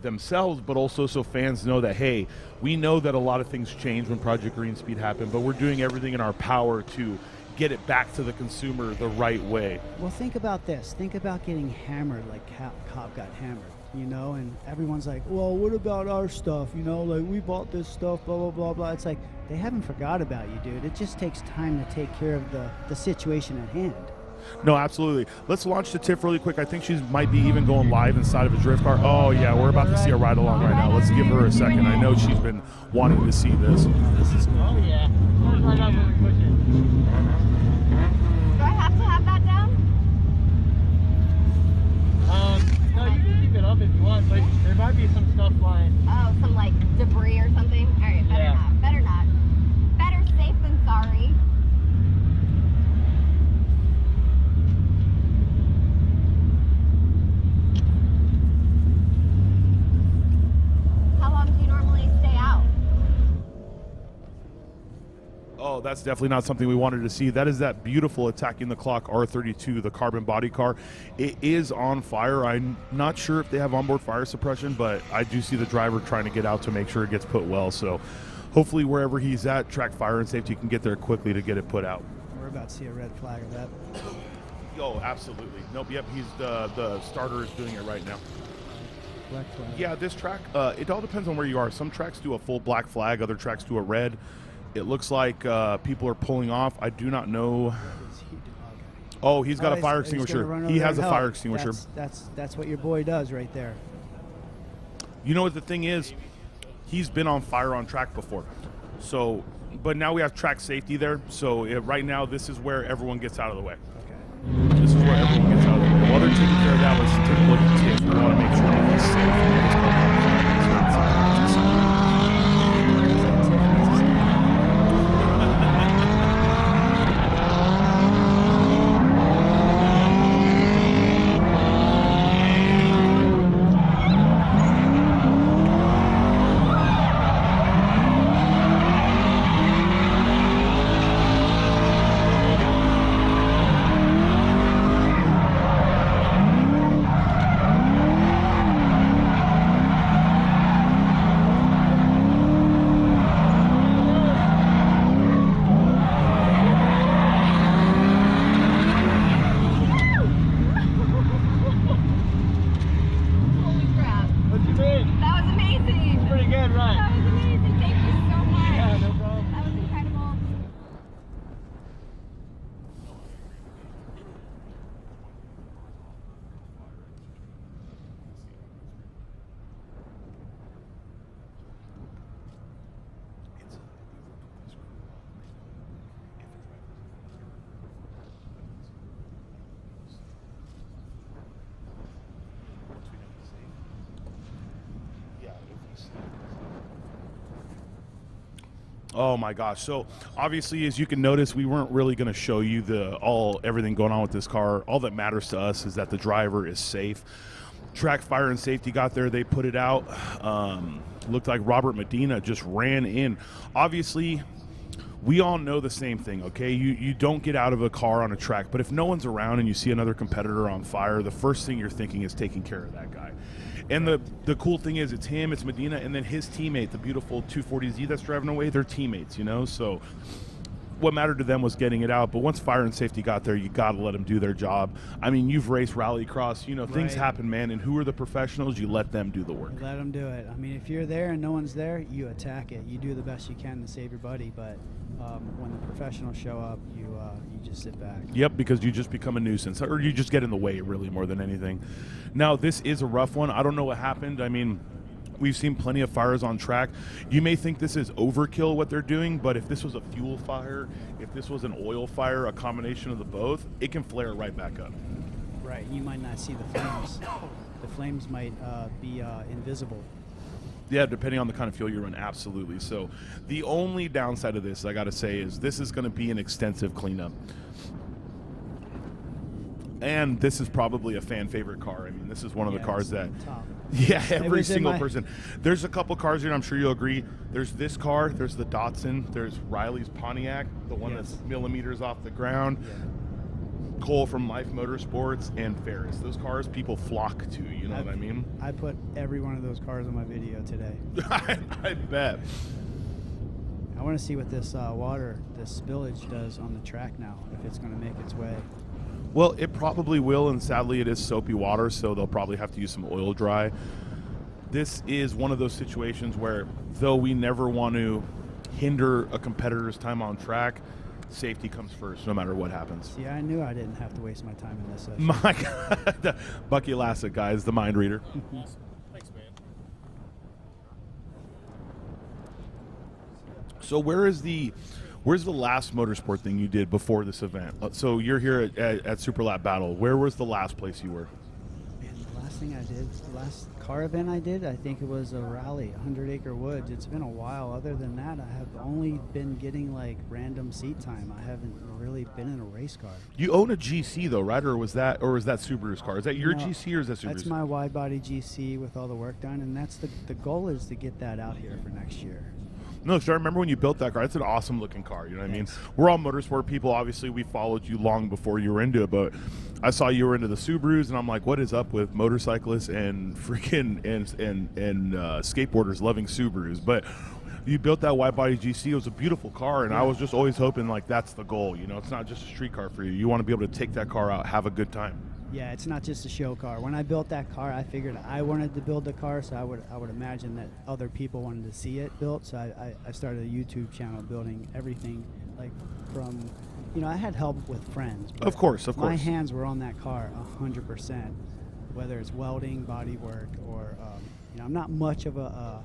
themselves, but also so fans know that, hey, we know that a lot of things changed when Project Green Speed happened, but we're doing everything in our power to get it back to the consumer the right way. Well, think about this. Think about getting hammered like Cobb got hammered, and everyone's like, well, what about our stuff? We bought this stuff, blah, blah, blah, blah. It's like, they haven't forgot about you, dude. It just takes time to take care of the situation at hand. No, absolutely. Let's launch the Tiff really quick. I think she might be even going live inside of a drift car. Oh, yeah, we're about to see a ride-along right now. Let's give her a second. I know she's been wanting to see this. This is cool. Oh, yeah. Do I have to have that down? not, but there might be some stuff flying. Oh, some like debris or something? All right, better Yeah. not. Better not. Better safe than sorry. How long do you normally stay out? Oh, that's definitely not something we wanted to see. That is that beautiful Attacking the Clock R32, the carbon body car. It is on fire. I'm not sure if they have onboard fire suppression, but I do see the driver trying to get out to make sure it gets put well. So hopefully wherever he's at, Track Fire and Safety can get there quickly to get it put out. We're about to see a red flag of that. Oh, absolutely. Nope, yep, he's the starter is doing it right now. Black flag. Yeah, this track, it all depends on where you are. Some tracks do a full black flag, other tracks do a red. It looks like people are pulling off. I do not know. Oh, he's got a fire extinguisher. He has a fire extinguisher. That's what your boy does right there. You know what the thing is? He's been on fire on track before. So, but now we have track safety there. So right now, this is where everyone gets out of the way. Okay. This is where everyone gets out of the way. While they're taking care of that, let's take a look at Tiff. We want to make sure that he's safe. Oh my gosh. So obviously, as you can notice, we weren't really going to show you everything going on with this car. All that matters to us is that the driver is safe. Track Fire and Safety got there, they put it out. Looked like Robert Medina just ran in. Obviously, we all know the same thing, okay? You don't get out of a car on a track, but if no one's around and you see another competitor on fire, the first thing you're thinking is taking care of that guy. And the cool thing is, it's him, it's Medina, and then his teammate, the beautiful 240Z that's driving away, they're teammates, you know? So what mattered to them was getting it out. But once Fire and Safety got there, you got to let them do their job. I mean, you've raced rallycross, you know, things happen, man. And who are the professionals? You let them do the work. Let them do it. I mean, if you're there and no one's there, you attack it. You do the best you can to save your buddy. But when the professionals show up, you just sit back. Yep, because you just become a nuisance, or you just get in the way, really, more than anything. Now, this is a rough one. I don't know what happened. I mean, we've seen plenty of fires on track. You may think this is overkill what they're doing, but if this was a fuel fire, if this was an oil fire, a combination of the both, it can flare right back up. Right, you might not see the flames. The flames might be invisible. Yeah, depending on the kind of fuel you run, absolutely. So the only downside of this, I got to say, is this is going to be an extensive cleanup. And this is probably a fan favorite car. I mean, this is one of the cars that... Top. Yeah, every single person. There's a couple cars here, and I'm sure you'll agree. There's this car, there's the Datsun, there's Riley's Pontiac, the one that's millimeters off the ground. Yeah. Cole from Life Motorsports, and Ferris. Those cars people flock to, you know what I mean? I put every one of those cars on my video today. I bet. I want to see what this this spillage does on the track now, if it's going to make its way. Well, it probably will, and sadly it is soapy water, so they'll probably have to use some oil dry. This is one of those situations where, though we never want to hinder a competitor's time on track, safety comes first, no matter what happens. See, I knew I didn't have to waste my time in this session. My God. Bucky Lasek, guys, the mind reader. Thanks, man. So where's the last motorsport thing you did before this event? So you're here at Super Lap Battle. Where was the last place you were? Man, the last thing I did, the last car event I did, I think it was a rally, 100 Acre Woods. It's been a while. Other than that, I have only been getting like random seat time. I haven't really been in a race car. You own a GC though, right? Or was that Subaru's car? Is that your GC or is that Subaru's? That's my wide body GC with all the work done, and that's the goal is to get that out here for next year. No, so I remember when you built that car. It's an awesome looking car. You know what I mean? We're all motorsport people. Obviously, we followed you long before you were into it, but I saw you were into the Subarus, and I'm like, what is up with motorcyclists and freaking and skateboarders loving Subarus? But you built that wide body GC. It was a beautiful car, and I was just always hoping like that's the goal. You know, it's not just a street car for you. You want to be able to take that car out, have a good time. Yeah, it's not just a show car. When I built that car, I figured I wanted to build the car, so I would imagine that other people wanted to see it built. So I started a YouTube channel building everything, like from, you know, I had help with friends. Of course. My hands were on that car 100%, whether it's welding, body work, or you know, I'm not much of a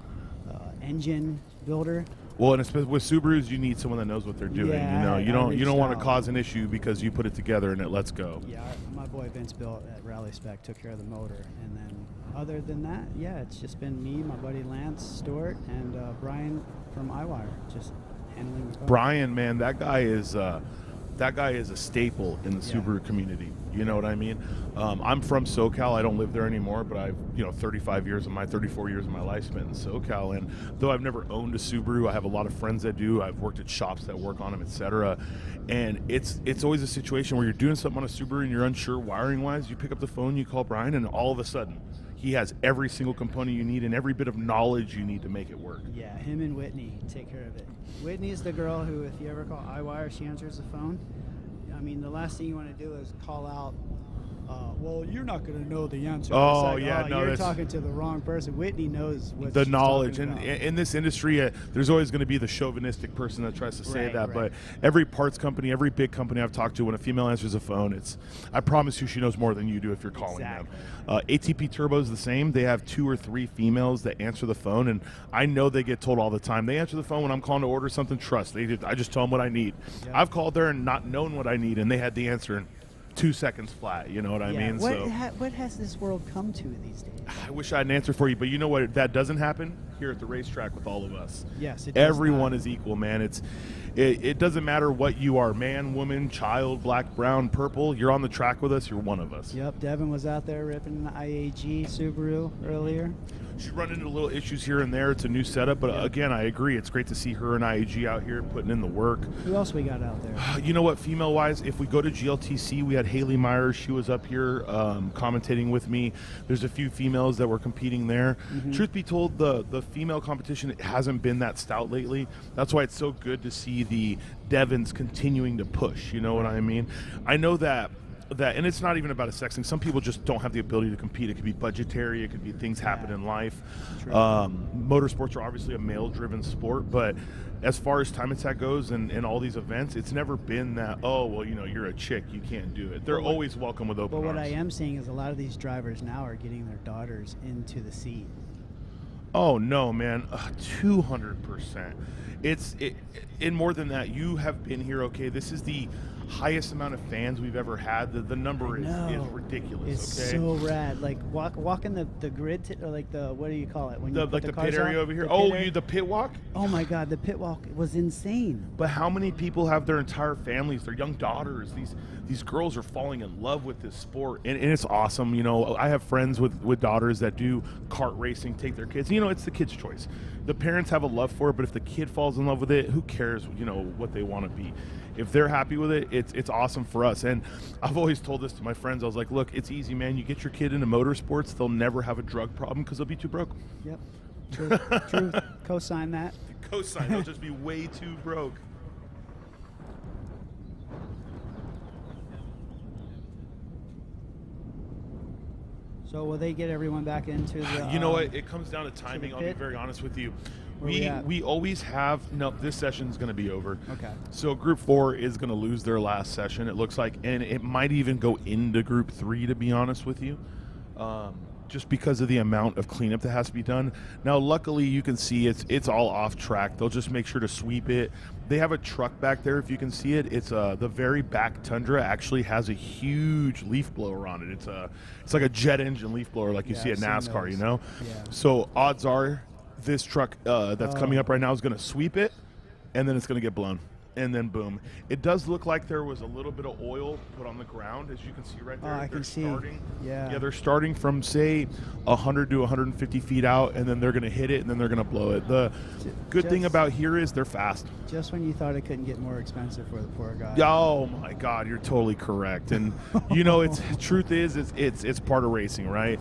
engine builder. Well, and especially with Subarus, you need someone that knows what they're doing. Yeah, you know, you don't want to cause an issue because you put it together and it lets go. Yeah, my boy Vince built at Rally Spec, took care of the motor, and then other than that, yeah, it's just been me, my buddy Lance Stewart, and Brian from iWire, just handling the car. Brian, man, that guy is a staple in the Subaru community. You know what I mean? I'm from SoCal. I don't live there anymore, but I've 34 years of my life spent in SoCal. And though I've never owned a Subaru, I have a lot of friends that do. I've worked at shops that work on them, etc. And it's always a situation where you're doing something on a Subaru and you're unsure wiring wise. You pick up the phone, you call Brian, and all of a sudden he has every single component you need and every bit of knowledge you need to make it work. Yeah, him and Whitney take care of it. Whitney is the girl who, if you ever call iWire, she answers the phone. I mean, the last thing you want to do is call out, well, you're not going to know the answer. Oh, like, yeah, no, you're talking to the wrong person. Whitney knows what the she's knowledge, talking and about. in this industry, there's always going to be the chauvinistic person that tries to say that. But every parts company, every big company I've talked to, when a female answers a phone, I promise you, she knows more than you do if you're calling them. ATP Turbo is the same. They have 2 or 3 females that answer the phone, and I know they get told all the time. They answer the phone when I'm calling to order something. Trust, I just tell them what I need. Yep. I've called there and not known what I need, and they had the answer in 2 seconds flat. You know what I mean? What has this world come to these days? I wish I had an answer for you, but you know what? That doesn't happen here at the racetrack with all of us. Yes, it everyone is equal, man. It doesn't matter what you are, man, woman, child, black, brown, purple. You're on the track with us. You're one of us. Yep, Devin was out there ripping the IAG Subaru earlier. She's run into little issues here and there. It's a new setup, but again, I agree. It's great to see her and IAG out here putting in the work. Who else we got out there? You know what, female-wise, if we go to GLTC, we had Haley Myers. She was up here commentating with me. There's a few females that were competing there. Mm-hmm. Truth be told, the female competition hasn't been that stout lately. That's why it's so good to see the Devons continuing to push. You know what I mean? I know that, and it's not even about a sex thing. Some people just don't have the ability to compete. It could be budgetary. It could be things happen in life. Motorsports are obviously a male-driven sport, but as far as time attack goes and all these events, it's never been that, oh, well, you're a chick, you can't do it. They're always welcome with open arms. But what I am seeing is a lot of these drivers now are getting their daughters into the seat. Oh, no, man. 200%. And more than that, you have been here, okay? This is the highest amount of fans we've ever had. The number is ridiculous. It's so rad. Like walking the grid, or like the, what do you call it? When you like the pit area over here. The pit walk? Oh my God, the pit walk was insane. But how many people have their entire families, their young daughters? These girls are falling in love with this sport, and it's awesome. I have friends with daughters that do kart racing, take their kids. It's the kid's choice. The parents have a love for it, but if the kid falls in love with it, who cares? What they want to be. If they're happy with it, it's awesome for us. And I've always told this to my friends. I was like, look, it's easy, man. You get your kid into motorsports, they'll never have a drug problem because they'll be too broke. Yep. True. Co-sign that. Co-sign. They'll just be way too broke. So will they get everyone back into the... You know what? It comes down to timing. I'll be very honest with you. We always have... No, this session's going to be over. Okay. So Group 4 is going to lose their last session, it looks like. And it might even go into Group 3, to be honest with you. just because of the amount of cleanup that has to be done. Now, luckily, you can see it's all off track. They'll just make sure to sweep it. They have a truck back there, if you can see it. It's the very back Tundra actually has a huge leaf blower on it. It's like a jet engine leaf blower, like you see at NASCAR, you know. Yeah. So odds are this truck that's coming up right now is going to sweep it, and then it's going to get blown. And then boom. It does look like there was a little bit of oil put on the ground, as you can see right there. I can see. Yeah, they're starting from, say, 100 to 150 feet out, and then they're going to hit it, and then they're going to blow it. The good thing about here is they're fast. Just when you thought it couldn't get more expensive for the poor guy. Oh, my God, you're totally correct. And, you know, truth is it's part of racing, right?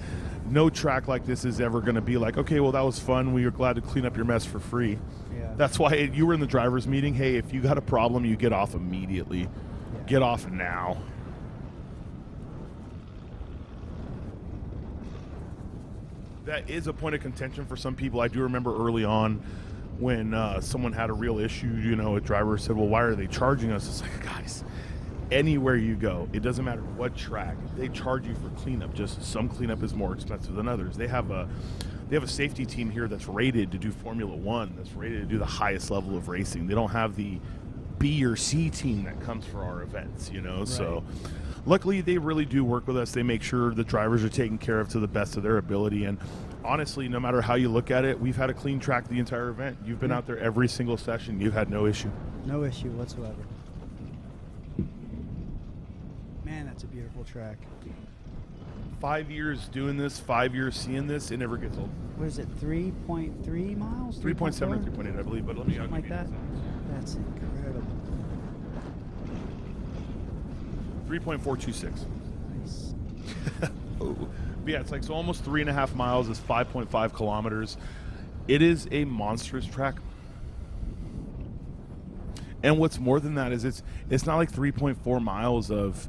No track like this is ever going to be like, okay, well, that was fun. We were glad to clean up your mess for free. Yeah. That's why you were in the driver's meeting. Hey, if you got a problem, you get off immediately. Yeah. Get off now. That is a point of contention for some people. I do remember early on when someone had a real issue, you know, a driver said, well, why are they charging us? It's like, guys, anywhere you go, it doesn't matter what track, they charge you for cleanup. Just some cleanup is more expensive than others. They have a safety team here that's rated to do Formula One, that's rated to do the highest level of racing. They don't have the B or C team that comes for our events, you know. Right. So luckily they really do work with us. They make sure the drivers are taken care of to the best of their ability. And honestly, no matter how you look at it, we've had a clean track the entire event. You've been out there every single session. You've had no issue. No issue whatsoever. Man, that's a beautiful track. 5 years doing this, 5 years seeing this, it never gets old. What is it, 3.3 miles? 3.7 or 3.8, I believe, but let me... Something like that? That's incredible. 3.426. Nice. Oh. Yeah, it's like, so almost 3.5 miles is 5.5 kilometers. It is a monstrous track. And what's more than that is it's not like 3.4 miles of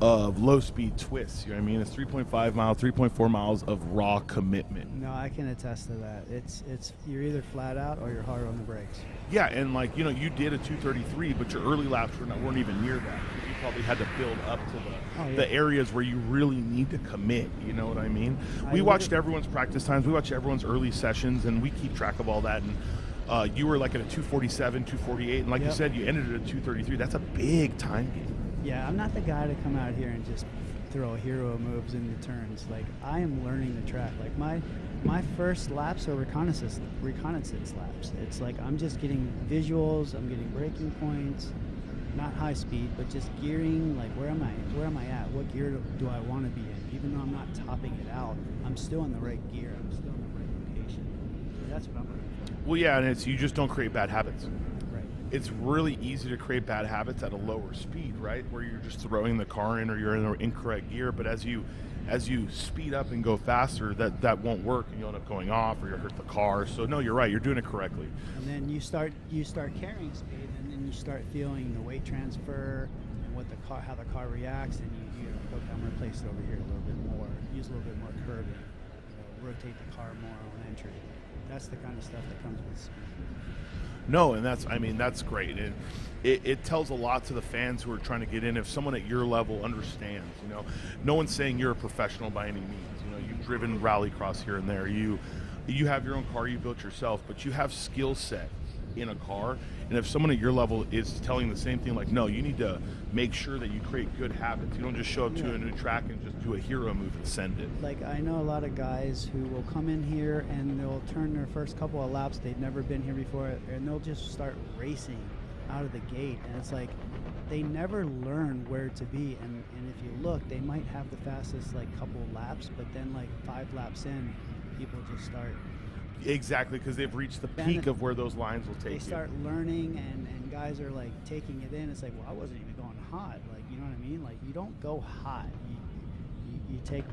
low speed twists, you know what I mean? It's 3.5 miles, 3.4 miles of raw commitment. No, I can attest to that. It's you're either flat out or you're hard on the brakes. Yeah, and like, you know, you did a 233, but your early laps weren't even near that. You probably had to build up to the areas where you really need to commit, you know what I mean? We watched everyone's practice times, we watched everyone's early sessions, and we keep track of all that. And you were like at a 247, 248, and like you said, you ended at a 233. That's a big time gap. Yeah, I'm not the guy to come out here and just throw hero moves in the turns. Like, I am learning the track. Like, my first laps are reconnaissance laps. It's like I'm just getting visuals, I'm getting braking points, not high speed, but just gearing. Like, where am I at? What gear do I want to be in? Even though I'm not topping it out, I'm still in the right gear. I'm still in the right location. So that's what I'm looking for. Well, yeah, and you just don't create bad habits. Right. It's really easy to create bad habits at a lower speed, right? Where you're just throwing the car in or you're in the incorrect gear. But as you speed up and go faster, that won't work, and you'll end up going off or you'll hurt the car. So no, you're right. You're doing it correctly. And then you start carrying speed, and then you start feeling the weight transfer and how the car reacts, and you go, I'm going to place it over here a little bit more, use a little bit more curbing, rotate the car more on entry. That's the kind of stuff that comes with speed. No, and that's great. And it tells a lot to the fans who are trying to get in. If someone at your level understands, you know, no one's saying you're a professional by any means. You know, you've driven rallycross here and there. You have your own car you built yourself, but you have skill set in a car. And if someone at your level is telling the same thing, like, no, you need to make sure that you create good habits. You don't just show up to a new track and just do a hero move and send it. Like, I know a lot of guys who will come in here and they'll turn their first couple of laps, they've never been here before, and they'll just start racing out of the gate. And it's like, they never learn where to be. And if you look, they might have the fastest, like, couple laps, but then, like, 5 laps in, people just start... Exactly, because they've reached the peak of where those lines will take you. They start learning, and guys are like taking it in. It's like, well, I wasn't even going hot. Like, you know what I mean? Like, you don't go hot. You take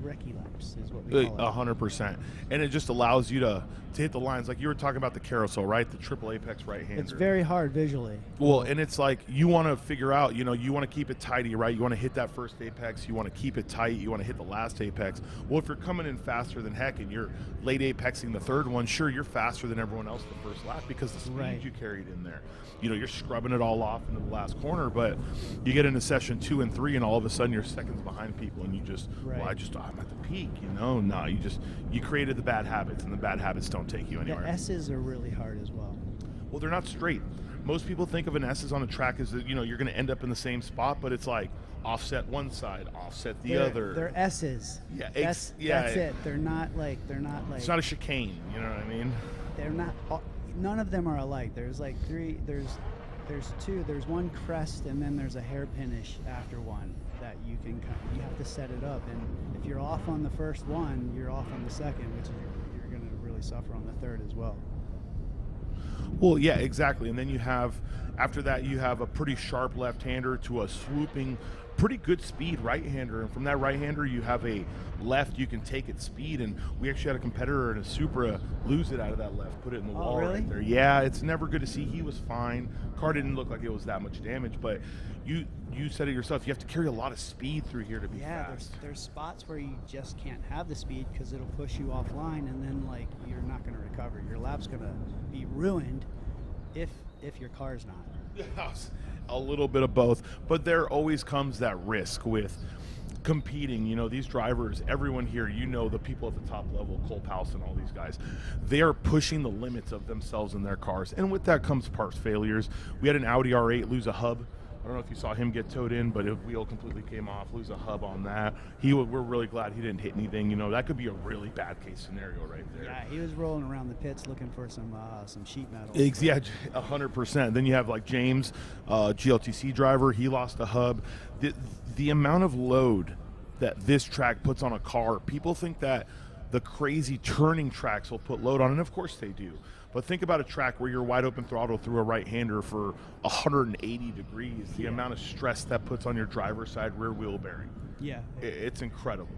recce laps is what we call it. 100%. And it just allows you to hit the lines. Like you were talking about the carousel, right? The triple apex right-hander. It's very hard visually. Well, and it's like you want to figure out, you want to keep it tidy, right? You want to hit that first apex. You want to keep it tight. You want to hit the last apex. Well, if you're coming in faster than heck and you're late apexing the third one, sure, you're faster than everyone else the first lap because the speed you carried in there. You're scrubbing it all off into the last corner, but you get into session 2 and 3 and all of a sudden you're seconds behind people and you just, I'm at the peak, No, you created the bad habits and the bad habits don't take you anywhere. The S's are really hard as well. Well, they're not straight. Most people think of an S's on a track as that, you're going to end up in the same spot, but it's like offset one side, offset the other. They're S's. Yeah, that's it. They're not like. It's not a chicane. You know what I mean? They're not. None of them are alike. There's like three. There's two. There's one crest, and then there's a hairpinish after one that you have to set it up. And if you're off on the first one, you're off on the second, which is you're going to really suffer on the third as well. Well, yeah, exactly. And then after that, you have a pretty sharp left-hander to a swooping, pretty good speed right-hander. And from that right-hander, you have a left you can take at speed. And we actually had a competitor in a Supra lose it out of that left, put it in the wall right there. Yeah, it's never good to see. He was fine. Car didn't look like it was that much damage, but you said it yourself. You have to carry a lot of speed through here to be fast. Yeah, there's spots where you just can't have the speed because it'll push you offline, and then you're not going to recover. Your lap's going to be ruined if your car's not. A little bit of both, but there always comes that risk with competing. These drivers, everyone here, the people at the top level, Cole Powell and all these guys, they are pushing the limits of themselves in their cars, and with that comes parts failures. We had an Audi R8 lose a hub. I don't know if you saw him get towed in, but a wheel completely came off, lose a hub on that. We're really glad he didn't hit anything. That could be a really bad case scenario right there. Yeah, he was rolling around the pits looking for some sheet metal. Yeah, 100%. Then you have like James, GLTC driver. He lost a hub. The amount of load that this track puts on a car, people think that the crazy turning tracks will put load on, and of course they do. But think about a track where you're wide open throttle through a right-hander for 180 degrees, the amount of stress that puts on your driver's side rear wheel bearing. Yeah. It's incredible.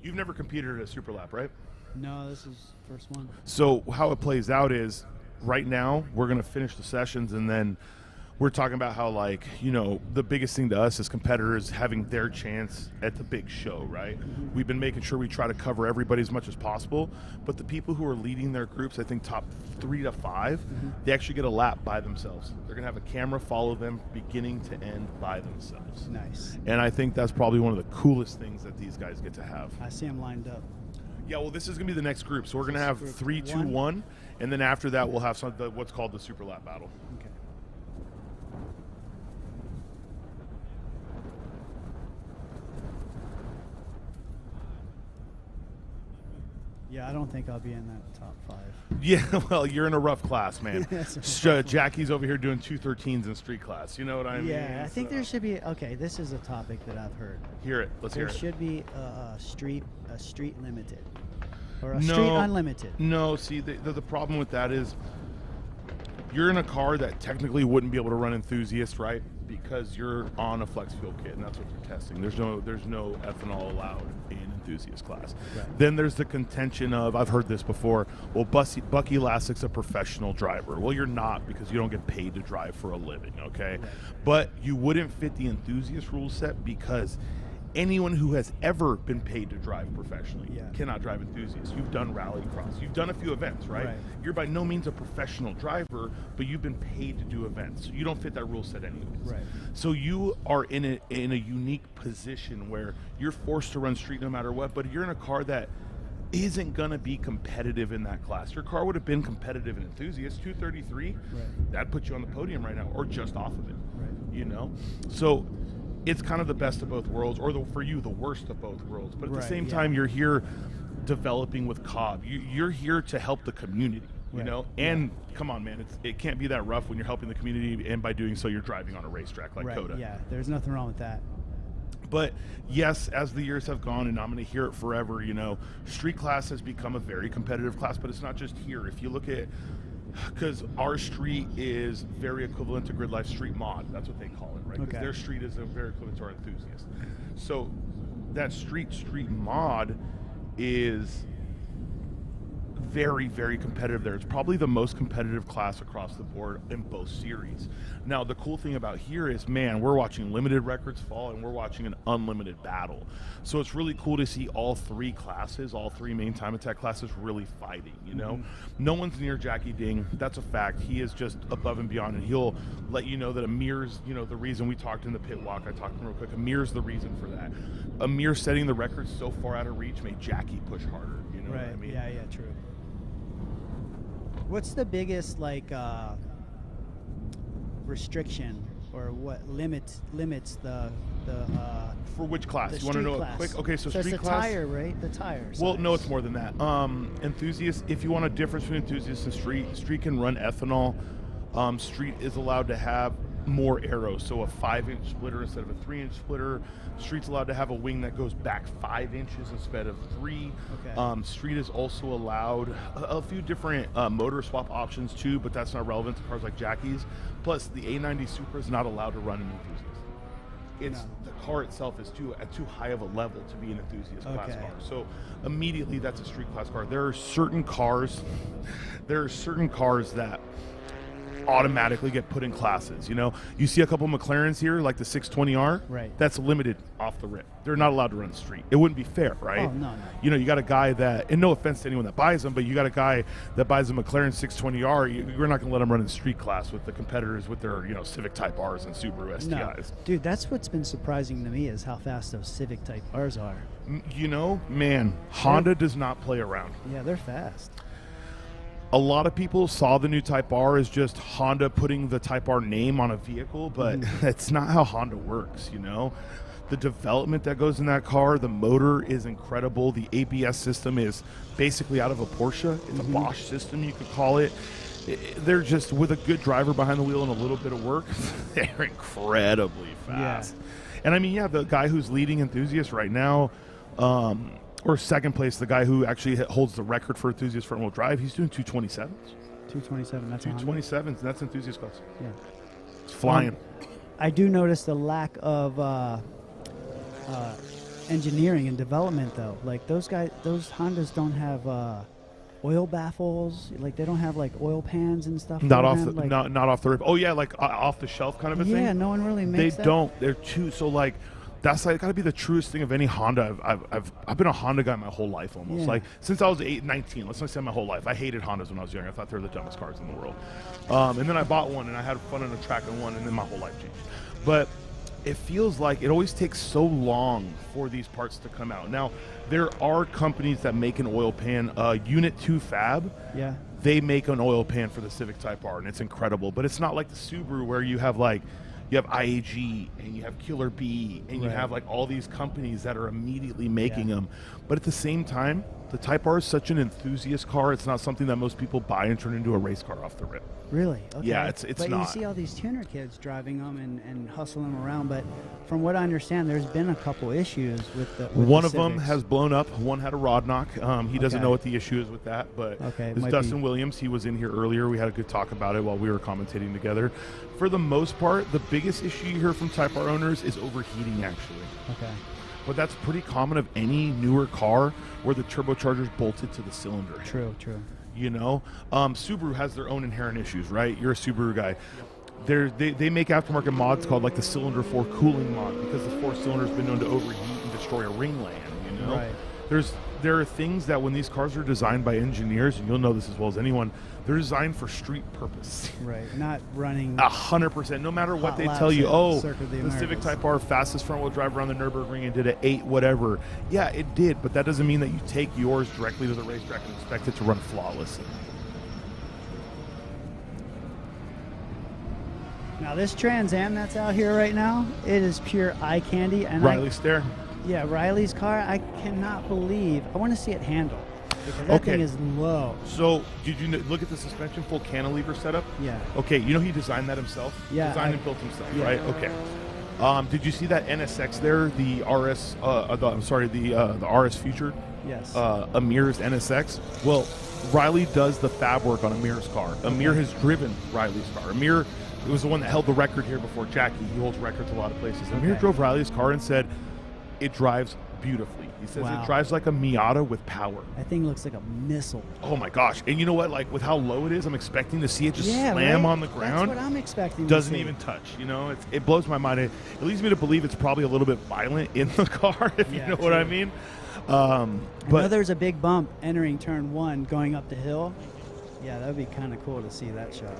You've never competed at a super lap, right? No, this is first one. So how it plays out is right now we're going to finish the sessions, and then we're talking about how, the biggest thing to us as competitors having their chance at the big show, right? Mm-hmm. We've been making sure we try to cover everybody as much as possible, but the people who are leading their groups, I think top 3 to 5, they actually get a lap by themselves. They're going to have a camera follow them beginning to end by themselves. Nice. And I think that's probably one of the coolest things that these guys get to have. I see them lined up. Yeah, well, this is going to be the next group. So we're going to have 3, 2, 1, and then after that we'll have what's called the super lap battle. Okay. Yeah, I don't think I'll be in that top 5. Yeah, well, you're in a rough class, man. Jackie's over here doing 213s in street class. You know what I mean? Yeah, I think there should be. Okay, this is a topic that I've heard. Hear it. Let's hear it. There should be a street limited, or a street unlimited. No, see, the problem with that is you're in a car that technically wouldn't be able to run enthusiast, right? Because you're on a flex fuel kit, and that's what you're testing. There's no ethanol allowed in enthusiast class. Right. Then there's the contention of, I've heard this before, well, Bucky Lasek's a professional driver. Well, you're not, because you don't get paid to drive for a living, okay? Right. But you wouldn't fit the enthusiast rule set because anyone who has ever been paid to drive professionally cannot drive enthusiast. You've done rallycross. You've done a few events, right? You're by no means a professional driver, but you've been paid to do events. So you don't fit that rule set anyways. Right. So you are in a unique position where you're forced to run street no matter what, but you're in a car that isn't going to be competitive in that class. Your car would have been competitive in enthusiast, 233. That'd put you on the podium right now, or just off of it. So it's kind of the best of both worlds, or for you, the worst of both worlds. But at the same time, you're here developing with Cobb. You're here to help the community, you know? And come on, man, it can't be that rough when you're helping the community, and by doing so, you're driving on a racetrack like Coda. Yeah, there's nothing wrong with that. But yes, as the years have gone, and I'm going to hear it forever, street class has become a very competitive class, but it's not just here. If you look at Because our street is very equivalent to Grid Life Street Mod. That's what they call it, right? Because their street is very equivalent to our Enthusiast. So that street mod is very, very competitive there. It's probably the most competitive class across the board in both series. Now, the cool thing about here is, man, we're watching limited records fall and we're watching an unlimited battle. So it's really cool to see all three classes, all three main time attack classes really fighting, you know? No one's near Jackie Ding. That's a fact. He is just above and beyond, and he'll let you know that Amir's, you know, the reason we talked in the pit walk, I talked to him real quick, Amir's the reason for that. Amir setting the record so far out of reach made Jackie push harder, you know what I mean? Yeah, true. What's the biggest restriction, or what limits the for which class? The you want to know class. a quick? Okay, so it's street the class. tire, right? The tire. Well, size. no, it's more than that. Enthusiast. If you want a difference between enthusiast and street can run ethanol. Street is allowed to have more arrows, so a 5-inch splitter instead of a 3-inch splitter. Street's allowed to have a wing that goes back 5 inches instead of 3. Okay. Street is also allowed a few different motor swap options too, but that's not relevant to cars like Jackie's. Plus, the A90 Supra is not allowed to run an enthusiast. The car itself is at too high of a level to be an enthusiast class car. So immediately, that's a street class car. There are certain cars that automatically get put in classes. You know, you see a couple McLarens here, like the 620R. Right. That's limited off the rip. They're not allowed to run the street. It wouldn't be fair, right? Oh, no. You know, you got a guy that, and no offense to anyone that buys them, but you got a guy that buys a McLaren 620R. You're not going to let him run in street class with the competitors with their, you know, Civic Type Rs and Subaru STIs. No. Dude, that's what's been surprising to me is how fast those Civic Type Rs are. You know, man, Honda does not play around. Yeah, they're fast. A lot of people saw the new Type R as just Honda putting the Type R name on a vehicle, but that's not how Honda works, you know? The development that goes in that car, the motor is incredible. The ABS system is basically out of a Porsche. It's a Bosch system, you could call it. They're just, with a good driver behind the wheel and a little bit of work, they're incredibly fast. Yeah. And I mean, yeah, the guy who's leading Enthusiast right now, or second place, the guy who actually holds the record for enthusiast front wheel drive, he's doing 227s. 227, that's 227s, that's enthusiast class. Yeah. It's flying. I do notice the lack of engineering and development, though. Like those Hondas don't have oil baffles. Like they don't have like oil pans and stuff. Not off the rip. Oh yeah, like off the shelf kind of a thing. Yeah, no one really makes that. They don't. They're too. So like, that's like got to be the truest thing of any Honda. I've been a Honda guy my whole life almost. Yeah. Like since I was 19. Let's not say my whole life. I hated Hondas when I was young. I thought they were the dumbest cars in the world. And then I bought one and I had fun on the track on one, and then my whole life changed. But it feels like it always takes so long for these parts to come out. Now, there are companies that make an oil pan. Unit 2 Fab, yeah, they make an oil pan for the Civic Type R, and it's incredible. But it's not like the Subaru where you have like, you have IAG and you have Killer B and you have like all these companies that are immediately making them. But at the same time, the Type R is such an enthusiast car. It's not something that most people buy and turn into a race car off the rip. Really? Okay. Yeah, it's but not. You see all these tuner kids driving them and hustling them around. But from what I understand, there's been a couple issues with the one of them has blown up. One had a rod knock. He doesn't know what the issue is with that. But it's Dustin Williams. He was in here earlier. We had a good talk about it while we were commentating together. For the most part, the biggest issue you hear from Type R owners is overheating, actually. Okay. But that's pretty common of any newer car where the turbocharger's bolted to the cylinder. True. You know, Subaru has their own inherent issues, right? You're a Subaru guy. They make aftermarket mods called like the Cylinder 4 cooling mod because the 4-cylinder's been known to overheat and destroy a ringland, you know? Right. There are things that when these cars are designed by engineers, and you'll know this as well as anyone, they're designed for street purpose. Right, not running 100%. No matter what they tell you, the Civic Type R fastest front-wheel drive around the Nürburgring and did an 8 whatever. Yeah, it did, but that doesn't mean that you take yours directly to the racetrack and expect it to run flawlessly. Now this Trans Am that's out here right now, it is pure eye candy. And Riley's there. Yeah, Riley's car, I cannot believe. I want to see it handle because that thing is low. So, did you look at the suspension full cantilever setup? Yeah. Okay, you know he designed that himself? Yeah. Designed and built himself, right? Okay. Did you see that NSX there? The RS, the RS Future? Yes. Amir's NSX? Well, Riley does the fab work on Amir's car. Amir has driven Riley's car. Amir was the one that held the record here before Jackie. He holds records a lot of places. Amir drove Riley's car and said, it drives beautifully. He says it drives like a Miata with power. That thing looks like a missile. Oh my gosh. And you know what? Like with how low it is, I'm expecting to see it just slam on the ground. That's what I'm expecting. Doesn't even touch. You know, it blows my mind. It leads me to believe it's probably a little bit violent in the car, if you know what I mean. I know there's a big bump entering turn 1 going up the hill. Yeah, that would be kind of cool to see that shot.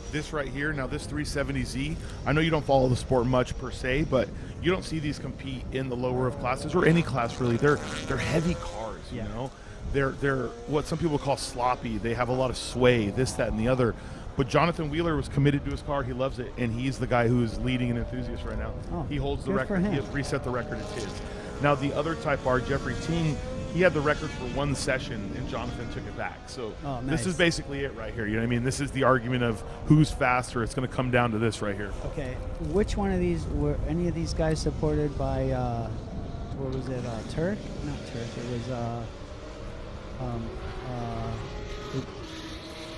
This right here, now this 370Z, I know you don't follow the sport much per se, but you don't see these compete in the lower of classes or any class really. They're heavy cars, you know. They're what some people call sloppy. They have a lot of sway, this, that, and the other. But Jonathan Wheeler was committed to his car. He loves it, and he's the guy who is leading an enthusiast right now. He holds the record. He has reset the record. It's his. Now the other Type R, Jeffrey Ting, he had the record for 1 session, and Jonathan took it back. So this is basically it right here. You know what I mean? This is the argument of who's faster. It's going to come down to this right here. Okay. Which one of these, were any of these guys supported by, what was it, Turk? Not Turk. It was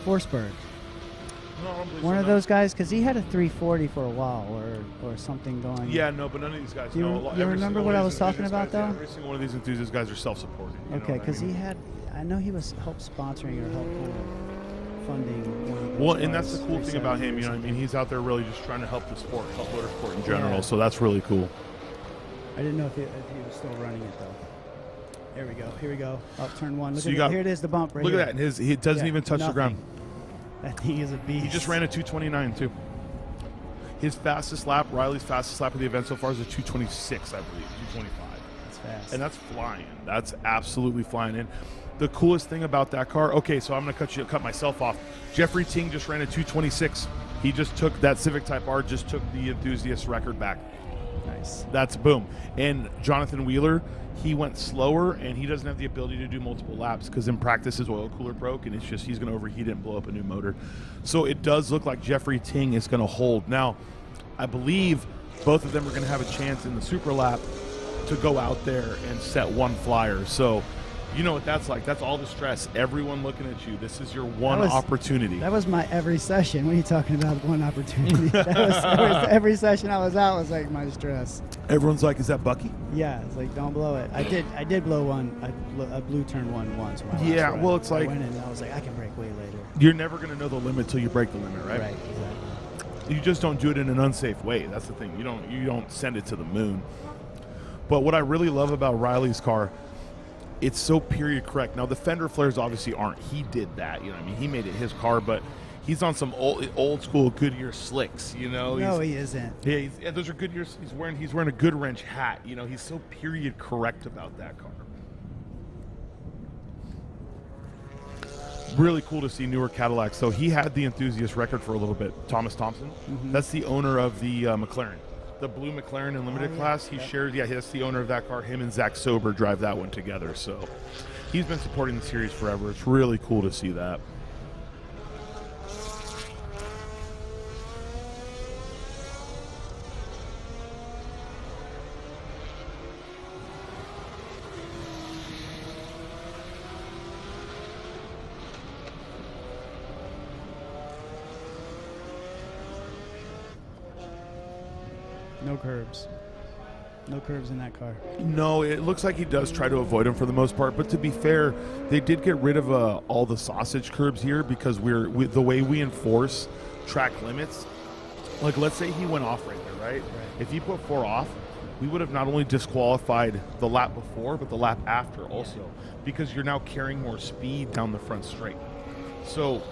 Forsberg. No, I don't believe One so, of those guys, because he had a 340 for a while, or something going. Yeah, no, but none of these guys. You remember what I was talking about, though? Every single one of these enthusiast guys are self-supporting. Okay, because he had, I know he was help sponsoring or help kind of funding. One of those Well, and that's the cool thing about him. You know what I mean? He's out there really just trying to help the sport, help motorsport in general. So that's really cool. I didn't know if he was still running it though. Here we go. Here we go. Up turn 1. Look So at you it. Here it is. The bump right Look here. at that. He doesn't even touch the ground. That thing is a beast. He just ran a 229 too. His fastest lap, Riley's fastest lap of the event so far is a 226, I believe, 225. That's fast. And that's flying. That's absolutely flying. And the coolest thing about that car, okay, so I'm going to cut myself off. Jeffrey Ting just ran a 226. He just took that Civic Type R, just took the enthusiast record back. Nice. That's boom. And Jonathan Wheeler, he went slower, and he doesn't have the ability to do multiple laps because in practice his oil cooler broke, and it's just he's going to overheat it and blow up a new motor. So it does look like Jeffrey Ting is going to hold. Now, I believe both of them are going to have a chance in the super lap to go out there and set one flyer. So you know what that's like. That's all the stress. Everyone looking at you. This is your one opportunity. That was my every session. What are you talking about? One opportunity. that was every session I was out was like my stress. Everyone's like, "Is that Bucky?" Yeah, it's like don't blow it. I did blow one. I blew turn 1 once. Yeah, well, it's like I went in and I was like, I can break way later. You're never going to know the limit till you break the limit, right? Right. Exactly. You just don't do it in an unsafe way. That's the thing. You don't send it to the moon. But what I really love about Riley's car, it's so period correct. Now the fender flares obviously aren't. He did that, you know what I mean? He made it his car, but he's on some old school Goodyear slicks, you know? No, he isn't. Yeah, those are Goodyear. He's wearing a Good Wrench hat, you know? He's so period correct about that car. Really cool to see newer Cadillacs. So he had the enthusiast record for a little bit. Thomas Thompson, that's the owner of the McLaren. The blue McLaren in limited class, he shares, that's the owner of that car. Him and Zach Sober drive that one together. So he's been supporting the series forever. It's really cool to see that. No curbs. No curves in that car. No, it looks like he does try to avoid them for the most part. But to be fair, they did get rid of all the sausage curbs here because the way we enforce track limits. Like, let's say he went off right there, right? If he put 4 off, we would have not only disqualified the lap before, but the lap after also, because you're now carrying more speed down the front straight. So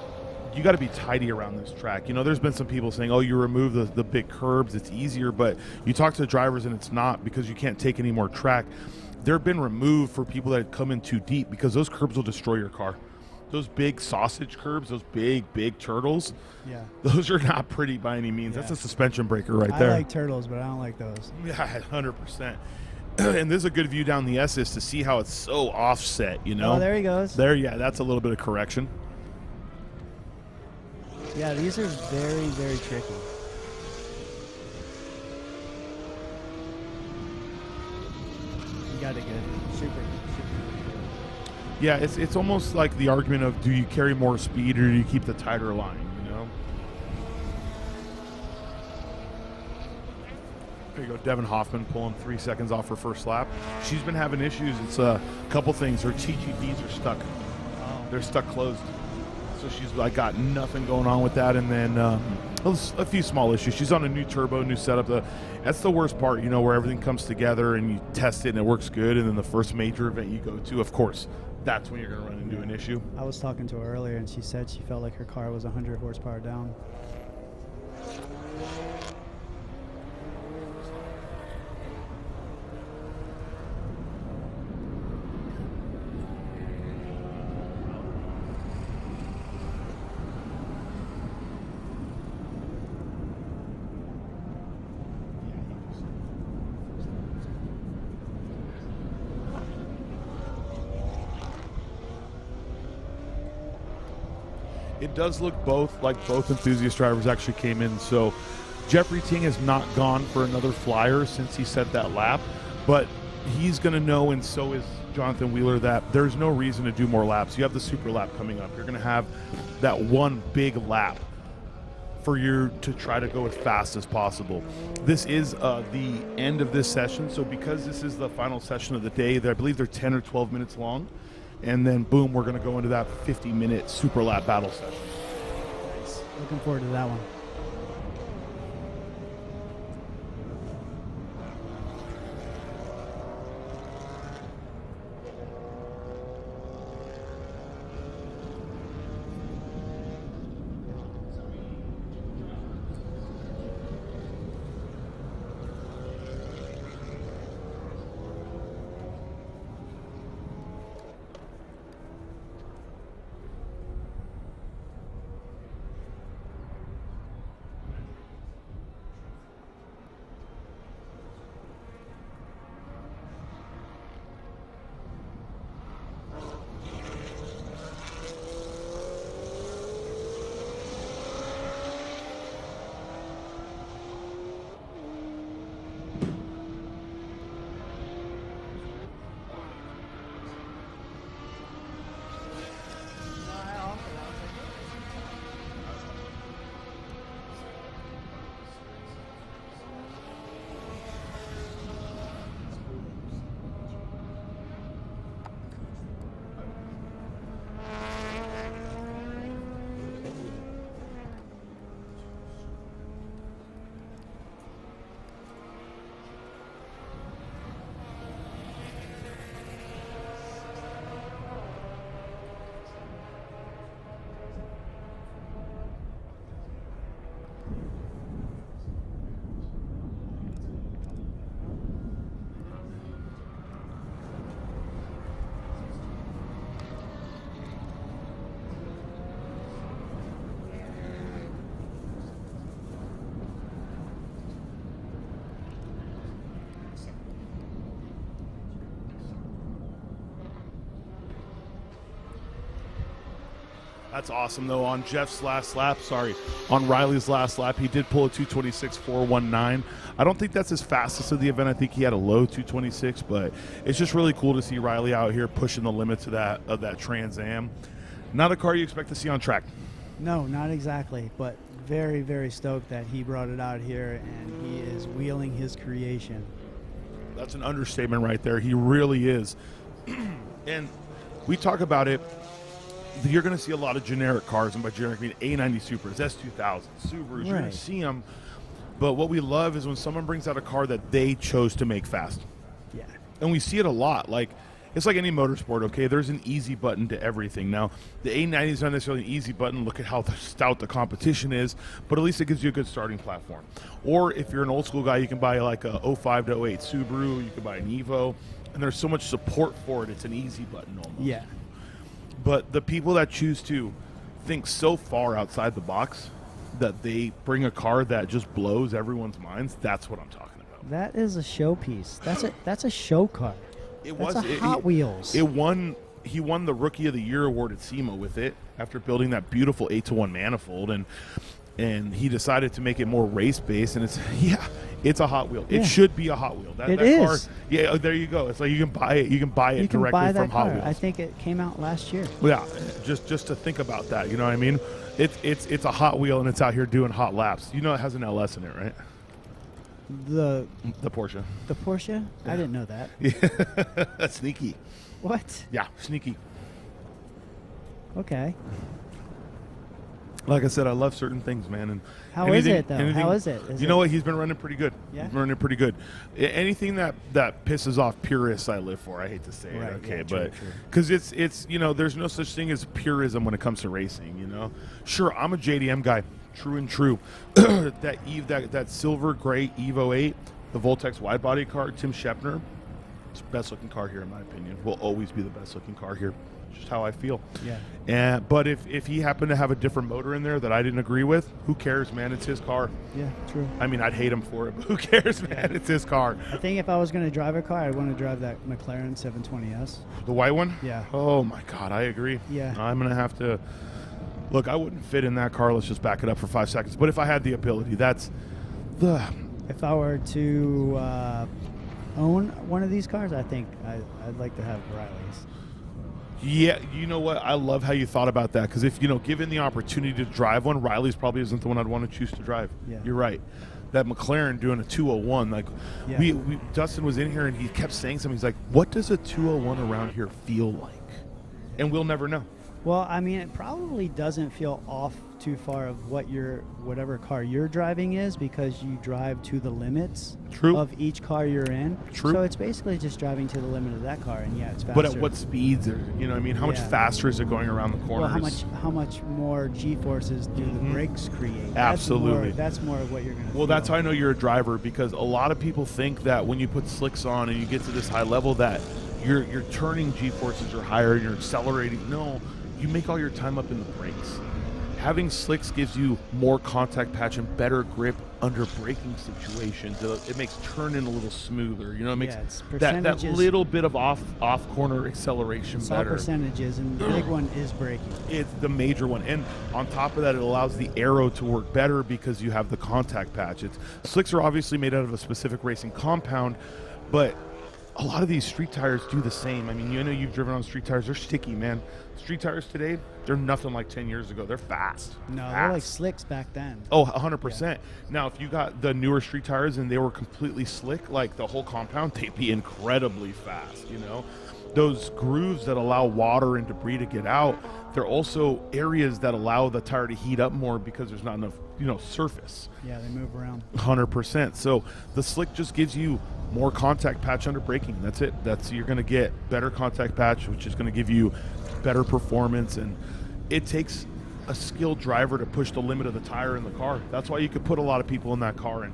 you got to be tidy around this track. You know, there's been some people saying, oh, you remove the big curbs, it's easier, but you talk to the drivers and it's not because you can't take any more track. They've been removed for people that come in too deep because those curbs will destroy your car. Those big sausage curbs, those big turtles, those are not pretty by any means. That's a suspension breaker right there. I like turtles, but I don't like those. Yeah, 100%. And there's a good view down the S's to see how it's so offset, you know? Oh, there he goes. There, yeah, that's a little bit of correction. Yeah, these are very, very tricky. You got it good. Super good. Yeah, it's almost like the argument of, do you carry more speed or do you keep the tighter line, you know? There you go, Devin Hoffman pulling 3 seconds off her first lap. She's been having issues. It's a couple things. Her TGVs are stuck. They're stuck closed. So she's like got nothing going on with that. And then a few small issues. She's on a new turbo, new setup. That's the worst part, you know, where everything comes together and you test it and it works good. And then the first major event you go to, of course, that's when you're going to run into an issue. I was talking to her earlier, and she said she felt like her car was 100 horsepower down. It does look both enthusiast drivers actually came in. So Jeffrey Ting has not gone for another flyer since he set that lap, but he's going to know, and so is Jonathan Wheeler, that there's no reason to do more laps. You have the super lap coming up. You're going to have that one big lap for you to try to go as fast as possible. This is the end of this session. So because this is the final session of the day, I believe they're 10 or 12 minutes long. And then, boom, we're going to go into that 50-minute super lap battle session. Nice. Looking forward to that one. That's awesome, though. On Jeff's last lap, on Riley's last lap, he did pull a 226.419. I don't think that's his fastest of the event. I think he had a low 226, but it's just really cool to see Riley out here pushing the limits of that Trans Am. Not a car you expect to see on track. No, not exactly, but very, very stoked that he brought it out here and he is wheeling his creation. That's an understatement right there. He really is. And we talk about it. You're going to see a lot of generic cars, and by generic I mean A90 Supras, S2000s, Subarus. Right. You're going to see them. But what we love is when someone brings out a car that they chose to make fast. Yeah. And we see it a lot. Like, it's like any motorsport, okay? There's an easy button to everything. Now, the A90 is not necessarily an easy button. Look at how stout the competition is, but at least it gives you a good starting platform. Or if you're an old school guy, you can buy like a 05 to 08 Subaru. You can buy an Evo. And there's so much support for it. It's an easy button almost. Yeah. But the people that choose to think so far outside the box that they bring a car that just blows everyone's minds, that's what I'm talking about. That is a showpiece. That's a show car. That's Hot Wheels. He won the Rookie of the Year award at SEMA with it after building that beautiful 8-to-1 manifold. And and he decided to make it more race-based, and it's a Hot Wheel. Yeah. It should be a Hot Wheel. That is. car, yeah, there you go. It's like you can buy it. You can buy it directly from Hot Wheels. I think it came out last year. Yeah, just to think about that, you know what I mean? It's a Hot Wheel, and it's out here doing hot laps. You know it has an LS in it, right? The Porsche. The Porsche? Yeah. I didn't know that. Yeah. Sneaky. What? Yeah, sneaky. Okay. Like I said, I love certain things, man. And How is it, though? How is it? You know what? He's been running pretty good. Yeah? He's been running pretty good. Anything that pisses off purists, I live for. I hate to say it, okay? Yeah, but because it's there's no such thing as purism when it comes to racing, you know? Sure, I'm a JDM guy. True and true. that silver gray Evo 8, the Voltex wide body car, Tim Schepner, it's the best looking car here in my opinion. Will always be the best looking car here. Just how I feel. Yeah. But if he happened to have a different motor in there that I didn't agree with, who cares, man? It's his car. Yeah, true. I mean, I'd hate him for it, but who cares, man? It's his car. I think if I was going to drive a car, I'd want to drive that McLaren 720S. The white one? Yeah. Oh my God, I agree. Yeah. I'm gonna have to look. I wouldn't fit in that car. Let's just back it up for 5 seconds. But if I had the ability, that's the. If I were to own one of these cars, I think I'd like to have Riley's. Yeah, you know what? I love how you thought about that, because if, given the opportunity to drive one, Riley's probably isn't the one I'd want to choose to drive. Yeah. You're right. That McLaren doing a 201, like, Yeah. we Dustin was in here and he kept saying something. He's like, what does a 201 around here feel like? And we'll never know. Well, I mean, it probably doesn't feel off too far of whatever car you're driving is, because you drive to the limits of each car you're in. True. So it's basically just driving to the limit of that car, and yeah, it's faster. But at what speeds? How much faster is it going around the corners? Well, how much more G-forces do the brakes create? Absolutely. That's more of what you're going to Well, that's how I know you're a driver, because a lot of people think that when you put slicks on and you get to this high level that your turning G-forces are higher and you're accelerating. No, you make all your time up in the brakes. Having slicks gives you more contact patch and better grip under braking situations. It makes turning a little smoother. It makes it's that little bit of off corner acceleration it's better. all percentages, and the big one is braking. It's the major one, and on top of that, it allows the aero to work better because you have the contact patch. Slicks are obviously made out of a specific racing compound, but a lot of these street tires do the same. I mean, you've driven on street tires. They're sticky, man. Street tires today, they're nothing like 10 years ago. They're fast. No, they're like slicks back then. Oh, 100%. Now, if you got the newer street tires and they were completely slick, like the whole compound, they'd be incredibly fast, Those grooves that allow water and debris to get out, they're also areas that allow the tire to heat up more because there's not enough, surface. Yeah, they move around. 100%. So the slick just gives you more contact patch under braking. That's it. You're going to get better contact patch, which is going to give you better performance. And it takes a skilled driver to push the limit of the tire in the car. That's why you could put a lot of people in that car.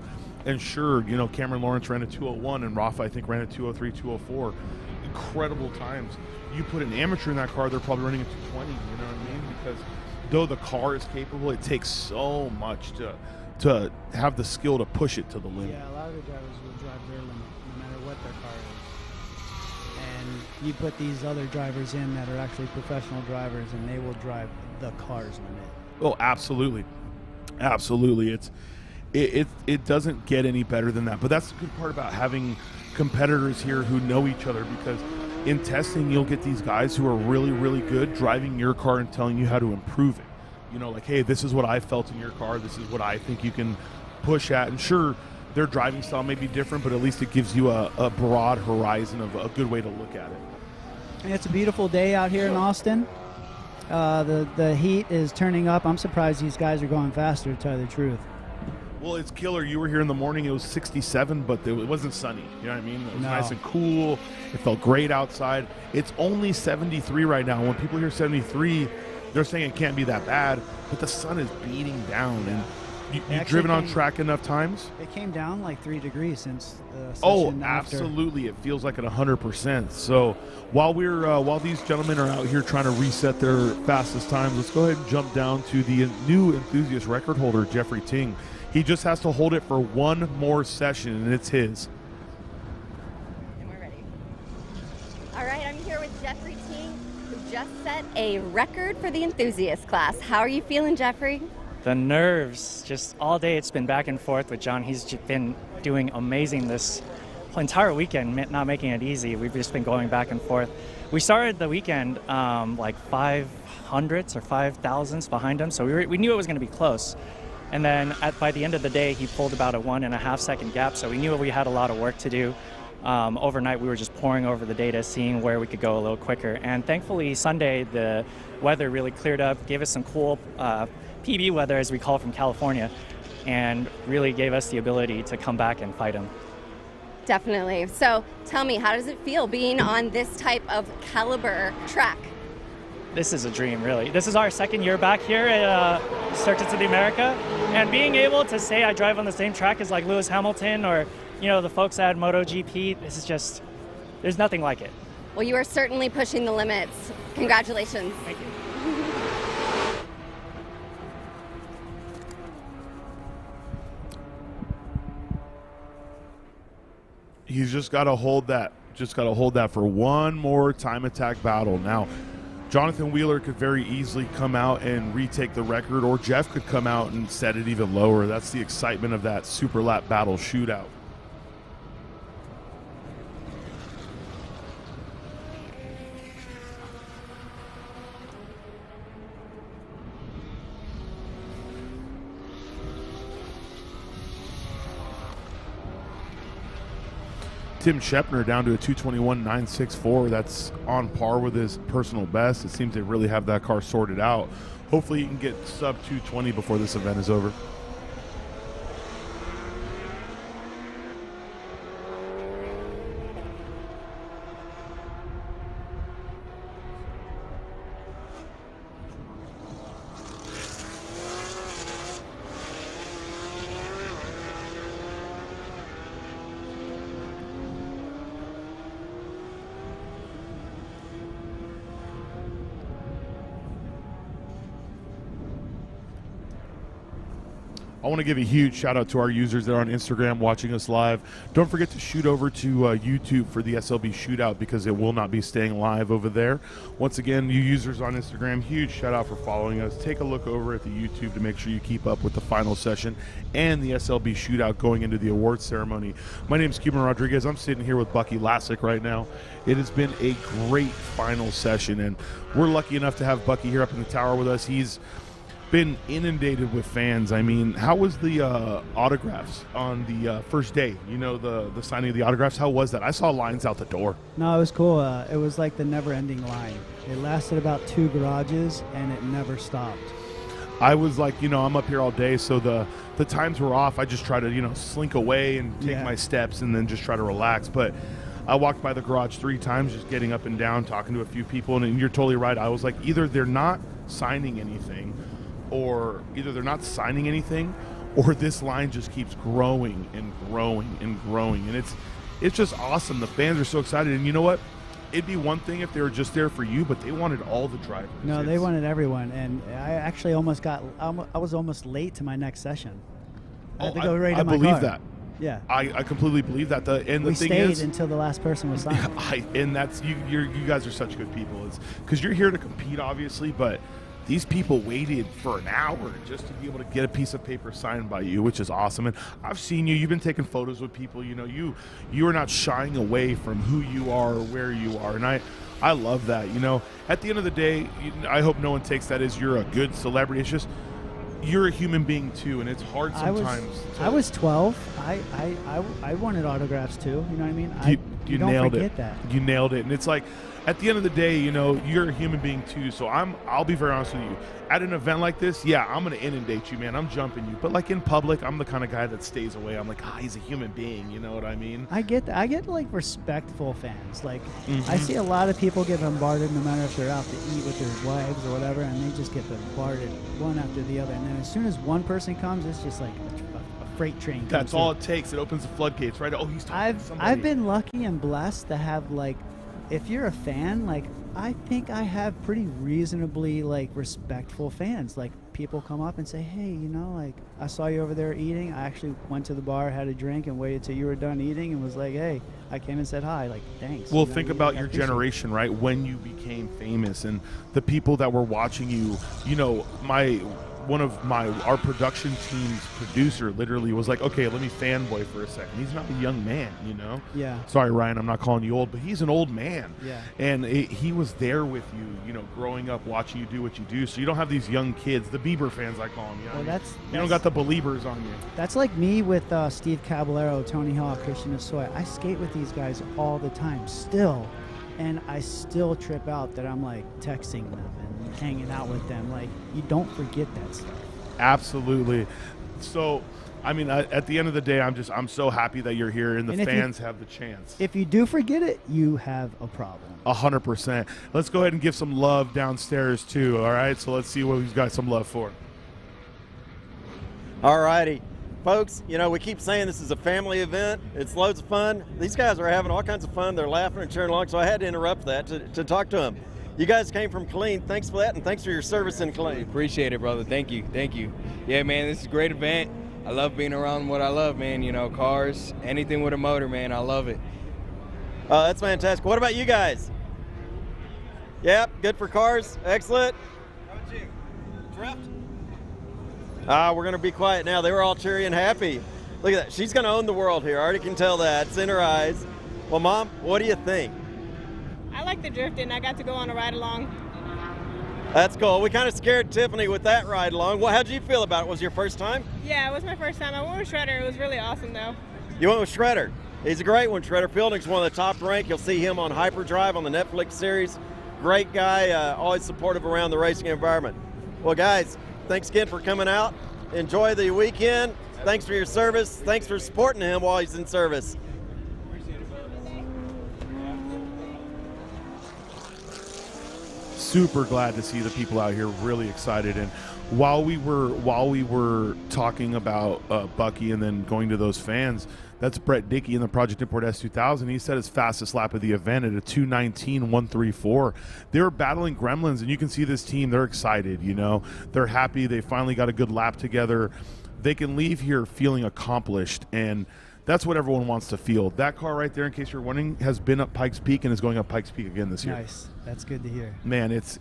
And sure, Cameron Lawrence ran a 201 and Rafa, I think, ran a 203, 204. Incredible times. You put an amateur in that car, they're probably running a 220, you know what I mean? Because though the car is capable, it takes so much to have the skill to push it to the limit. Yeah, a lot of the drivers will drive their limit no matter what their car is. And you put these other drivers in that are actually professional drivers, and they will drive the car's limit. Oh, absolutely. Absolutely. It doesn't get any better than that. But that's the good part about having competitors here who know each other, because in testing, you'll get these guys who are really, really good driving your car and telling you how to improve it. Like, hey, this is what I felt in your car. This is what I think you can push at. And sure, their driving style may be different, but at least it gives you a broad horizon of a good way to look at it. And it's a beautiful day out here in Austin. The heat is turning up. I'm surprised these guys are going faster, to tell you the truth. Well, it's killer. You were here in the morning. It was 67, but it wasn't sunny. You know what I mean? It was nice and cool. It felt great outside. It's only 73 right now. When people hear 73, they're saying it can't be that bad, but the sun is beating down. And you've driven on track enough times? It came down like 3 degrees since the session. Oh, absolutely. It feels like it 100%. So while these gentlemen are out here trying to reset their fastest times, let's go ahead and jump down to the new enthusiast record holder, Jeffrey Ting. He just has to hold it for one more session, and it's his. And we're ready. All right, I'm here with Jeffrey Ting, who just set a record for the enthusiast class. How are you feeling, Jeffrey? The nerves, just all day it's been back and forth with John. He's been doing amazing this entire weekend, not making it easy. We've just been going back and forth. We started the weekend like 500s or 5,000s behind him, so we knew it was going to be close. And then by the end of the day, he pulled about a 1.5 second gap, so we knew we had a lot of work to do. Overnight, we were just poring over the data, seeing where we could go a little quicker. And thankfully, Sunday, the weather really cleared up, gave us some cool PB weather, as we call it, from California, and really gave us the ability to come back and fight him. Definitely. So tell me, how does it feel being on this type of caliber track? This is a dream, really. This is our second year back here at Circuits of the America, and being able to say I drive on the same track as like Lewis Hamilton or, you know, the folks at MotoGP, this is just, there's nothing like it. Well, you are certainly pushing the limits. Congratulations. Thank you. He's just got to hold that. Just got to hold that for one more time attack battle. Now, Jonathan Wheeler could very easily come out and retake the record, or Jeff could come out and set it even lower. That's the excitement of that super lap battle shootout. Tim Shepner down to a 221.964. That's on par with his personal best. It seems they really have that car sorted out. Hopefully he can get sub 220 before this event is over. I want to give a huge shout out to our users that are on Instagram watching us live. Don't forget to shoot over to YouTube for the SLB shootout, because it will not be staying live over there. Once again, you users on Instagram, huge shout out for following us. Take a look over at the YouTube to make sure you keep up with the final session and the SLB shootout going into the awards ceremony. My name is Cuban Rodriguez. I'm sitting here with Bucky Lasek right now. It has been a great final session, and we're lucky enough to have Bucky here up in the tower with us. He's been inundated with fans. I mean, how was the autographs on the first day? You know, the signing of the autographs. How was that? I saw lines out the door. No, it was cool. It was like the never-ending line. It lasted about 2 garages, and it never stopped. I was like, you know, I'm up here all day, so the times were off. I just try to, you know, slink away and take my steps and then just try to relax. But I walked by the garage 3 times, just getting up and down, talking to a few people, and you're totally right. I was like, either they're not signing anything, or this line just keeps growing and growing and growing, and it's just awesome. The fans are so excited, and you know what? It'd be one thing if they were just there for you, but they wanted all the drivers. No, they wanted everyone, and I actually I was almost late to my next session. I had to go right in my car. I believe that. Yeah, I completely believe that. We stayed until the last person was signed. And that's you guys are such good people. It's because you're here to compete, obviously, but these people waited for an hour just to be able to get a piece of paper signed by you, which is awesome. And I've seen you. You've been taking photos with people. You know, you are not shying away from who you are or where you are. And I love that. You know, at the end of the day, I hope no one takes that as you're a good celebrity. It's just you're a human being too, and it's hard sometimes. I was 12. I wanted autographs too. You know what I mean? You don't nailed forget it. that. You nailed it. And it's like, at the end of the day, you know, you're a human being too. So I'll be very honest with you. At an event like this, yeah, I'm going to inundate you, man. I'm jumping you. But like in public, I'm the kind of guy that stays away. I'm like, he's a human being. You know what I mean? I get like respectful fans. Like I see a lot of people get bombarded, no matter if they're out to eat with their wives or whatever, and they just get bombarded one after the other. And then as soon as one person comes, it's just like a freight train. That's all it takes. It opens the floodgates, right? Oh, he's talking to somebody. I've been lucky and blessed to have, like, if you're a fan, like, I think I have pretty reasonably, like, respectful fans. Like, people come up and say, hey, you know, like, I saw you over there eating. I actually went to the bar, had a drink, and waited till you were done eating and was like, hey, I came and said hi. Like, thanks. Well, think about your generation, right? When you became famous and the people that were watching you. You know, our production team's producer literally was like, okay, let me fanboy for a second. He's not a young man, you know? Yeah. Sorry, Ryan, I'm not calling you old, but he's an old man. Yeah. And he was there with you, you know, growing up, watching you do what you do. So you don't have these young kids, the Bieber fans, I call them. You know? Well, you don't got the believers on you. That's like me with Steve Caballero, Tony Hawk, Christian Asoy. I skate with these guys all the time still. And I still trip out that I'm like texting them and hanging out with them. Like, you don't forget that stuff. Absolutely. So, I mean, at the end of the day, I'm so happy that you're here and the fans have the chance. If you do forget it, you have a problem. 100%. Let's go ahead and give some love downstairs too. All right. So let's see what we've got some love for. All righty. Folks, you know, we keep saying this is a family event. It's loads of fun. These guys are having all kinds of fun. They're laughing and cheering along, so I had to interrupt that to talk to them. You guys came from Killeen. Thanks for that, and thanks for your service in Killeen. Appreciate it, brother. Thank you. Thank you. Yeah, man, this is a great event. I love being around what I love, man. You know, cars, anything with a motor, man. I love it. That's fantastic. What about you guys? Yep, good for cars. Excellent. How about you? Drift? We're going to be quiet now. They were all cheery and happy. Look at that. She's going to own the world here. I already can tell that. It's in her eyes. Well, Mom, what do you think? I like the drifting. I got to go on a ride along. That's cool. We kind of scared Tiffany with that ride along. Well, how'd you feel about it? Was it your first time? Yeah, it was my first time. I went with Shredder. It was really awesome, though. You went with Shredder. He's a great one. Shredder Fielding's one of the top ranked. You'll see him on Hyperdrive on the Netflix series. Great guy, always supportive around the racing environment. Well, guys, thanks again for coming out. Enjoy the weekend. Thanks for your service. Thanks for supporting him while he's in service. Super glad to see the people out here, really excited. And while we were talking about Bucky and then going to those fans, that's Brett Dickey in the Project Import S2000. He set his fastest lap of the event at a 2:19.134. They were battling gremlins, and you can see this team, they're excited, you know. They're happy. They finally got a good lap together. They can leave here feeling accomplished, and that's what everyone wants to feel. That car right there, in case you're wondering, has been up Pikes Peak and is going up Pikes Peak again this year. Nice. That's good to hear. Man, it's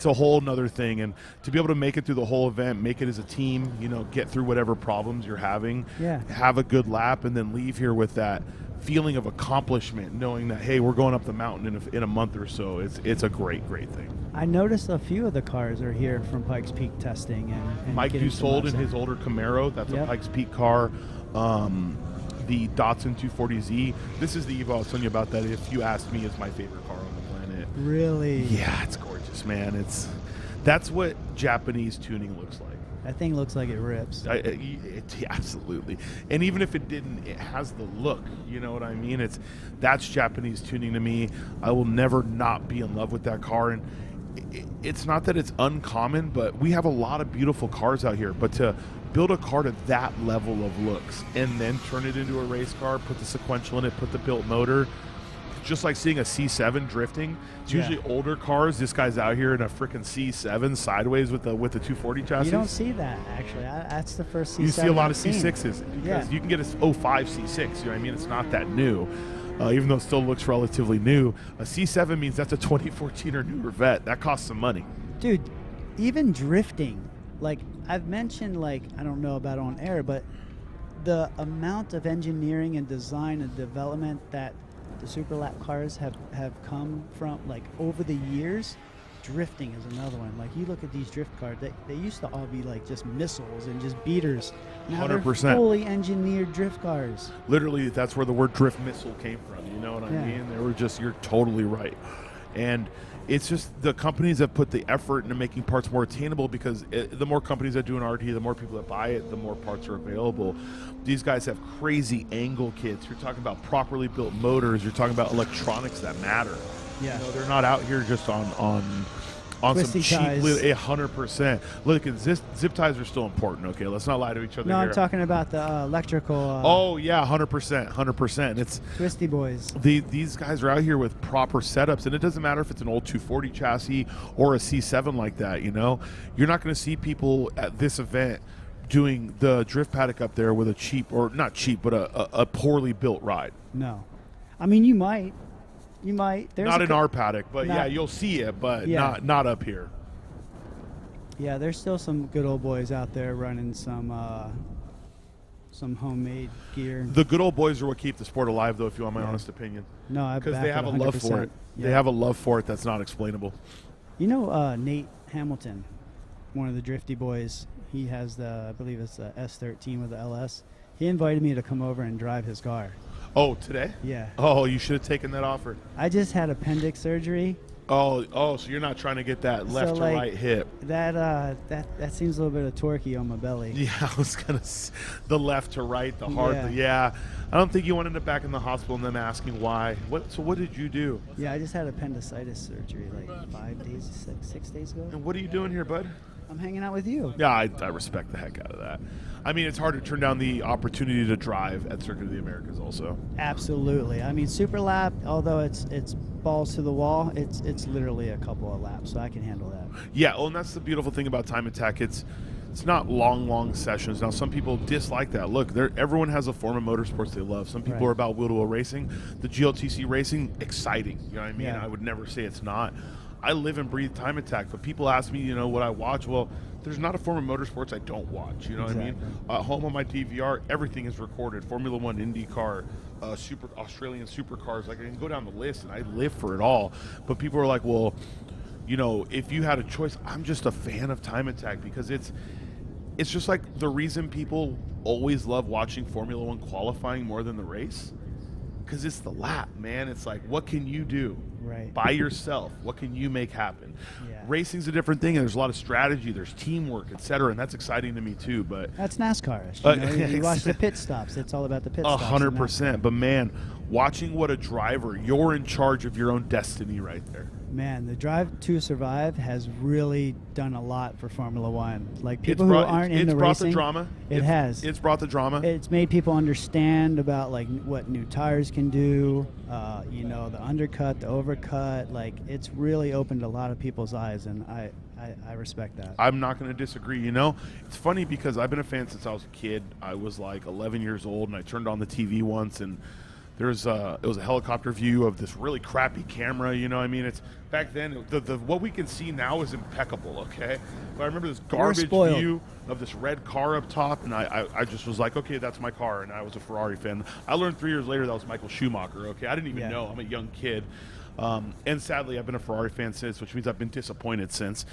a whole nother thing, and to be able to make it through the whole event, make it as a team, you know, get through whatever problems you're having, have a good lap, and then leave here with that feeling of accomplishment, knowing that, hey, we're going up the mountain in a month or so. It's a great thing. I noticed a few of the cars are here from Pikes Peak testing. And Mike Dussault in his older Camaro, that's a Pikes Peak car. The Datsun 240Z. This is the Evo I was telling you about that, if you asked me, is my favorite car on the planet. Really? Yeah, it's gorgeous, man. That's what Japanese tuning looks like. That thing looks like it rips. Absolutely. And even if it didn't, it has the look. You know what I mean? That's Japanese tuning to me. I will never not be in love with that car. And it's not that it's uncommon, but we have a lot of beautiful cars out here. But to build a car to that level of looks and then turn it into a race car, put the sequential in it, put the built motor, just like seeing a C7 drifting. It's usually older cars. This guy's out here in a freaking C7 sideways with the 240 chassis. You don't see that, actually. That's the first C7 You see a lot of I've C6s seen. because you can get a 05 C6. You know what I mean? It's not that new. Even though it still looks relatively new. A C7 means that's a 2014 or newer Vette. That costs some money. Dude, even drifting. Like, I've mentioned, like, I don't know about on air, but the amount of engineering and design and development that the Super Lap cars have come from, like, over the years, drifting is another one. Like, you look at these drift cars, they used to all be, like, just missiles and just beaters. Now 100%. they're fully engineered drift cars. Literally, that's where the word drift missile came from. You know what I mean? They were just, you're totally right. And it's just the companies that put the effort into making parts more attainable, because the more companies that do an RT, the more people that buy it, the more parts are available. These guys have crazy angle kits. You're talking about properly built motors. You're talking about electronics that matter. Yeah. You know, they're not out here just on Twisty some cheap, ties. 100%. Look, zip ties are still important, okay? Let's not lie to each other No, here. I'm talking about the electrical. Oh, yeah, 100%. It's Twisty boys. These guys are out here with proper setups, and it doesn't matter if it's an old 240 chassis or a C7 like that, you know? You're not going to see people at this event doing the drift paddock up there with a cheap, or not cheap, but a poorly built ride. No. I mean, you might. There's not in our paddock, but yeah, you'll see it, but Yeah. not up here. Yeah, there's still some good old boys out there running some homemade gear. The good old boys are what keep the sport alive, though, if you want my honest opinion. No, I because they have a love for it. Yeah. They have a love for it that's not explainable. You know, Nate Hamilton, one of the drifty boys. He has I believe it's the S13 with the LS. He invited me to come over and drive his car. Oh, today? Yeah. Oh, you should have taken that offer. I just had appendix surgery. Oh, so you're not trying to get that left to right hip. That seems a little bit of torquey on my belly. Yeah, I was gonna the left to right, the hard. Yeah. I don't think you want to end up back in the hospital and them asking why. So what did you do? Yeah, I just had appendicitis surgery like 6 days ago. And what are you doing here, bud? I'm hanging out with you. Yeah, I respect the heck out of that. I mean, it's hard to turn down the opportunity to drive at Circuit of the Americas also. Absolutely. I mean, Super Lap, although it's balls to the wall, it's literally a couple of laps, so I can handle that. Yeah, well, and that's the beautiful thing about Time Attack. It's not long sessions. Now, some people dislike that. Look, everyone has a form of motorsports they love. Some people are about wheel-to-wheel racing. The GLTC racing, exciting. You know what I mean? Yeah. I would never say it's not. I live and breathe Time Attack, but people ask me, what I watch. Well, there's not a form of motorsports I don't watch. You know what I mean? Home on my DVR, everything is recorded. Formula One, IndyCar, Australian supercars. Like, I can go down the list, and I live for it all. But people are like, well, if you had a choice, I'm just a fan of Time Attack because it's just like the reason people always love watching Formula One qualifying more than the race. Because it's the lap, man. It's like, what can you do by yourself? What can you make happen? Yeah. Racing's a different thing, and there's a lot of strategy. There's teamwork, etc., and that's exciting to me too. But that's NASCAR-ish. You watch the pit stops. It's all about the pit stops. 100%. But man, watching what a driver, you're in charge of your own destiny right there. Man, the Drive to Survive has really done a lot for Formula One. Like people who aren't in the racing, it's brought the drama. It's brought the drama. It's made people understand about like what new tires can do. The undercut, the overcut. Like it's really opened a lot of people's eyes, and I respect that. I'm not going to disagree. It's funny because I've been a fan since I was a kid. I was like 11 years old, and I turned on the TV once, and it was a helicopter view of this really crappy camera. It's back then. What we can see now is impeccable. Okay, but I remember this garbage view of this red car up top, and I just was like, okay, that's my car, and I was a Ferrari fan. I learned 3 years later that was Michael Schumacher. Okay, I didn't even know. I'm a young kid. And sadly, I've been a Ferrari fan since, which means I've been disappointed since.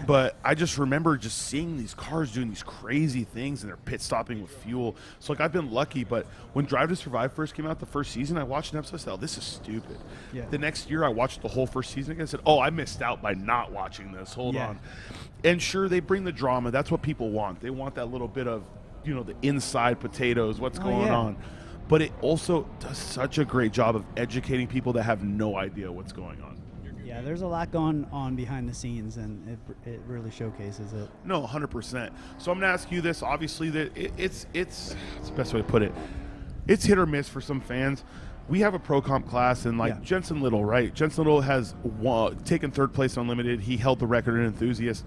But I just remember just seeing these cars doing these crazy things, and they're pit stopping with fuel. So, I've been lucky. But when Drive to Survive first came out the first season, I watched an episode and said, oh, this is stupid. Yeah. The next year, I watched the whole first season again and said, oh, I missed out by not watching this. Hold on. And sure, they bring the drama. That's what people want. They want that little bit of, the inside potatoes, what's going on. But it also does such a great job of educating people that have no idea what's going on. Yeah, there's a lot going on behind the scenes, and it really showcases it. No, 100%. So I'm going to ask you this. Obviously, that it's the best way to put it. It's hit or miss for some fans. We have a pro comp class, and Jensen Little, right? Jensen Little has taken third place on Unlimited. He held the record in Enthusiast.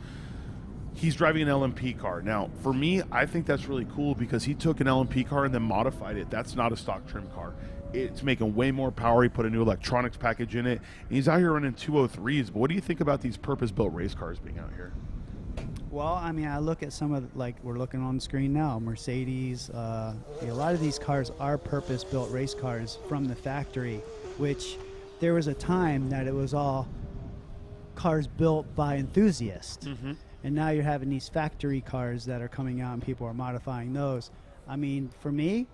He's driving an LMP car. Now, for me, I think that's really cool because he took an LMP car and then modified it. That's not a stock trim car. It's making way more power. He put a new electronics package in it. And he's out here running 203s. But what do you think about these purpose-built race cars being out here? Well, I mean, I look at some of, we're looking on the screen now, Mercedes. A lot of these cars are purpose-built race cars from the factory, which there was a time that it was all cars built by enthusiasts. Mm-hmm. And now you're having these factory cars that are coming out and people are modifying those. I mean, for me,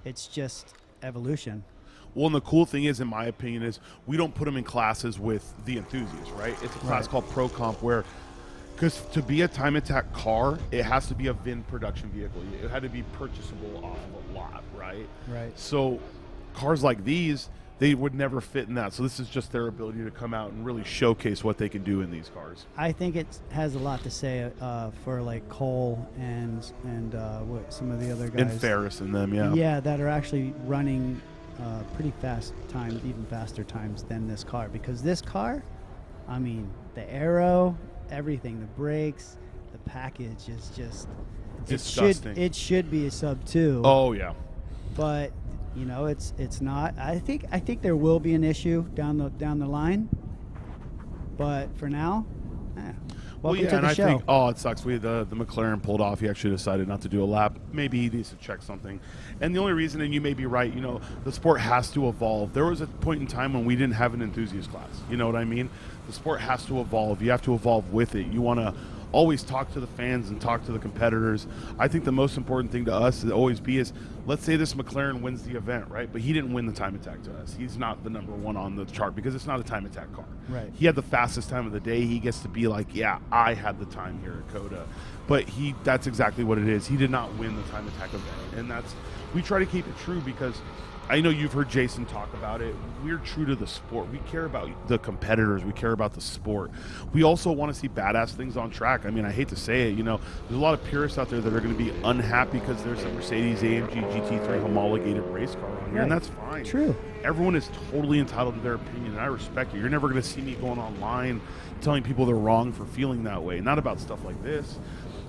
it's just evolution. Well, and the cool thing is, in my opinion, is we don't put them in classes with the enthusiasts, right? It's a class called Pro Comp where, because to be a Time Attack car, it has to be a VIN production vehicle. It had to be purchasable off of a lot, right? Right. So cars like these, they would never fit in that. So this is just their ability to come out and really showcase what they can do in these cars. I think it has a lot to say for like Cole and what some of the other guys. And Ferris and them, yeah. Yeah, that are actually running pretty fast times, even faster times than this car. Because this car, I mean, the aero, everything, the brakes, the package is just disgusting. It should be a sub 2. Oh yeah. But it's not. I think there will be an issue down the line, but for now, Welcome yeah, to and the I show. think, it sucks. The McLaren pulled off. He actually decided not to do a lap. Maybe he needs to check something. And the only reason, and you may be right, the sport has to evolve. There was a point in time when we didn't have an enthusiast class. You know what I mean? The sport has to evolve. You have to evolve with it. You want to always talk to the fans and talk to the competitors. I think the most important thing to us to always be is, let's say this McLaren wins the event, right? But he didn't win the time attack to us. He's not the #1 on the chart because it's not a time attack car. Right. He had the fastest time of the day. He gets to be like, yeah, I had the time here at Coda. But that's exactly what it is. He did not win the time attack event. And we try to keep it true because I know you've heard Jason talk about it. We're true to the sport. We care about the competitors. We care about the sport. We also want to see badass things on track. I mean, I hate to say it, there's a lot of purists out there that are going to be unhappy because there's a Mercedes-AMG GT3 homologated race car on here, and that's fine. True. Everyone is totally entitled to their opinion, and I respect it. You're never going to see me going online telling people they're wrong for feeling that way. Not about stuff like this.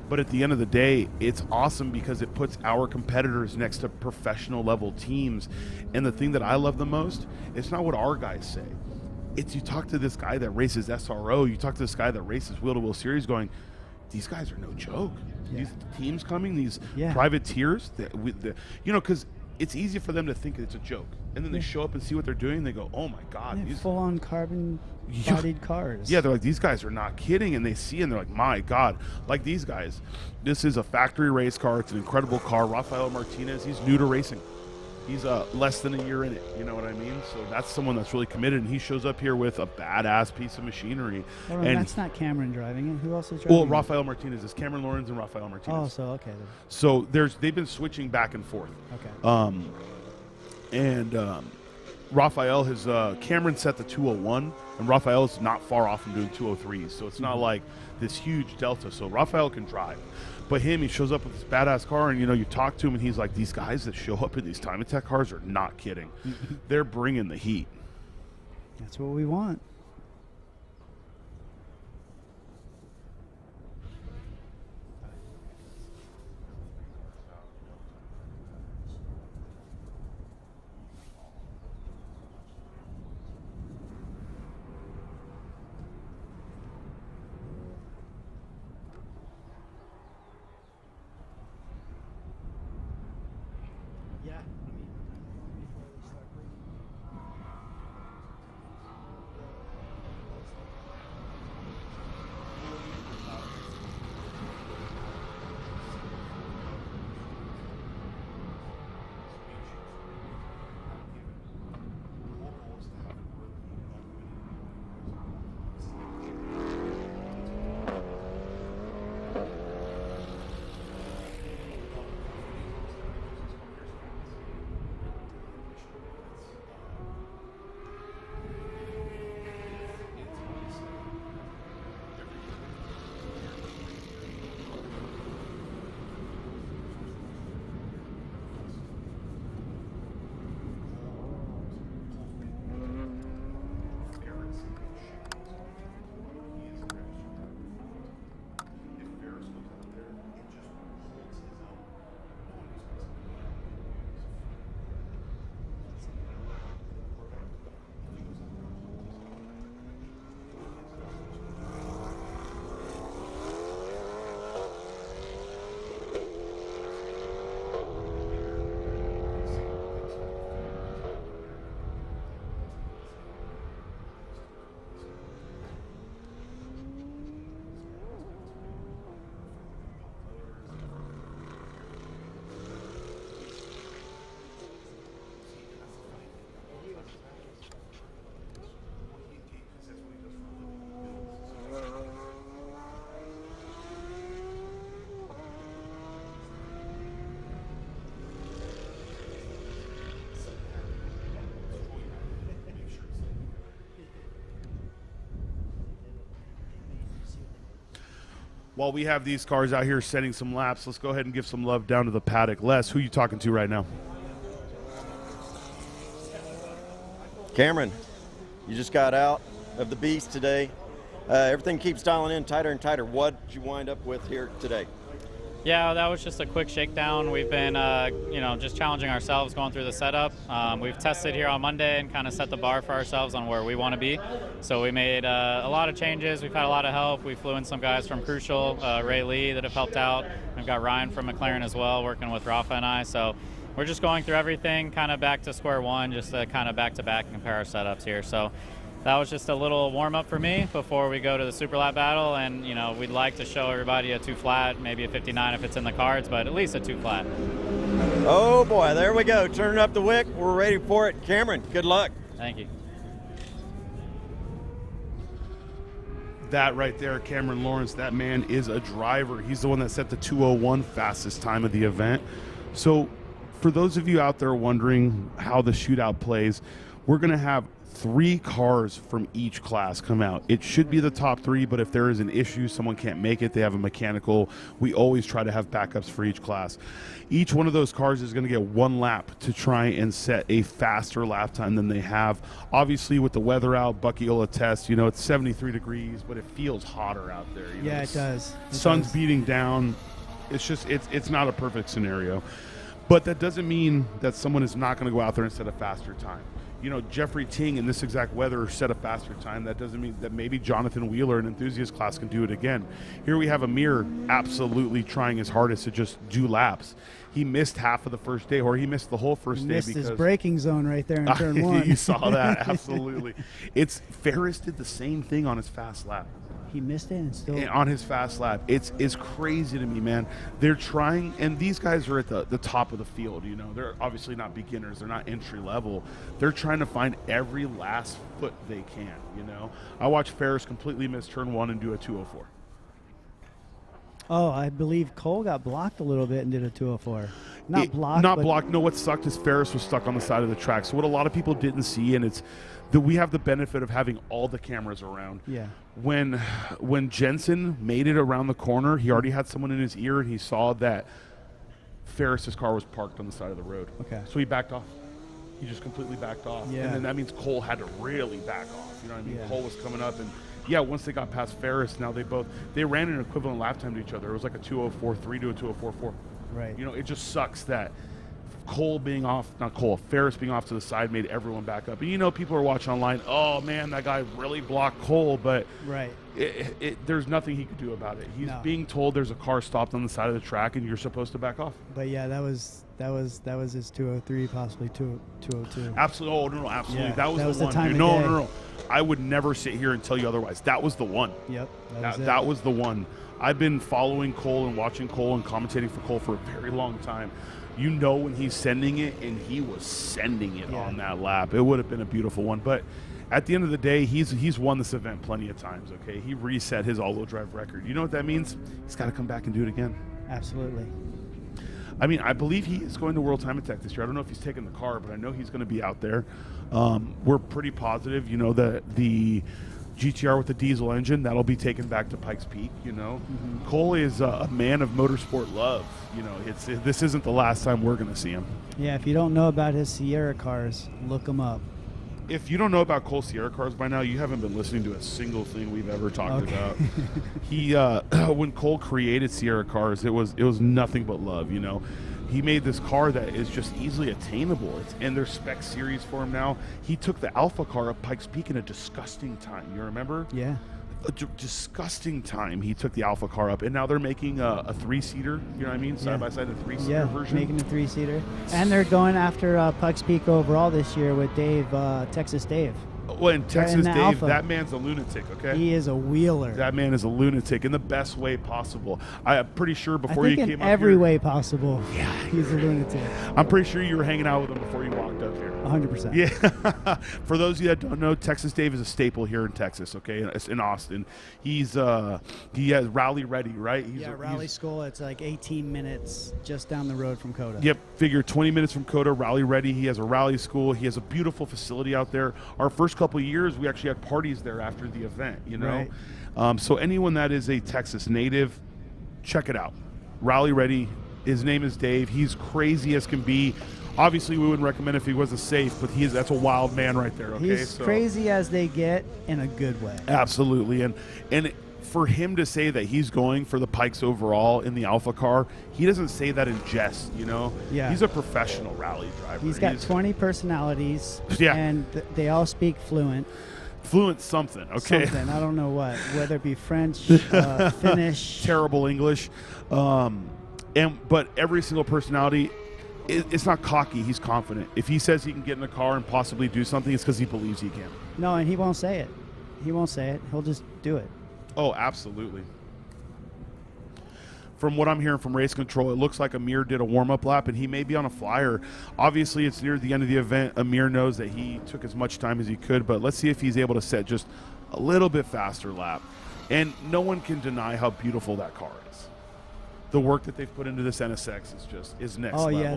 But at the end of the day, it's awesome because it puts our competitors next to professional level teams. And the thing that I love the most, it's not what our guys say. It's you talk to this guy that races SRO, you talk to this guy that races wheel-to-wheel series going, these guys are no joke. Yeah. These teams coming, these Yeah. privateers, because it's easy for them to think it's a joke. And then they show up and see what they're doing, and they go, oh my God. Yeah, These full-on carbon-bodied cars. Yeah, they're like, these guys are not kidding, and they see and they're like, my God. Like these guys, this is a factory race car. It's an incredible car. Rafael Martinez, he's new to racing. He's less than a year in it, you know what I mean? So that's someone that's really committed, and he shows up here with a badass piece of machinery. Hold on, and that's not Cameron driving it. Who else is driving well, it? Rafael Martinez is Cameron Lawrence and Rafael Martinez. Oh, so okay. So they've been switching back and forth. Okay. Rafael has Cameron set the 201, and Rafael is not far off from doing 203s, so it's not like this huge delta. So Rafael can drive, but he shows up with this badass car, and you talk to him, and he's like, these guys that show up in these time attack cars are not kidding. They're bringing the heat. That's what we want. While we have these cars out here setting some laps, let's go ahead and give some love down to the paddock. Les, who are you talking to right now? Cameron, you just got out of the beast today. Everything keeps dialing in tighter and tighter. What did you wind up with here today? Yeah, that was just a quick shakedown. We've been, you know, just challenging ourselves going through the setup. We've tested here on Monday and kind of set the bar for ourselves on where we want to be. So we made a lot of changes. We've had a lot of help. We flew in some guys from Crucial, Ray Lee, that have helped out. We've got Ryan from McLaren as well, working with Rafa and I. So we're just going through everything, kind of back to square one, just to kind of back-to-back and compare our setups here. So that was just a little warm-up for me before we go to the Super Lap battle, and you know, we'd like to show everybody a 2 flat, maybe a 59 if it's in the cards, but at least a 2 flat. Oh boy, there we go. Turning up the wick. We're ready for it. Cameron, good luck. Thank you. That right there, Cameron Lawrence, that man is a driver. He's the one that set the 2:01 fastest time of the event. So for those of you out there wondering how the shootout plays, we're going to have 3 cars from each class come out. It should be the top 3, but if there is an issue, someone can't make it, they have a mechanical, we always try to have backups for each class. Each one of those cars is going to get 1 lap to try and set a faster lap time than they have. Obviously, with the weather out, Bucky will attest, you know, it's 73 degrees, but it feels hotter out there. You know, Yeah, it does. Sun's beating down. It's just, it's not a perfect scenario. But that doesn't mean that someone is not going to go out there and set a faster time. You know, Jeffrey Ting in this exact weather set a faster time. That doesn't mean that maybe Jonathan Wheeler in enthusiast class can do it again. Here we have Amir absolutely trying his hardest to just do laps. He missed half of the first day, or he missed the whole first day. Missed because his braking zone right there in turn 1. You saw that, absolutely. Ferris did the same thing on his fast lap. He missed it and still On his fast lap. It's crazy to me, man. They're trying, and these guys are at the top of the field, you know. They're obviously not beginners. They're not entry level. They're trying to find every last foot they can, you know. I watched Ferris completely miss turn 1 and do a 204. Oh, I believe Cole got blocked a little bit and did a 204. Not blocked. Not blocked. No, what sucked is Ferris was stuck on the side of the track. So what a lot of people didn't see, and it's that we have the benefit of having all the cameras around. Yeah. When Jensen made it around the corner, he already had someone in his ear, and he saw that Ferris's car was parked on the side of the road. Okay. So he backed off. He just completely backed off. Yeah. And then that means Cole had to really back off. You know what I mean? Yeah. Cole was coming up, and yeah, once they got past Ferris, now they ran an equivalent lap time to each other. It was like a 2:04.3 to a 2:04.4. Right. You know, it just sucks that Ferris being off to the side made everyone back up. And you know, people are watching online, oh man, that guy really blocked Cole, but right. There's nothing he could do about it. He's being told there's a car stopped on the side of the track and you're supposed to back off. But yeah, that was his 203, possibly 202. Absolutely. Oh no, absolutely. Yeah, that was the one. time Dude, of day. no. I would never sit here and tell you otherwise. That was the one. Yep. That was the one. I've been following Cole and watching Cole and commentating for Cole for a very long time. You know when he's sending it, and he was sending it on that lap. It would have been a beautiful one. But at the end of the day, he's won this event plenty of times, okay? He reset his all-wheel drive record. You know what that means? He's got to come back and do it again. Absolutely. I mean, I believe he is going to World Time Attack this year. I don't know if he's taking the car, but I know he's going to be out there. We're pretty positive, you know, that the GTR with the diesel engine, that'll be taken back to Pikes Peak, you know. Mm-hmm. Cole is a man of motorsport love. You know, this isn't the last time we're going to see him. Yeah, if you don't know about his Sierra cars, look them up. If you don't know about Cole Sierra cars by now, you haven't been listening to a single thing we've ever talked about. He, when Cole created Sierra cars, it was nothing but love, you know. He made this car that is just easily attainable. It's in their spec series for him now. He took the Alpha car up Pikes Peak in a disgusting time. You remember? Yeah. A disgusting time he took the Alpha car up, and now they're making a 3-seater, you know what I mean, side by side, a 3-seater version. Making a 3-seater. And they're going after Pikes Peak overall this year with Dave, Texas Dave. Well, in Texas Dave, Alpha. that man's a lunatic, okay? He is a wheeler. That man is a lunatic in the best way possible. I'm pretty sure before you came up here. in every way possible. Yeah. He's a lunatic. I'm pretty sure you were hanging out with him before you walked up here. 100%. Yeah. For those of you that don't know, Texas Dave is a staple here in Texas, okay? It's in Austin. He has Rally Ready, right? Rally School. It's like 18 minutes just down the road from Coda. Yep, figure 20 minutes from Coda, Rally Ready. He has a rally school. He has a beautiful facility out there. Our first couple of years, we actually had parties there after the event, you know? Right. So anyone that is a Texas native, check it out. Rally Ready. His name is Dave. He's crazy as can be. Obviously, we wouldn't recommend if he wasn't safe, but that's a wild man right there, okay? He's crazy as they get in a good way. Absolutely. And for him to say that he's going for the Pikes overall in the Alpha car, he doesn't say that in jest, you know? Yeah. He's a professional rally driver. He's got 20 personalities, Yeah. and they all speak fluent. Fluent something, okay? Something, I don't know what, whether it be French, Finnish. Terrible English. But every single personality, it's not cocky, he's confident. If he says he can get in a car and possibly do something, it's because he believes he can. No, and he won't say it. He won't say it. He'll just do it. Oh, absolutely. From what I'm hearing from race control, it looks like Amir did a warm-up lap, and he may be on a flyer. Obviously, it's near the end of the event. Amir knows that he took as much time as he could, but let's see if he's able to set just a little bit faster lap. And no one can deny how beautiful that car is. The work that they've put into this NSX is next level. Oh yeah,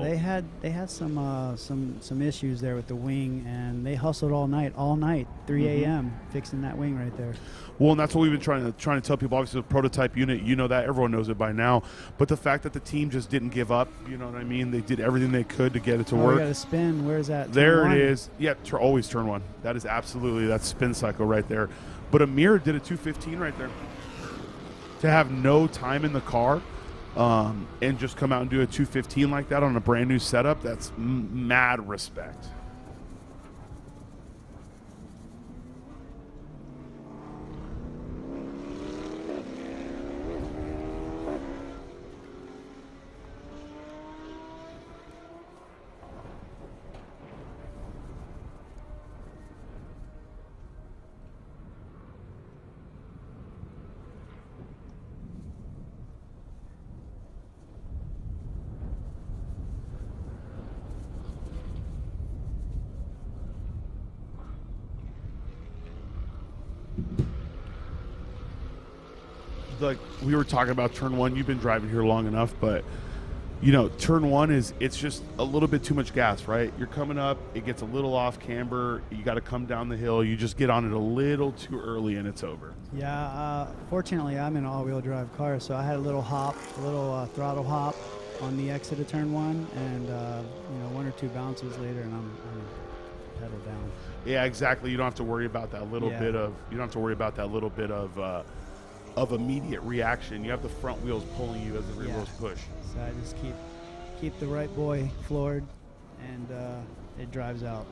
they had some issues there with the wing, and they hustled all night, 3 a.m. fixing that wing right there. Well, and that's what we've been trying to tell people. Obviously, the prototype unit, you know that, everyone knows it by now. But the fact that the team just didn't give up, you know what I mean? They did everything they could to get it to work. We got a spin. Where's that? There Turn it one? is. Yeah, always turn one. That is absolutely, that's spin cycle right there. But Amir did a 215 right there. To have no time in the car and just come out and do a 215 like that on a brand new setup, that's mad respect. Like we were talking about turn one, you've been driving here long enough, but you know, turn one it's just a little bit too much gas, right? You're coming up, it gets a little off camber, you got to come down the hill, you just get on it a little too early and it's over. Yeah, fortunately I'm in an all-wheel drive car, so I had a little throttle hop on the exit of turn one, and you know, 1 or 2 bounces later, and I'm pedal down. Yeah, exactly. You don't have to worry about that little bit of immediate reaction. You have the front wheels pulling you as the rear wheels push. So I just keep the right boy floored, and it drives out.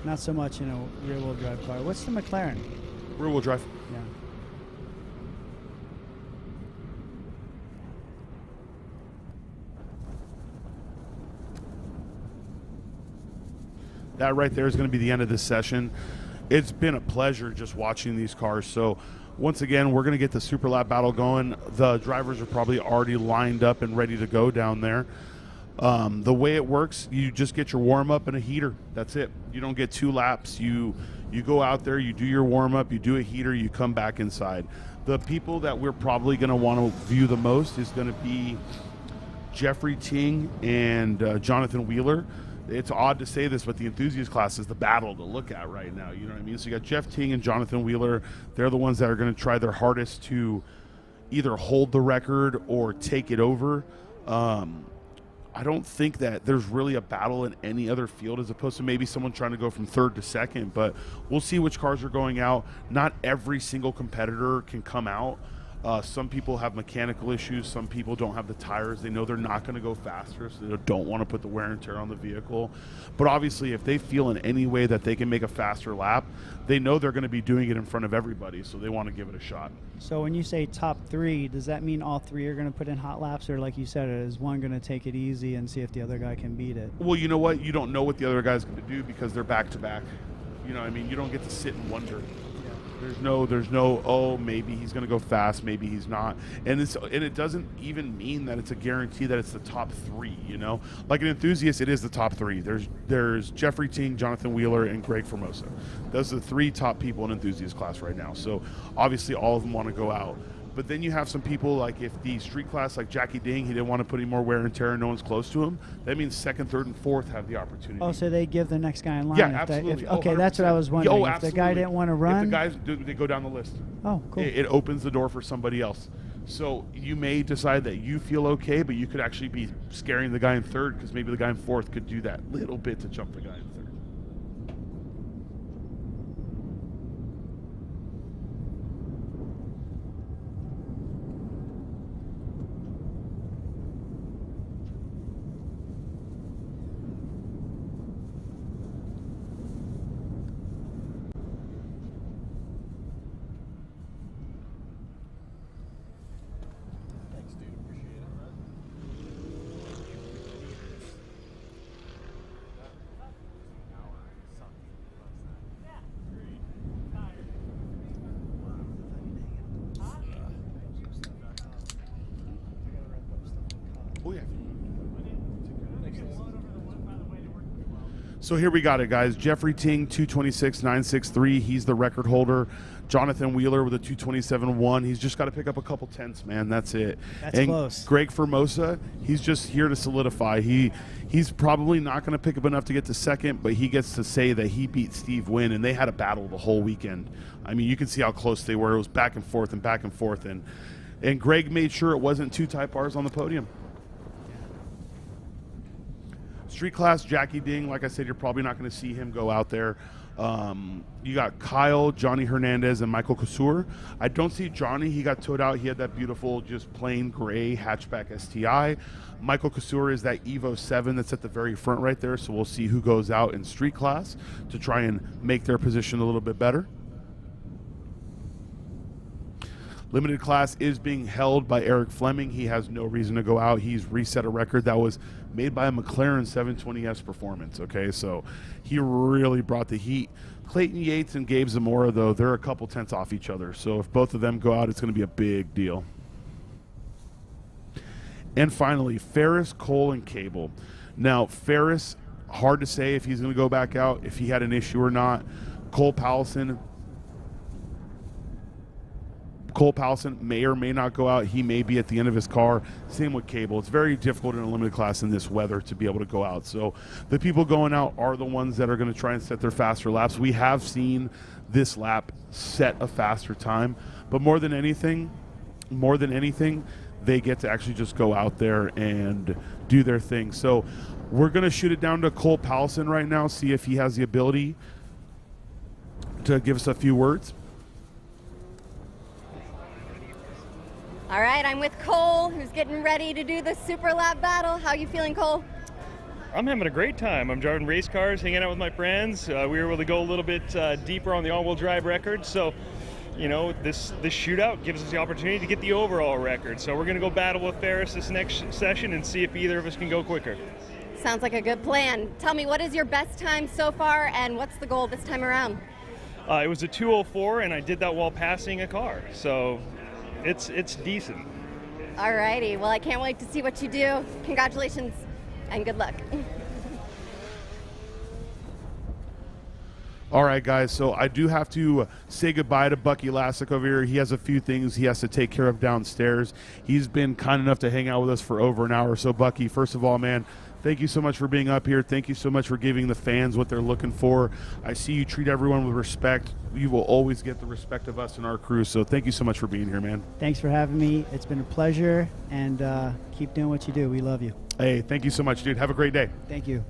Not so much in a rear-wheel drive car. What's the McLaren? Rear-wheel drive. Yeah. That right there is going to be the end of this session. It's been a pleasure just watching these cars. So once again, we're going to get the Super Lap battle going. The drivers are probably already lined up and ready to go down there. The way it works, you just get your warm-up and a heater. That's it. You don't get 2 laps. You go out there, you do your warm-up, you do a heater, you come back inside. The people that we're probably going to want to view the most is going to be Jeffrey Ting and Jonathan Wheeler. It's odd to say this, but the enthusiast class is the battle to look at right now. You know what I mean? So you got Jeff Ting and Jonathan Wheeler. They're the ones that are going to try their hardest to either hold the record or take it over. I don't think that there's really a battle in any other field as opposed to maybe someone trying to go from 3rd to 2nd, but we'll see which cars are going out. Not every single competitor can come out. Some people have mechanical issues. Some people don't have the tires. They know they're not going to go faster, so they don't want to put the wear and tear on the vehicle. But obviously, if they feel in any way that they can make a faster lap, they know they're going to be doing it in front of everybody, so they want to give it a shot. So when you say top 3, does that mean all 3 are going to put in hot laps, or like you said, is one going to take it easy and see if the other guy can beat it? Well, you know what? You don't know what the other guy's going to do because they're back-to-back. You know what I mean? You don't get to sit and wonder. There's no, oh, maybe he's going to go fast, maybe he's not. And it doesn't even mean that it's a guarantee that it's the top 3, you know? Like an enthusiast, it is the top 3. There's Jeffrey Ting, Jonathan Wheeler, and Greg Formosa. Those are the 3 top people in enthusiast class right now. So obviously all of them want to go out. But then you have some people, like if the street class, like Jackie Ding, he didn't want to put any more wear and tear and no one's close to him, that means 2nd, 3rd, and 4th have the opportunity. Oh, so they give the next guy in line. Yeah, absolutely. Okay, that's what I was wondering. Oh, if the guy didn't want to run? If the guys they go down the list. Oh, cool. It opens the door for somebody else. So you may decide that you feel okay, but you could actually be scaring the guy in 3rd because maybe the guy in 4th could do that little bit to jump the guy in 3rd. Oh, yeah. So here we got it, guys. Jeffrey Ting, 226.963. He's the record holder. Jonathan Wheeler with a 227.1. He's just got to pick up a couple tenths, man. That's it. That's and close. Greg Formosa, he's just here to solidify. He's probably not going to pick up enough to get to second, but he gets to say that he beat Steve Wynn, and they had a battle the whole weekend. I mean, you can see how close they were. It was back and forth and back and forth, and Greg made sure it wasn't two Type Rs on the podium. Street class, Jackie Ding, like I said, you're probably not going to see him go out there. You got Kyle, Johnny Hernandez, and Michael Kasur. I don't see Johnny. He got towed out. He had that beautiful, just plain gray hatchback STI. Michael Kasur is that Evo 7 that's at the very front right there, so we'll see who goes out in street class to try and make their position a little bit better. Limited class is being held by Eric Fleming. He has no reason to go out. He's reset a record that was made by a McLaren 720S Performance, okay? So he really brought the heat. Clayton Yates and Gabe Zamora, though, they're a couple tenths off each other. So if both of them go out, it's going to be a big deal. And finally, Ferris, Cole, and Cable. Now, Ferris, hard to say if he's going to go back out, if he had an issue or not. Cole Powelson may or may not go out. He may be at the end of his car. Same with Cable. It's very difficult in a limited class in this weather to be able to go out. So the people going out are the ones that are going to try and set their faster laps. We have seen this lap set a faster time, but more than anything, they get to actually just go out there and do their thing. So we're going to shoot it down to Cole Powelson right now, see if he has the ability to give us a few words. All right, I'm with Cole, who's getting ready to do the super lap battle. How you feeling, Cole? I'm having a great time. I'm driving race cars, hanging out with my friends. We were able to go a little bit deeper on the all-wheel drive record. So, you know, this shootout gives us the opportunity to get the overall record. So we're going to go battle with Ferris this next session and see if either of us can go quicker. Sounds like a good plan. Tell me, what is your best time so far, and what's the goal this time around? It was a 2:04, and I did that while passing a car. So it's decent. All righty. Well, I can't wait to see what you do. Congratulations and good luck. All right, guys, so I do have to say goodbye to Bucky Lasek over here. He has a few things he has to take care of downstairs. He's been kind enough to hang out with us for over an hour. So, Bucky, first of all, man, thank you so much for being up here. Thank you so much for giving the fans what they're looking for. I see you treat everyone with respect. You will always get the respect of us and our crew, so thank you so much for being here, man. Thanks for having me. It's been a pleasure, and keep doing what you do. We love you. Hey, thank you so much, dude. Have a great day. Thank you.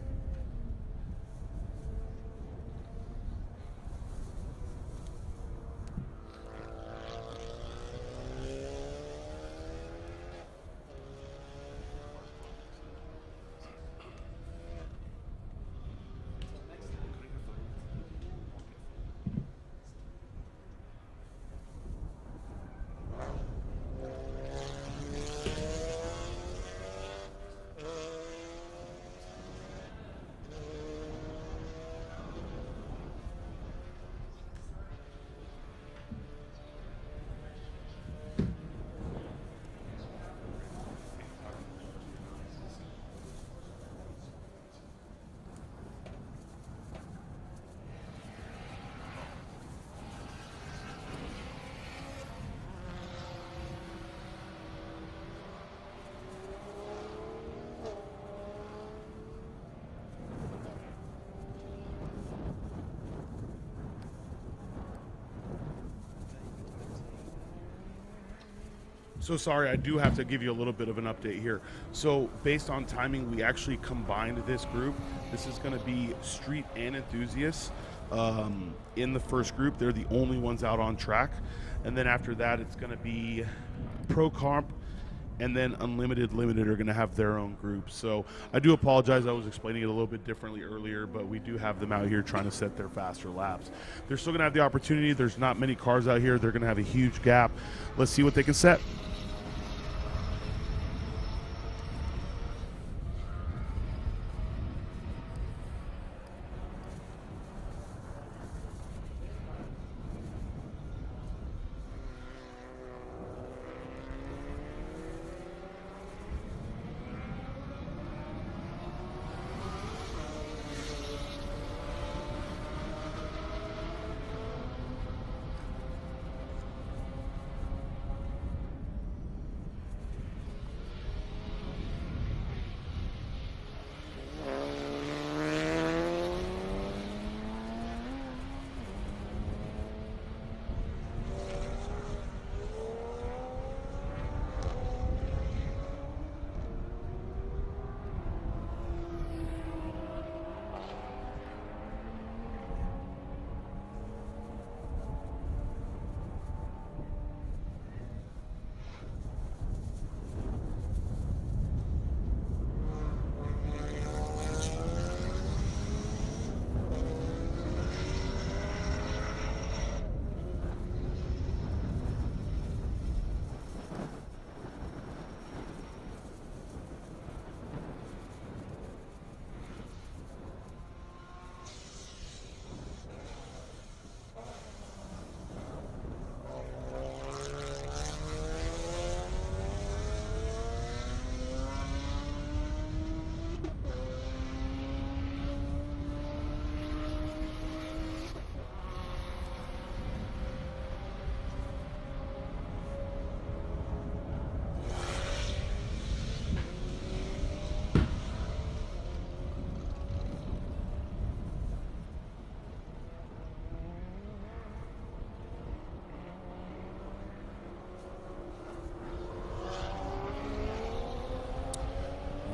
So sorry, I do have to give you a little bit of an update here. So based on timing, we actually combined this group. This is going to be street and enthusiasts in the first group. They're the only ones out on track. And then after that, it's going to be Pro Comp, and then Unlimited Limited are going to have their own group. So I do apologize. I was explaining it a little bit differently earlier, but we do have them out here trying to set their faster laps. They're still going to have the opportunity. There's not many cars out here. They're going to have a huge gap. Let's see what they can set.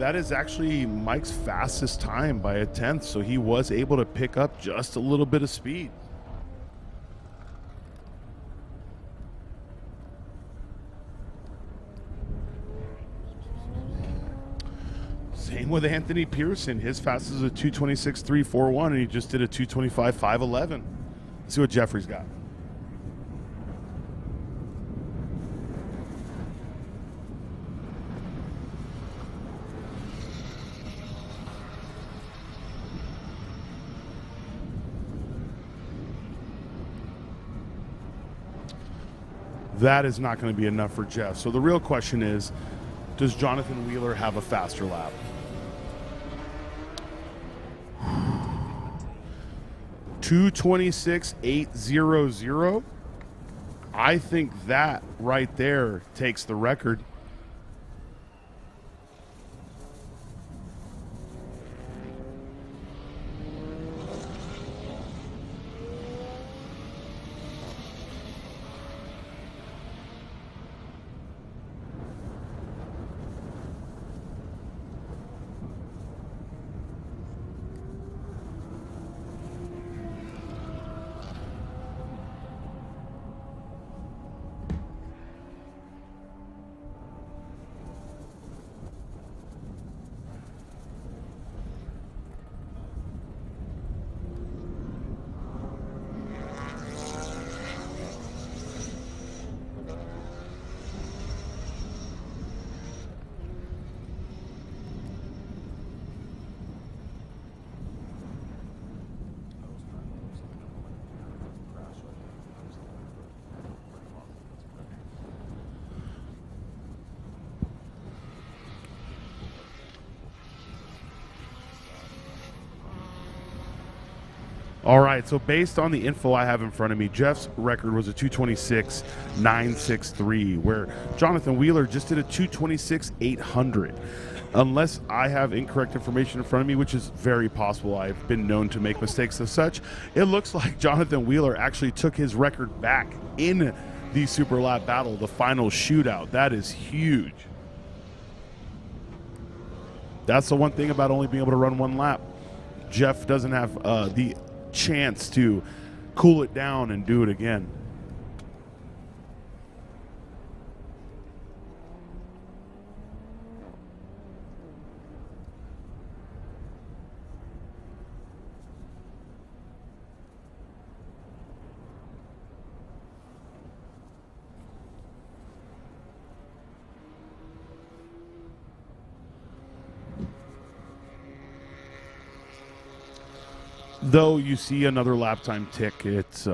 that is actually Mike's fastest time by a 1/10, so he was able to pick up just a little bit of speed. Same with Anthony Pearson. His fastest is a 2:26.341, and he just did a 2:25.511. Let's see what Jeffrey's got. That is not going to be enough for Jeff. So the real question is, does Jonathan Wheeler have a faster lap? 2:26.800. I think that right there takes the record. All right, so based on the info I have in front of me, Jeff's record was a 2:26.963, where Jonathan Wheeler just did a 2:26.800. Unless I have incorrect information in front of me, which is very possible. I've been known to make mistakes as such. It looks like Jonathan Wheeler actually took his record back in the Super Lap Battle, the final shootout. That is huge. That's the one thing about only being able to run one lap. Jeff doesn't have the chance to cool it down and do it again. Though you see another lap time tick, it's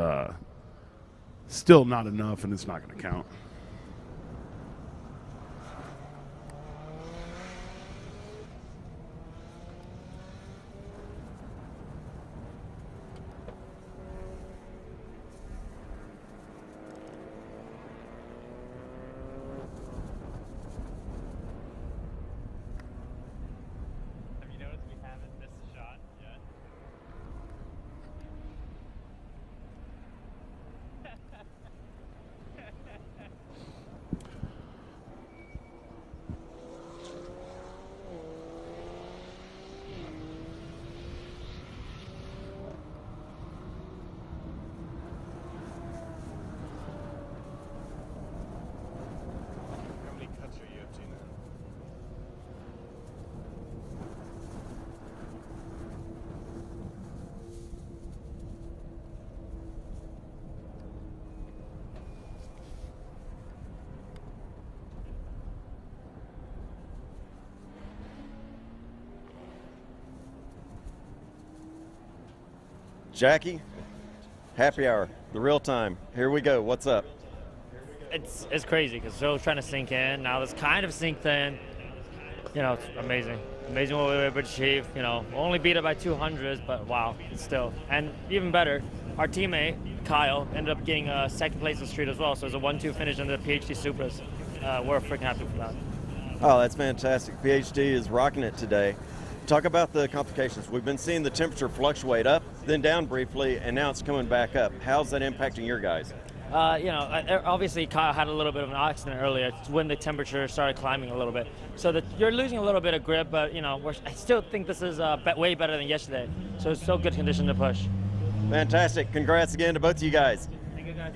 still not enough, and it's not going to count. Have you noticed we haven't missed a shot yet? How many cuts are you up to now? Jackie, happy hour, the real time. Here we go. What's up? It's crazy because Joe's trying to sink in. Now it's kind of synced in. You know, it's amazing. Amazing what we were able to achieve. You know, we'll only beat it by 200s, but wow, it's still. And even better, our teammate, Kyle, ended up getting second place in the street as well. So it's a 1-2 finish in the PhD Supras. We're freaking happy for that. Oh, that's fantastic. PhD is rocking it today. Talk about the complications. We've been seeing the temperature fluctuate up, then down briefly, and now it's coming back up. How's that impacting your guys? Obviously Kyle had a little bit of an accident earlier when the temperature started climbing a little bit. So that you're losing a little bit of grip, but I still think this is way better than yesterday. So it's still good condition to push. Fantastic. Congrats again to both of you guys. Thank you, guys.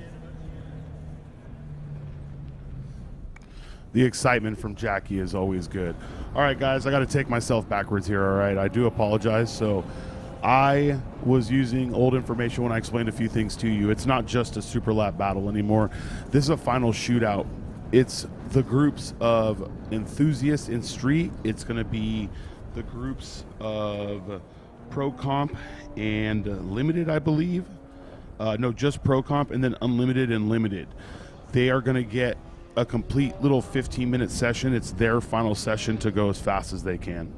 The excitement from Jackie is always good. All right, guys, I got to take myself backwards here, all right? I do apologize. So I was using old information when I explained a few things to you. It's not just a super lap battle anymore. This is a final shootout. It's the groups of enthusiasts in street. It's going to be the groups of Pro Comp and Limited, I believe. No, just Pro Comp, and then Unlimited and Limited. They are going to get a complete little 15-minute session. It's their final session to go as fast as they can.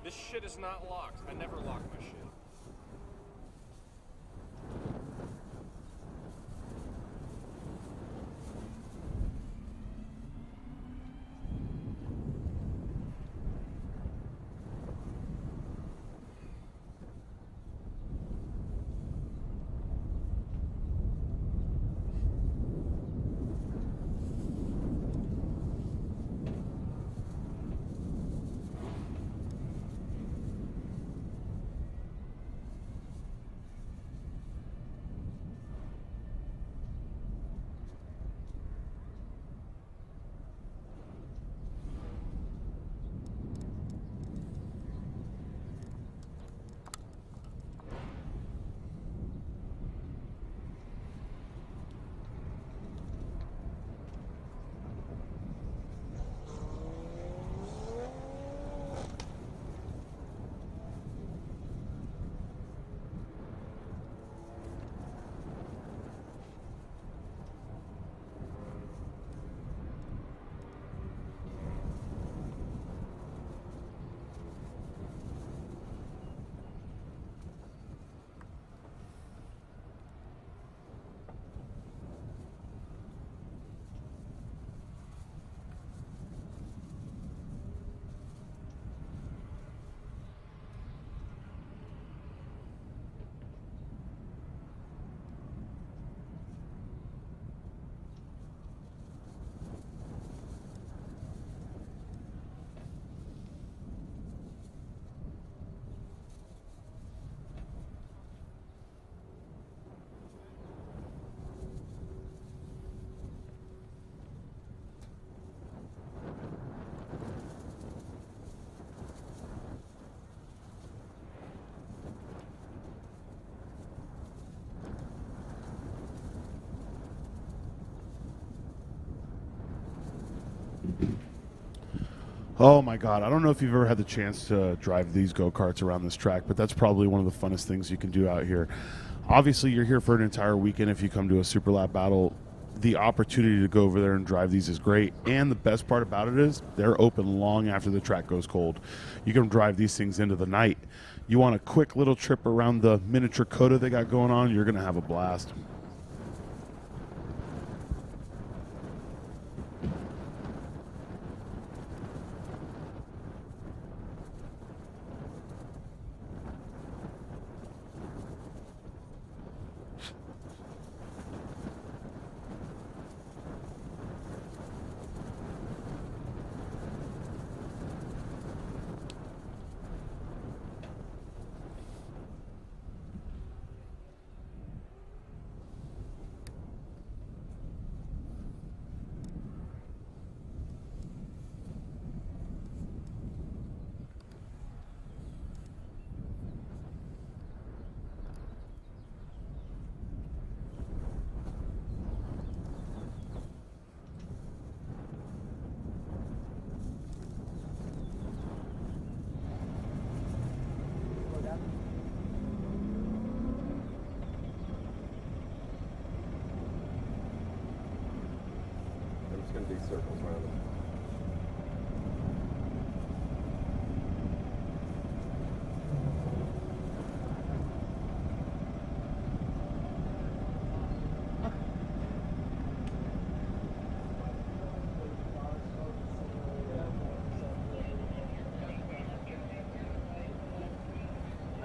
This shit is not locked. I never lock my shit. Oh my God, I don't know if you've ever had the chance to drive these go-karts around this track, but that's probably one of the funnest things you can do out here. Obviously, you're here for an entire weekend if you come to a Super Lap battle. The opportunity to go over there and drive these is great, and the best part about it is they're open long after the track goes cold. You can drive these things into the night. You want a quick little trip around the miniature Coda they got going on, you're going to have a blast. Going to be circles around them.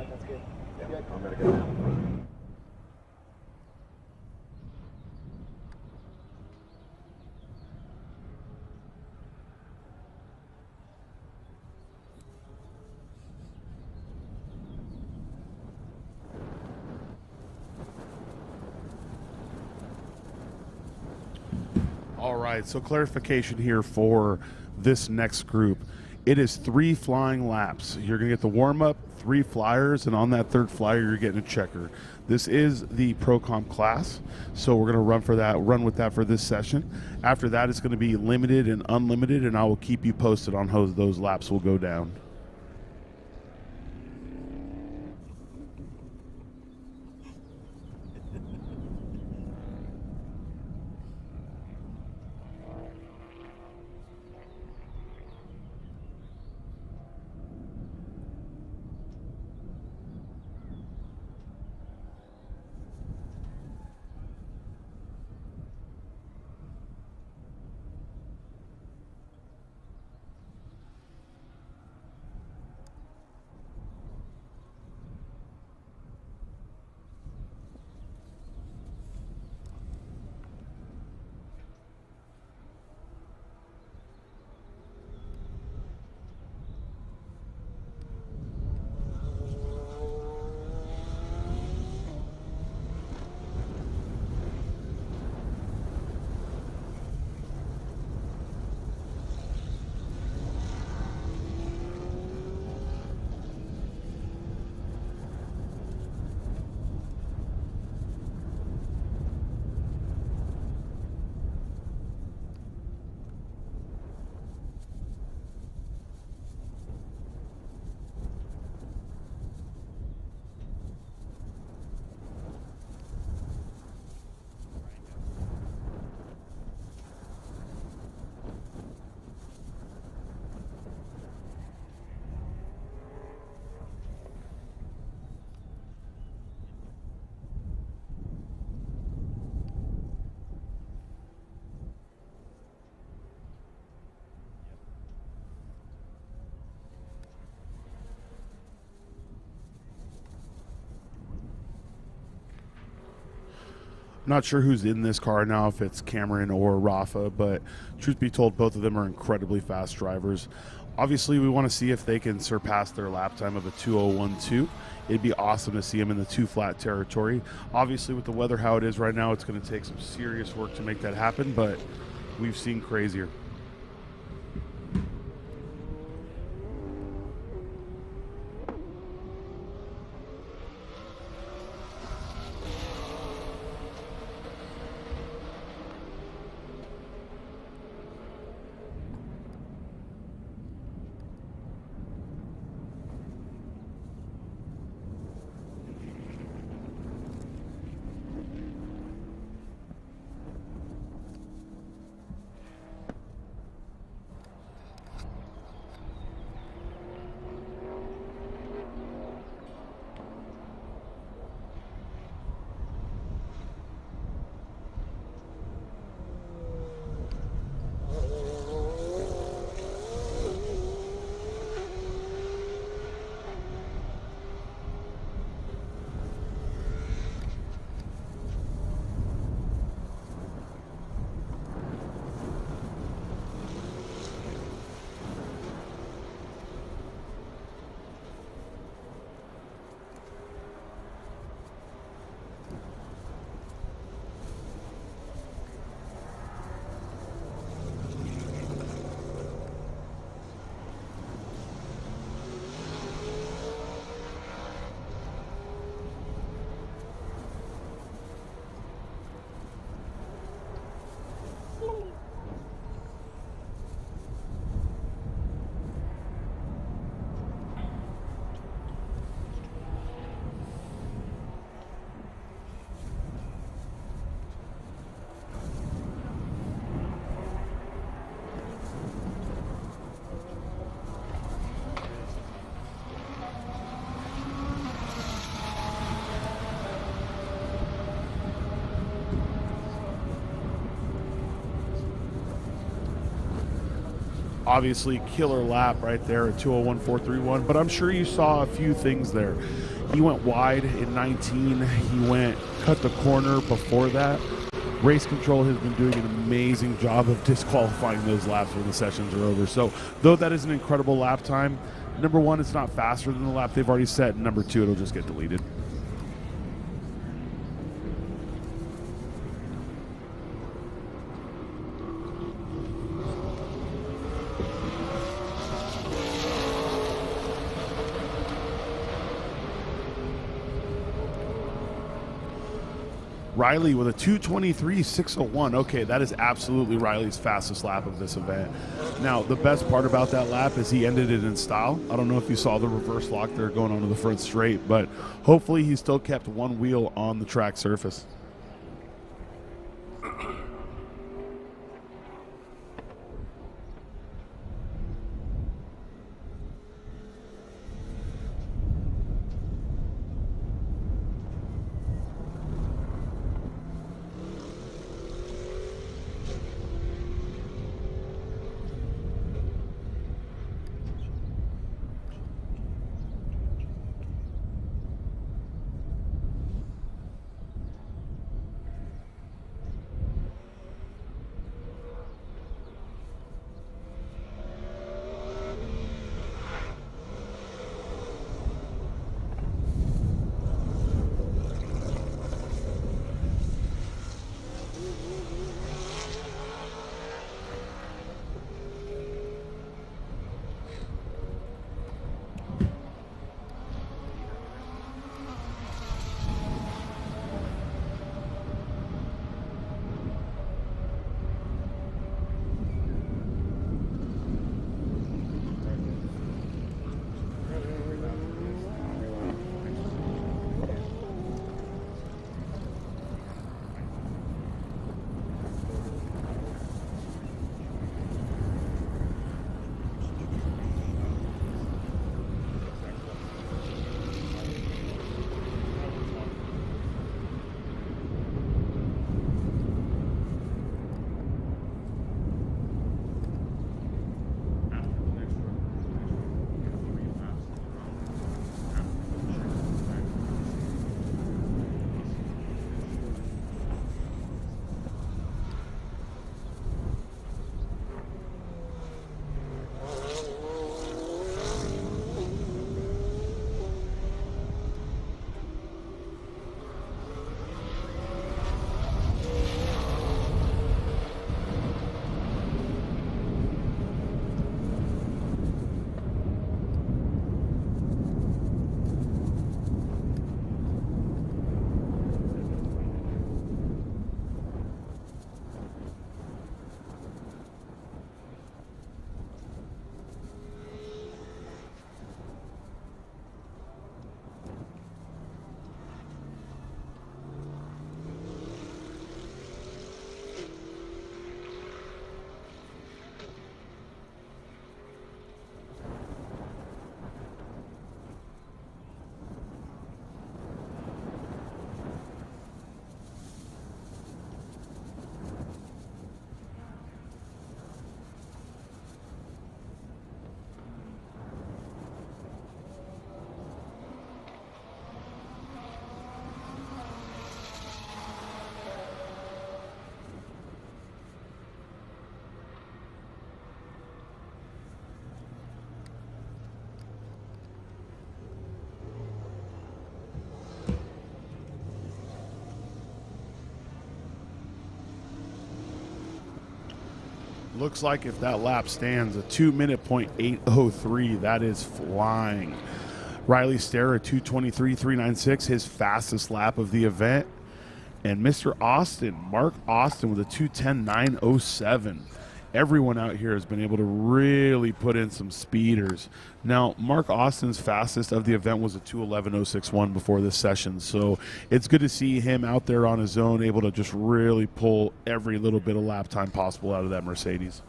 That's good. Yeah, I'm going to go down. All right, so clarification here for this next group. It is 3 flying laps. You're going to get the warm-up, 3 flyers, and on that 3rd flyer, you're getting a checker. This is the Pro Comp class, so we're going to run with that for this session. After that, it's going to be limited and unlimited, and I will keep you posted on how those laps will go down. Not sure who's in this car now, if it's Cameron or Rafa, but truth be told, both of them are incredibly fast drivers. Obviously, we want to see if they can surpass their lap time of a 2:01.2. It'd be awesome to see them in the 2 flat territory. Obviously, with the weather how it is right now, it's going to take some serious work to make that happen, but we've seen crazier. Obviously, killer lap right there at 2:01.431, but I'm sure you saw a few things there. He went wide in 19. He cut the corner before that. Race Control has been doing an amazing job of disqualifying those laps when the sessions are over. So, though that is an incredible lap time, number one, it's not faster than the lap they've already set, and number two, it'll just get deleted. Riley with a 2:23.601. Okay, that is absolutely Riley's fastest lap of this event. Now, the best part about that lap is he ended it in style. I don't know if you saw the reverse lock there going onto the front straight, but hopefully he still kept one wheel on the track surface. Looks like if that lap stands, a 2-minute .803, that is flying. Riley Starr, 2:23.396, his fastest lap of the event. And Mr. Austin, Mark Austin, with a 2:10.907. Everyone out here has been able to really put in some speeders. Now, Mark Austin's fastest of the event was a 2:11.061 before this session, so it's good to see him out there on his own, able to just really pull every little bit of lap time possible out of that Mercedes.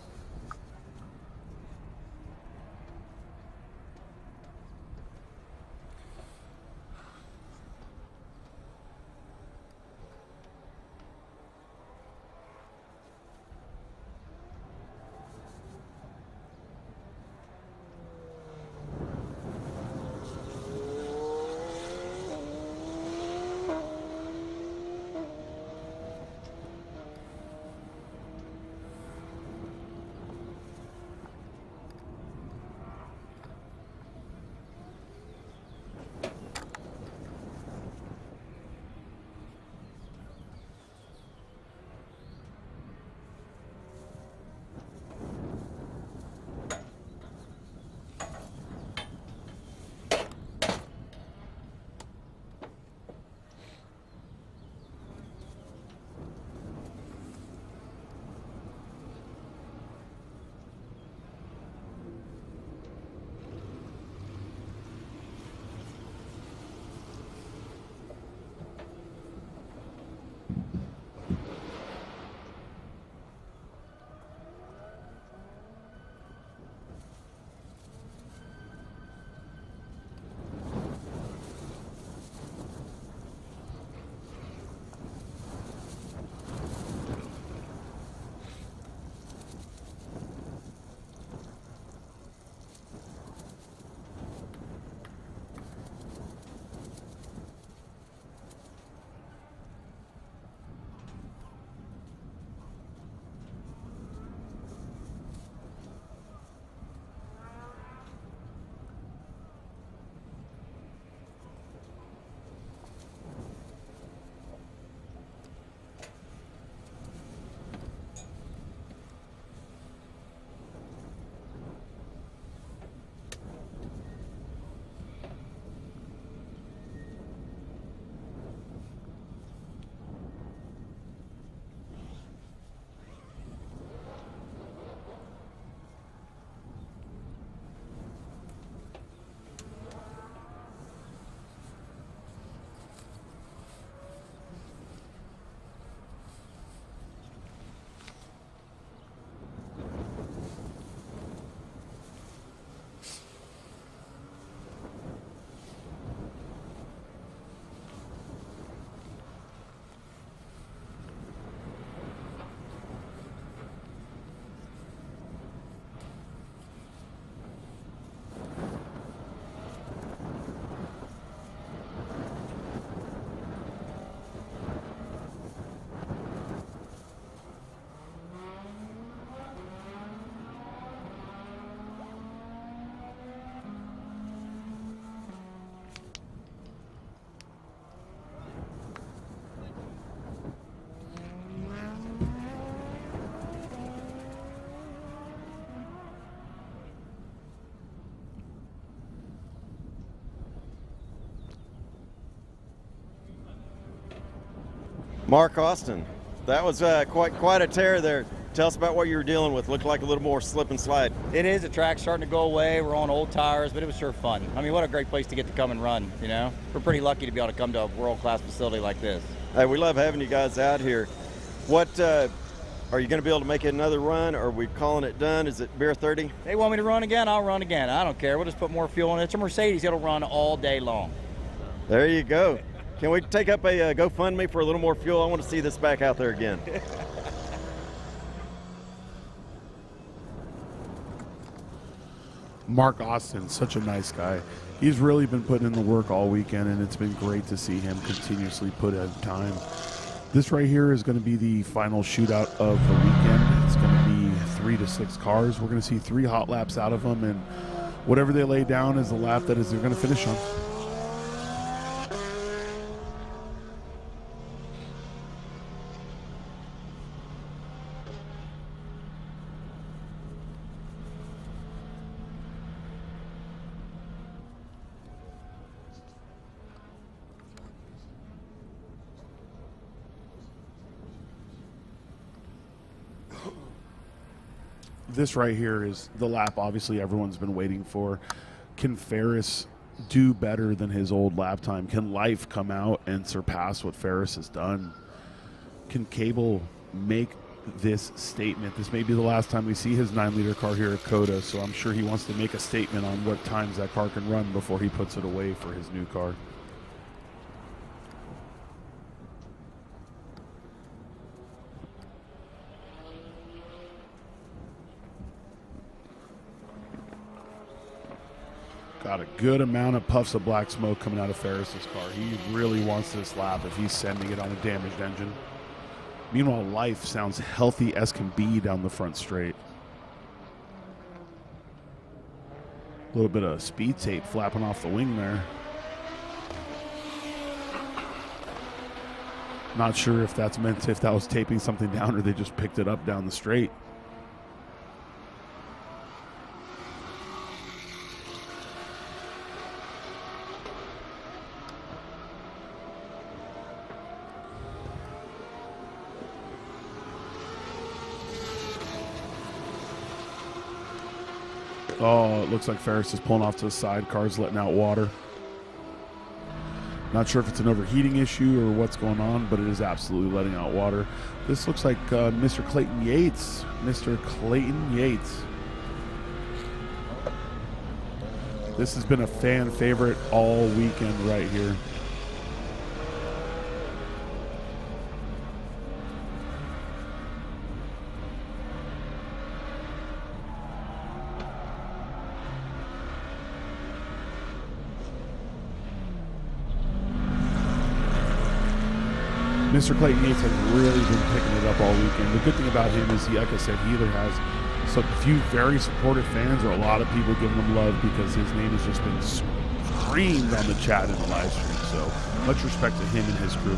Mark Austin, that was quite a tear there. Tell us about what you were dealing with. Looked like a little more slip and slide. It is. The track's starting to go away. We're on old tires, but it was sure fun. I mean, what a great place to get to come and run, you know? We're pretty lucky to be able to come to a world-class facility like this. Hey, we love having you guys out here. What, are you going to be able to make it another run, or are we calling it done? Is it beer 30? They want me to run again, I'll run again. I don't care. We'll just put more fuel in it. It's a Mercedes. It'll run all day long. There you go. Can we take up a GoFundMe for a little more fuel? I want to see this back out there again. Mark Austin, such a nice guy. He's really been putting in the work all weekend, and it's been great to see him continuously put in time. This right here is going to be the final shootout of the weekend. It's going to be 3 to 6 cars. We're going to see 3 hot laps out of them, and whatever they lay down is the lap that they're going to finish on. This right here is the lap obviously everyone's been waiting for. Can Ferris do better than his old lap time? Can life come out and surpass what Ferris has done? Can Cable make this statement? This may be the last time we see his 9-liter car here at Coda, so I'm sure he wants to make a statement on what times that car can run before he puts it away for his new car. Got a good amount of puffs of black smoke coming out of Ferris's car. He really wants this lap if he's sending it on a damaged engine. Meanwhile, life sounds healthy as can be down the front straight. A little bit of speed tape flapping off the wing there. Not sure if that's meant if that was taping something down or they just picked it up down the straight. Oh, it looks like Ferris is pulling off to the side. Car's letting out water. Not sure if it's an overheating issue or what's going on, but it is absolutely letting out water. This looks like Mr. Clayton Yates. Mr. Clayton Yates. This has been a fan favorite all weekend right here. Mr. Clayton Yates has really been picking it up all weekend. The good thing about him is, like I said, he either has a few very supportive fans or a lot of people giving him love because his name has just been screamed on the chat in the live stream. So much respect to him and his crew.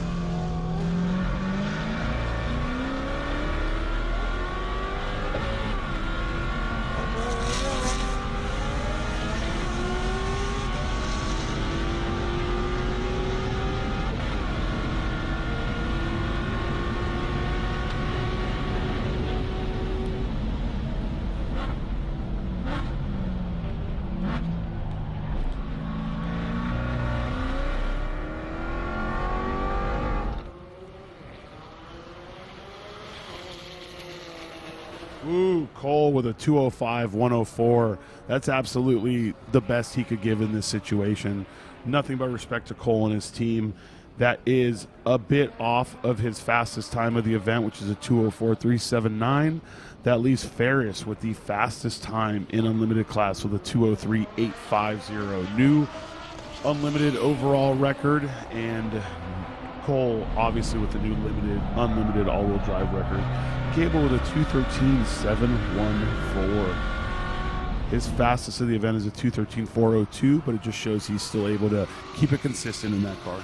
Ooh, Cole with a 205-104. That's absolutely the best he could give in this situation. Nothing but respect to Cole and his team. That is a bit off of his fastest time of the event, which is a 204.379. That leaves Ferris with the fastest time in Unlimited class with a 203.850. New Unlimited overall record, and Cole obviously with the new unlimited all-wheel drive record. Cable with a 213.714. His fastest of the event is a 213.402, but it just shows he's still able to keep it consistent in that car.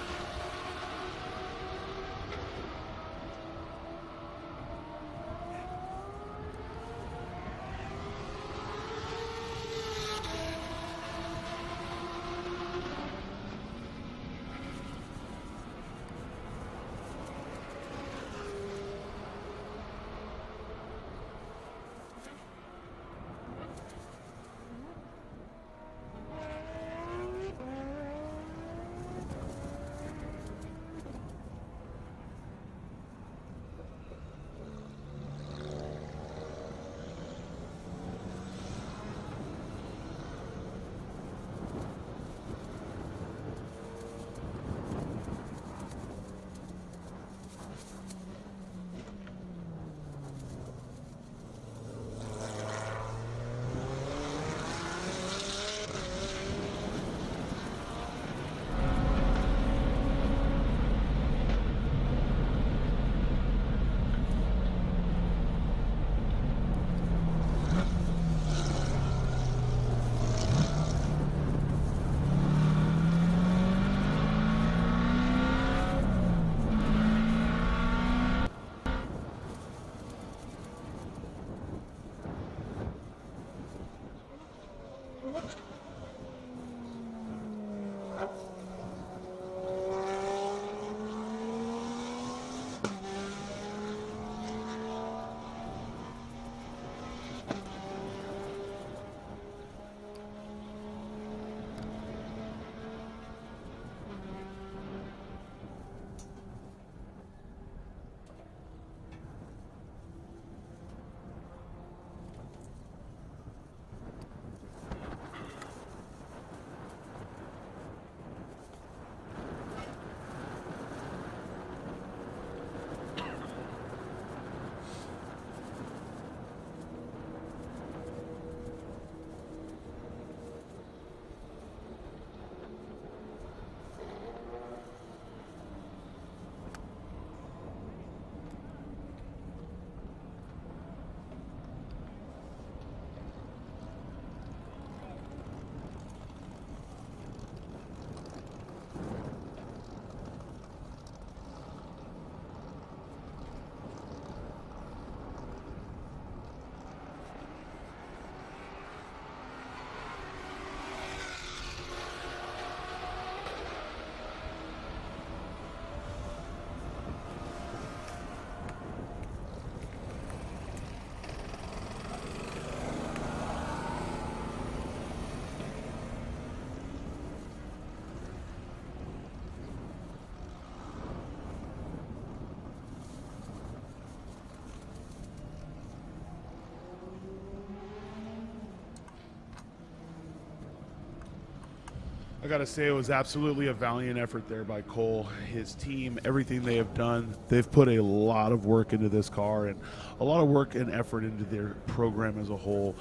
I got to say, it was absolutely a valiant effort there by Cole, his team, everything they have done. They've put a lot of work into this car and a lot of work and effort into their program as a whole.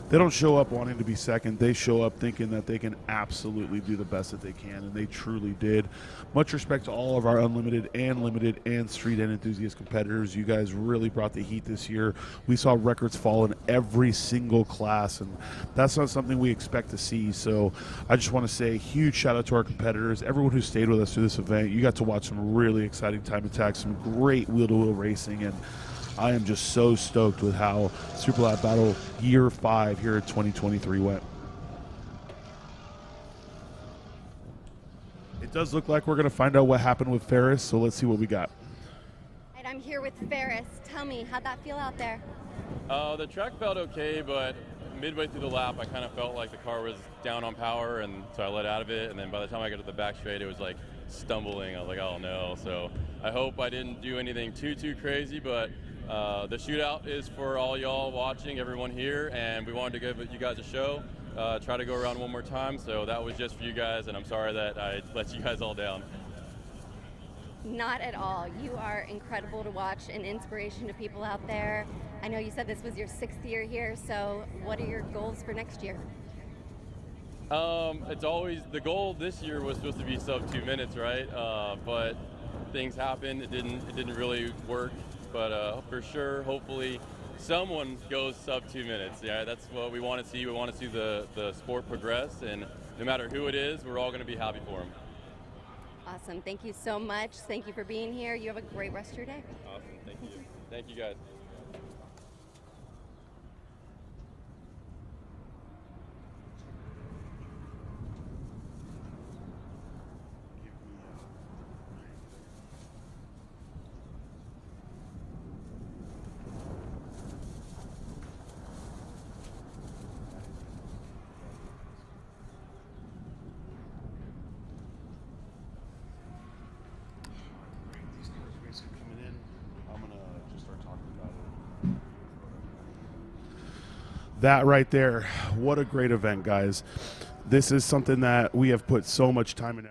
They don't show up wanting to be second. They show up thinking that they can absolutely do the best that they can, and they truly did. Much respect to all of our unlimited and limited and street and enthusiast competitors. You guys really brought the heat this year. We saw records fall in every single class, and that's not something we expect to see. So I just want to say huge shout out to our competitors, everyone who stayed with us through this event. You got to watch some really exciting time attacks, some great wheel-to-wheel racing, and I am just so stoked with how Super Lap Battle Year 5 here at 2023 went. It does look like we're going to find out what happened with Ferris, so let's see what we got. And I'm here with Ferris. Tell me, how'd that feel out there? The track felt okay, but midway through the lap, I kind of felt like the car was down on power, and so I let out of it. And then by the time I got to the back straight, it was like stumbling. I was like, oh no. So I hope I didn't do anything too crazy, but the shootout is for all y'all watching, everyone here, and we wanted to give you guys a show. Try to go around one more time, so that was just for you guys, and I'm sorry that I let you guys all down. Not at all. You are incredible to watch, an inspiration to people out there. I know you said this was your 6th year here, so what are your goals for next year? It's always, the goal this year was supposed to be sub 2 minutes, right? But things happened. It didn't really work, but for sure, hopefully, someone goes sub 2 minutes. Yeah, that's what we want to see. We want to see the sport progress, and no matter who it is, we're all going to be happy for them. Awesome. Thank you so much. Thank you for being here. You have a great rest of your day. Awesome. Thank you. Thank you, guys. That right there, what a great event, guys. This is something that we have put so much time in.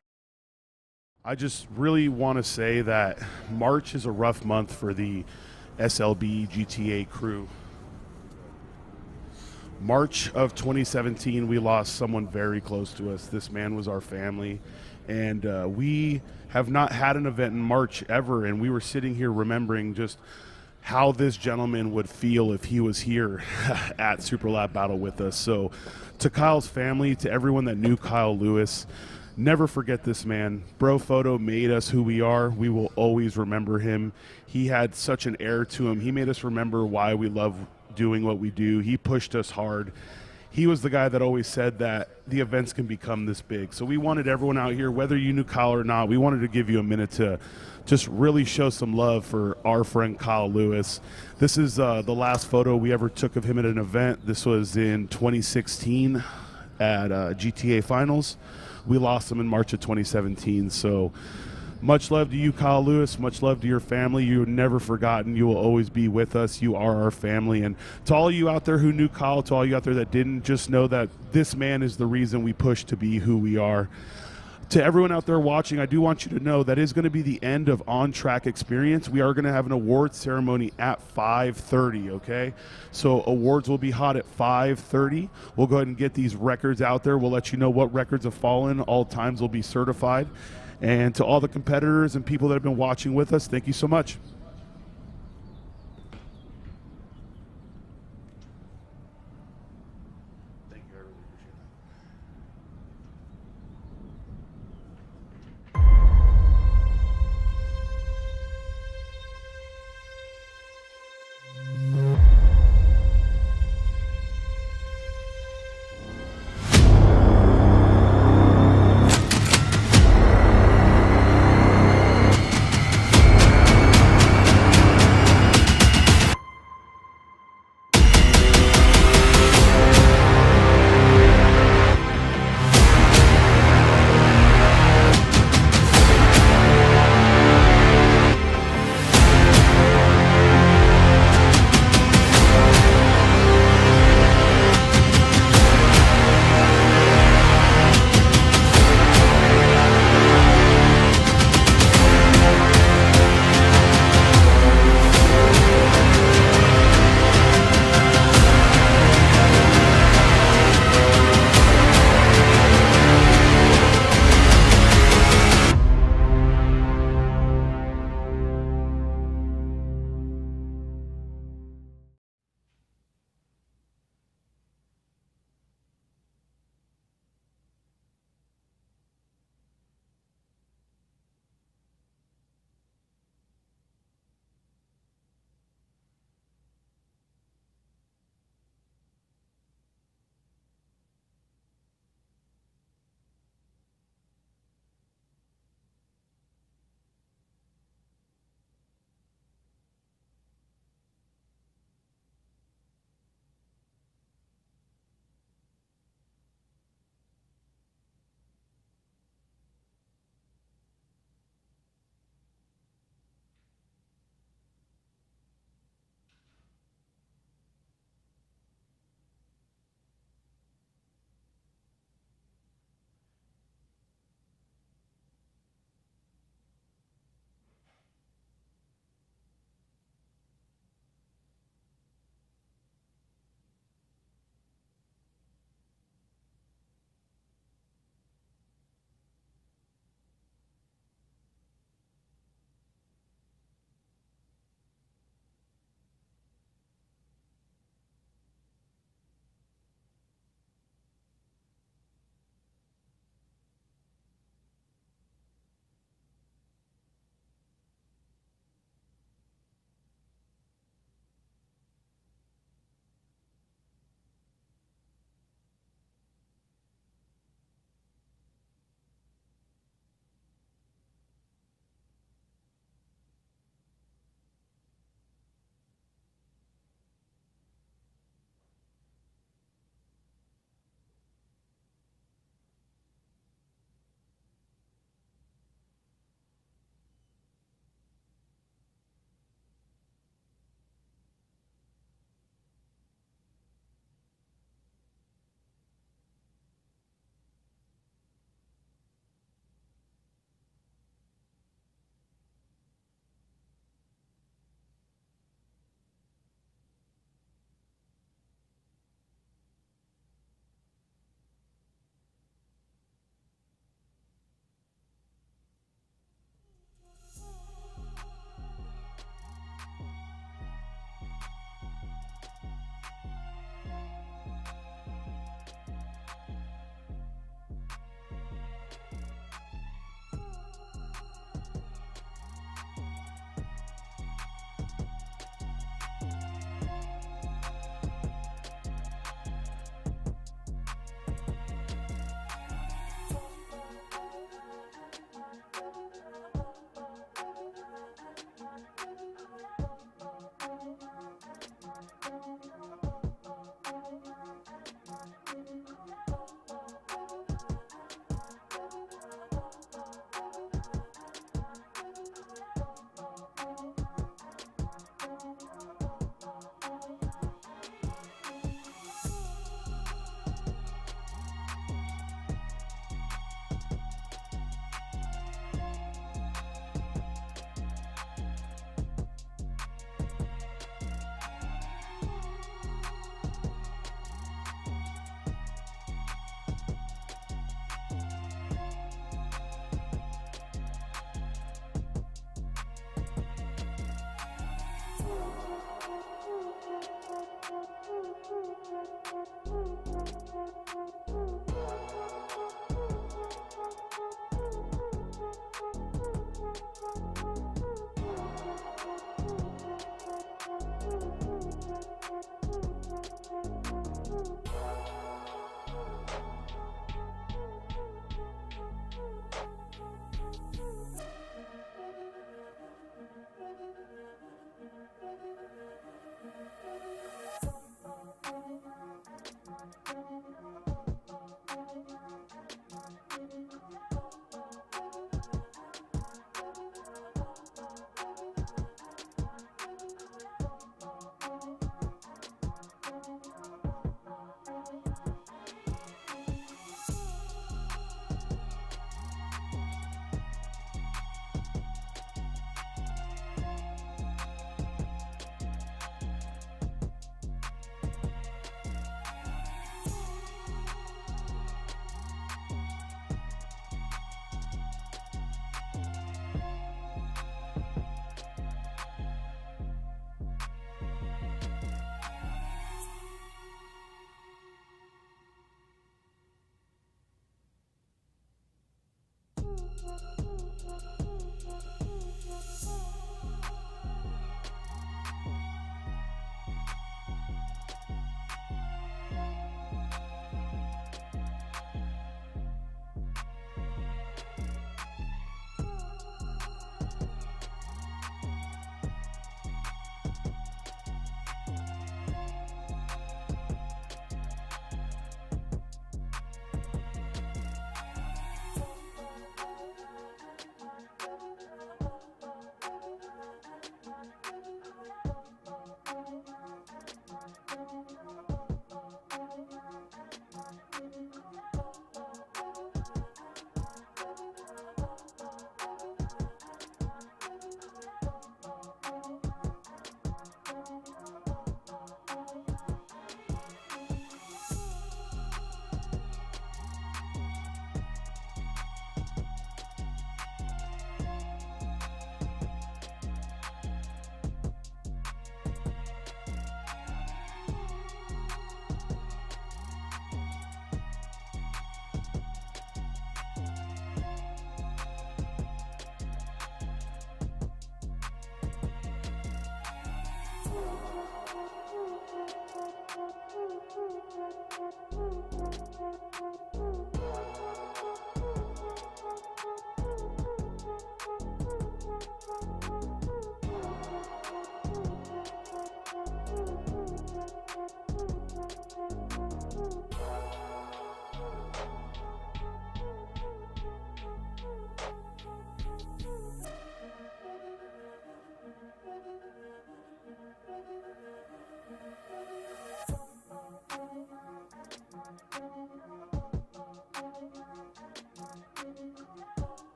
I just really want to say that March is a rough month for the SLB GTA crew. March of 2017, we lost someone very close to us. This man was our family, and we have not had an event in March ever, and we were sitting here remembering just how this gentleman would feel if he was here at Super Lap Battle with us. So to Kyle's family, to everyone that knew Kyle Lewis, never forget this man. Bro Photo made us who we are. We will always remember him. He had such an air to him. He made us remember why we love doing what we do. He pushed us hard. He was the guy that always said that the events can become this big. So we wanted everyone out here, whether you knew Kyle or not, we wanted to give you a minute to just really show some love for our friend Kyle Lewis. This is the last photo we ever took of him at an event. This was in 2016 at GTA Finals. We lost him in March of 2017. So much love to you, Kyle Lewis. Much love to your family. You're never forgotten. You will always be with us. You are our family. And to all you out there who knew Kyle, to all you out there that didn't, just know that this man is the reason we push to be who we are. To everyone out there watching, I do want you to know that is going to be the end of On-Track Experience. We are going to have an awards ceremony at 5:30, okay? So awards will be hot at 5:30. We'll go ahead and get these records out there. We'll let you know what records have fallen. All times will be certified. And to all the competitors and people that have been watching with us, thank you so much.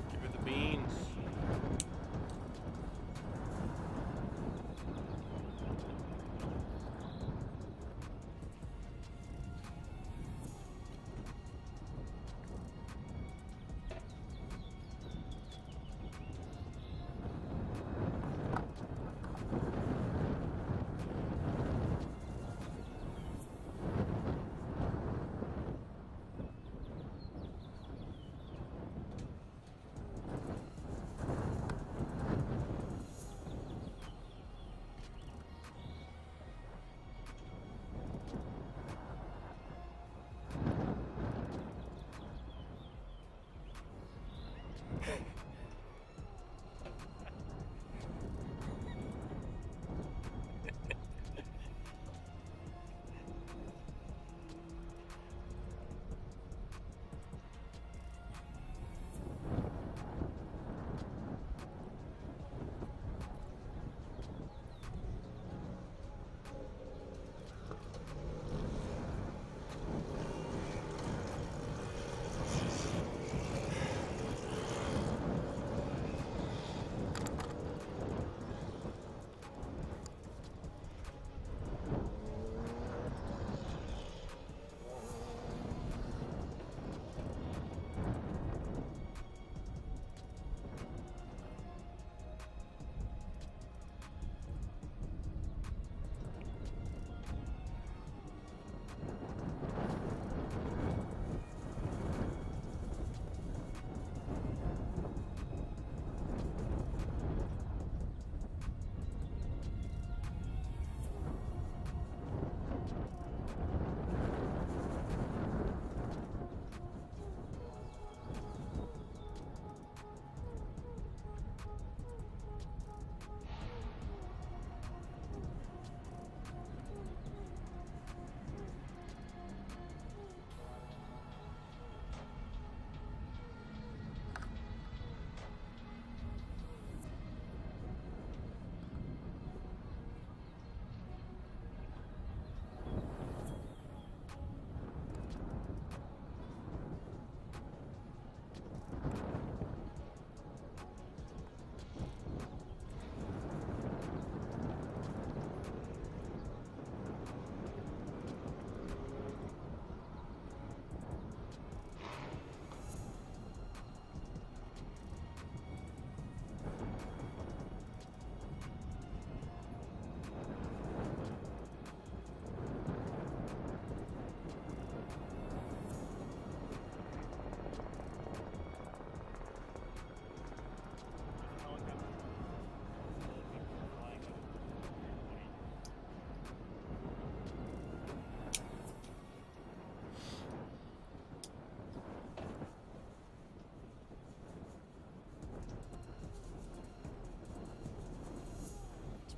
Give it the beans.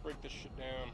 Break this shit down.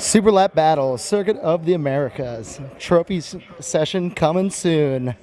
Super Lap Battle, Circuit of the Americas. Trophy session coming soon.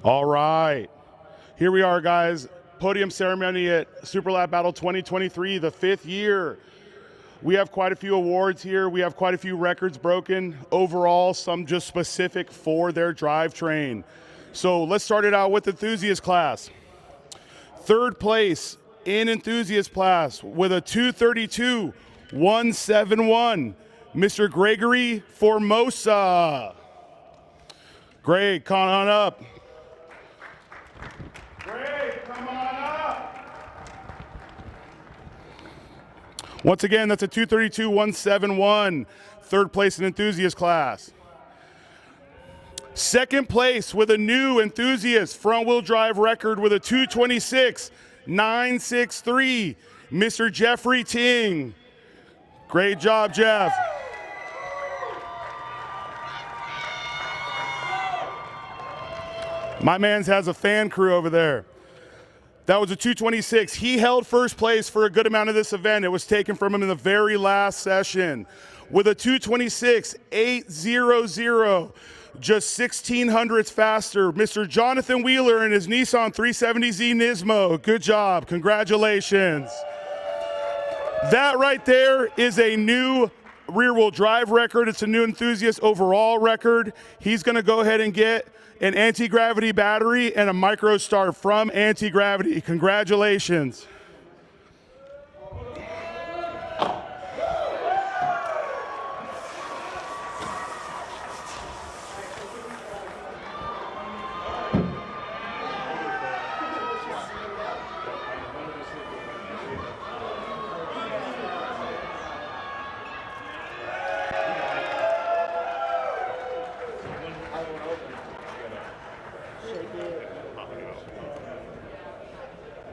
All right. Here we are, guys. Podium ceremony at Super Lap Battle 2023, the 5th year. We have quite a few awards here. We have quite a few records broken overall, some just specific for their drivetrain. So let's start it out with enthusiast class. 3rd place in enthusiast class with a 232.171, Mr. Gregory Formosa. Greg, come on up. Greg, come on up. Once again, that's a 232.171, 3rd place in enthusiast class. 2nd place with a new enthusiast front-wheel drive record with a 226.963, Mr. Jeffrey Ting. Great job, Jeff. My man's has a fan crew over there. That was a 226. He held 1st place for a good amount of this event. It was taken from him in the very last session with a 226.800, just 1600ths faster. Mr. Jonathan Wheeler and his Nissan 370Z Nismo. Good job. Congratulations. That right there is a new rear-wheel drive record. It's a new enthusiast overall record. He's going to go ahead and get an anti-gravity battery and a micro start from Anti-Gravity. Congratulations.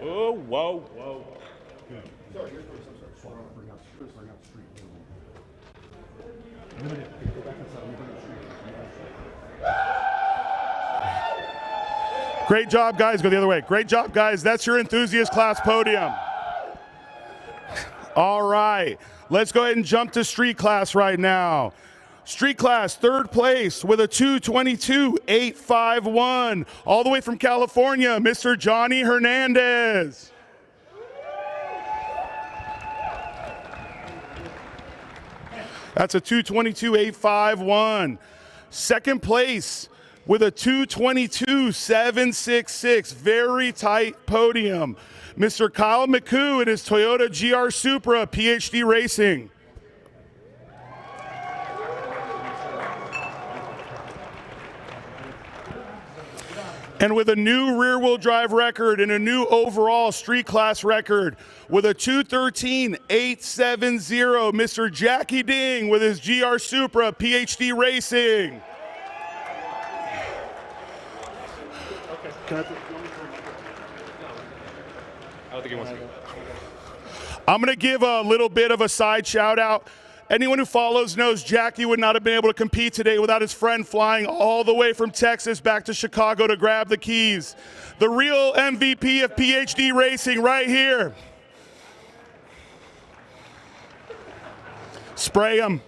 Oh, whoa, whoa. Great job, guys. Go the other way. Great job, guys. That's your enthusiast class podium. All right. Let's go ahead and jump to street class right now. Street class, 3rd place with a 222.851. All the way from California, Mr. Johnny Hernandez. That's a 222.851. 2nd place with a 222.766. Very tight podium. Mr. Kyle McCoo and his Toyota GR Supra PhD Racing. And with a new rear-wheel drive record and a new overall street class record with a 213.870, Mr. Jackie Ding with his GR Supra PhD Racing. I'm going to give a little bit of a side shout out. Anyone who follows knows Jackie would not have been able to compete today without his friend flying all the way from Texas back to Chicago to grab the keys. The real MVP of PhD Racing right here. Spray him.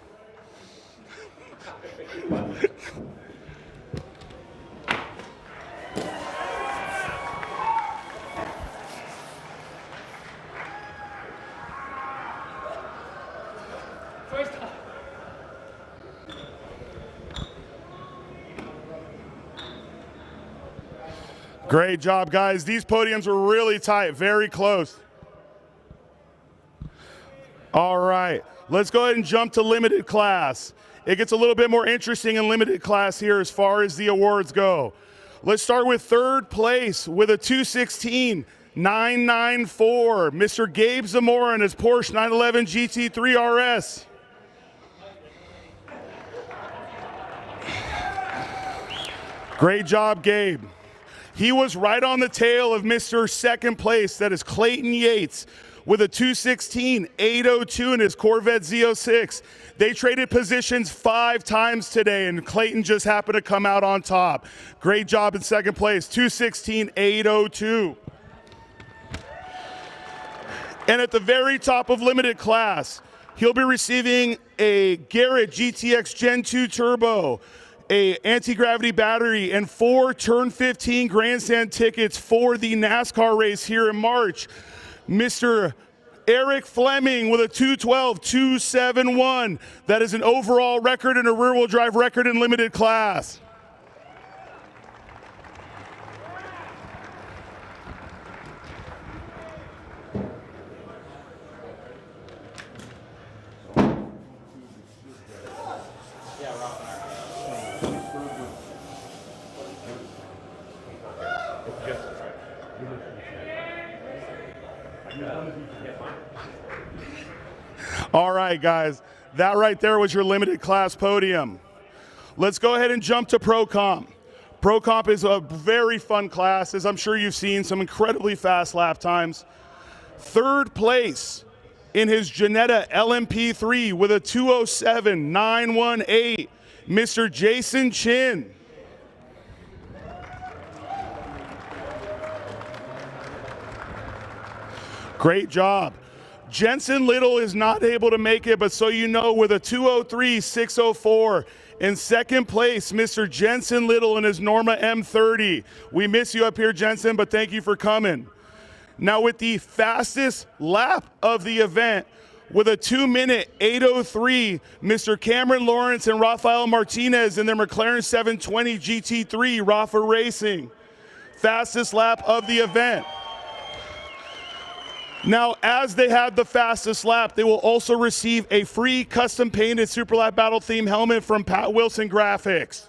Great job, guys. These podiums were really tight, very close. All right, let's go ahead and jump to limited class. It gets a little bit more interesting in limited class here as far as the awards go. Let's start with 3rd place with a 216.994, Mr. Gabe Zamora and his Porsche 911 GT3 RS. Great job, Gabe. He was right on the tail of Mr. 2nd place, that is Clayton Yates, with a 216.802 in his Corvette Z06. They traded positions 5 times today, and Clayton just happened to come out on top. Great job in 2nd place, 216.802. And at the very top of limited class, he'll be receiving a Garrett GTX Gen 2 Turbo a anti-gravity battery, and 4 Turn 15 grandstand tickets for the NASCAR race here in March. Mr. Eric Fleming with a 2:12.271. That is an overall record and a rear-wheel drive record in limited class. All right, guys, that right there was your limited class podium. Let's go ahead and jump to Pro Comp. Pro Comp is a very fun class, as I'm sure you've seen, some incredibly fast lap times. Third place in his Janetta LMP3 with a 2:07.918, Mr. Jason Chin. Great job. Jensen Little is not able to make it, but so you know, with a 2:03.604. In second place, Mr. Jensen Little in his Norma M30. We miss you up here, Jensen, but thank you for coming. Now with the fastest lap of the event, with a 2-minute 8:03, Mr. Cameron Lawrence and Rafael Martinez in their McLaren 720 GT3, Rafa Racing. Fastest lap of the event. Now, as they had the fastest lap, they will also receive a free custom painted Superlap Battle theme helmet from Pat Wilson Graphics.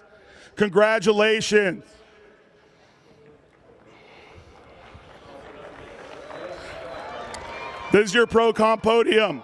Congratulations. This is your Pro Comp podium.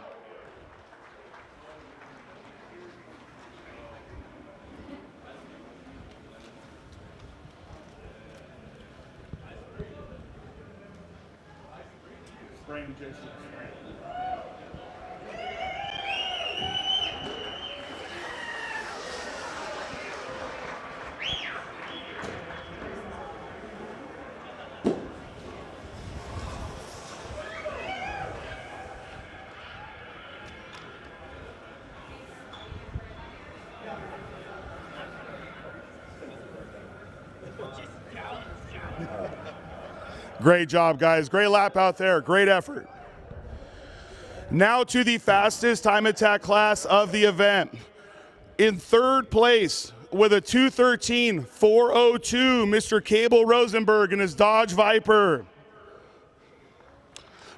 Great job, guys. Great lap out there. Great effort. Now to the fastest time attack class of the event. In third place with a 2:13.402, Mr. Cable Rosenberg in his Dodge Viper.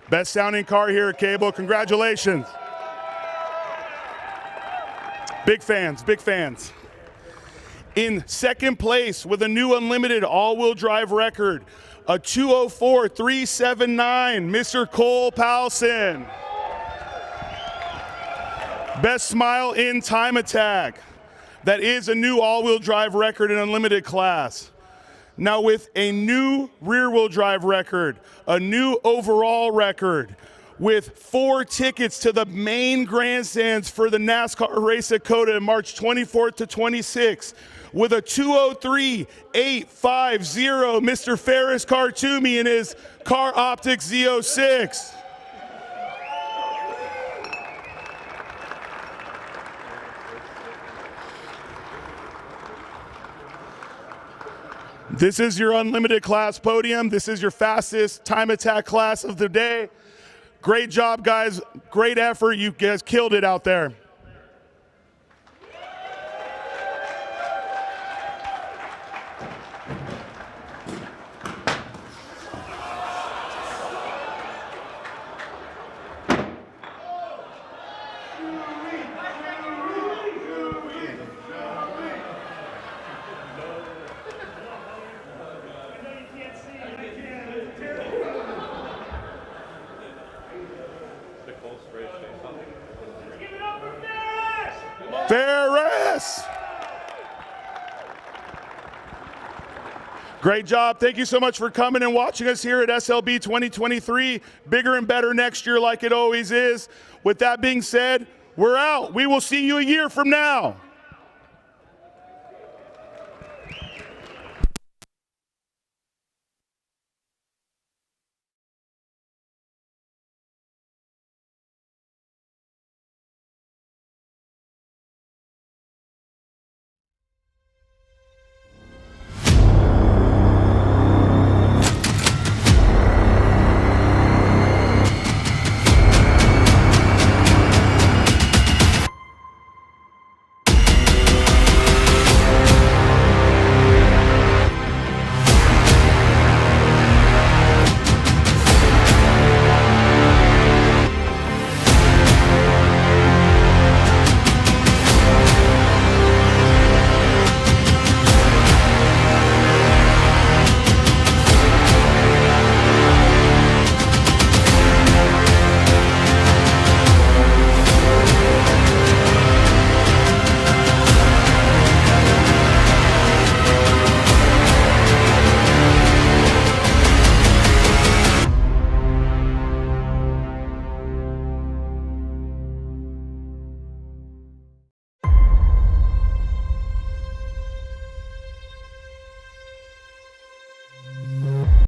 Best sounding car here, Cable. Congratulations. Big fans, big fans. In second place with a new unlimited all-wheel drive record, a 2:04.379, Mr. Cole Powelson. Best smile in time attack. That is a new all-wheel drive record in unlimited class. Now with a new rear-wheel drive record, a new overall record, with 4 tickets to the main grandstands for the NASCAR race at Coda, March 24th to 26th. With a 2:03.850, Mr. Ferris Kartoumi in his Car Optics Z06. This is your unlimited class podium. This is your fastest time attack class of the day. Great job, guys. Great effort. You guys killed it out there. Ferris! Great job. Thank you so much for coming and watching us here at SLB 2023. Bigger and better next year like it always is. With that being said, we're out. We will see you a year from now.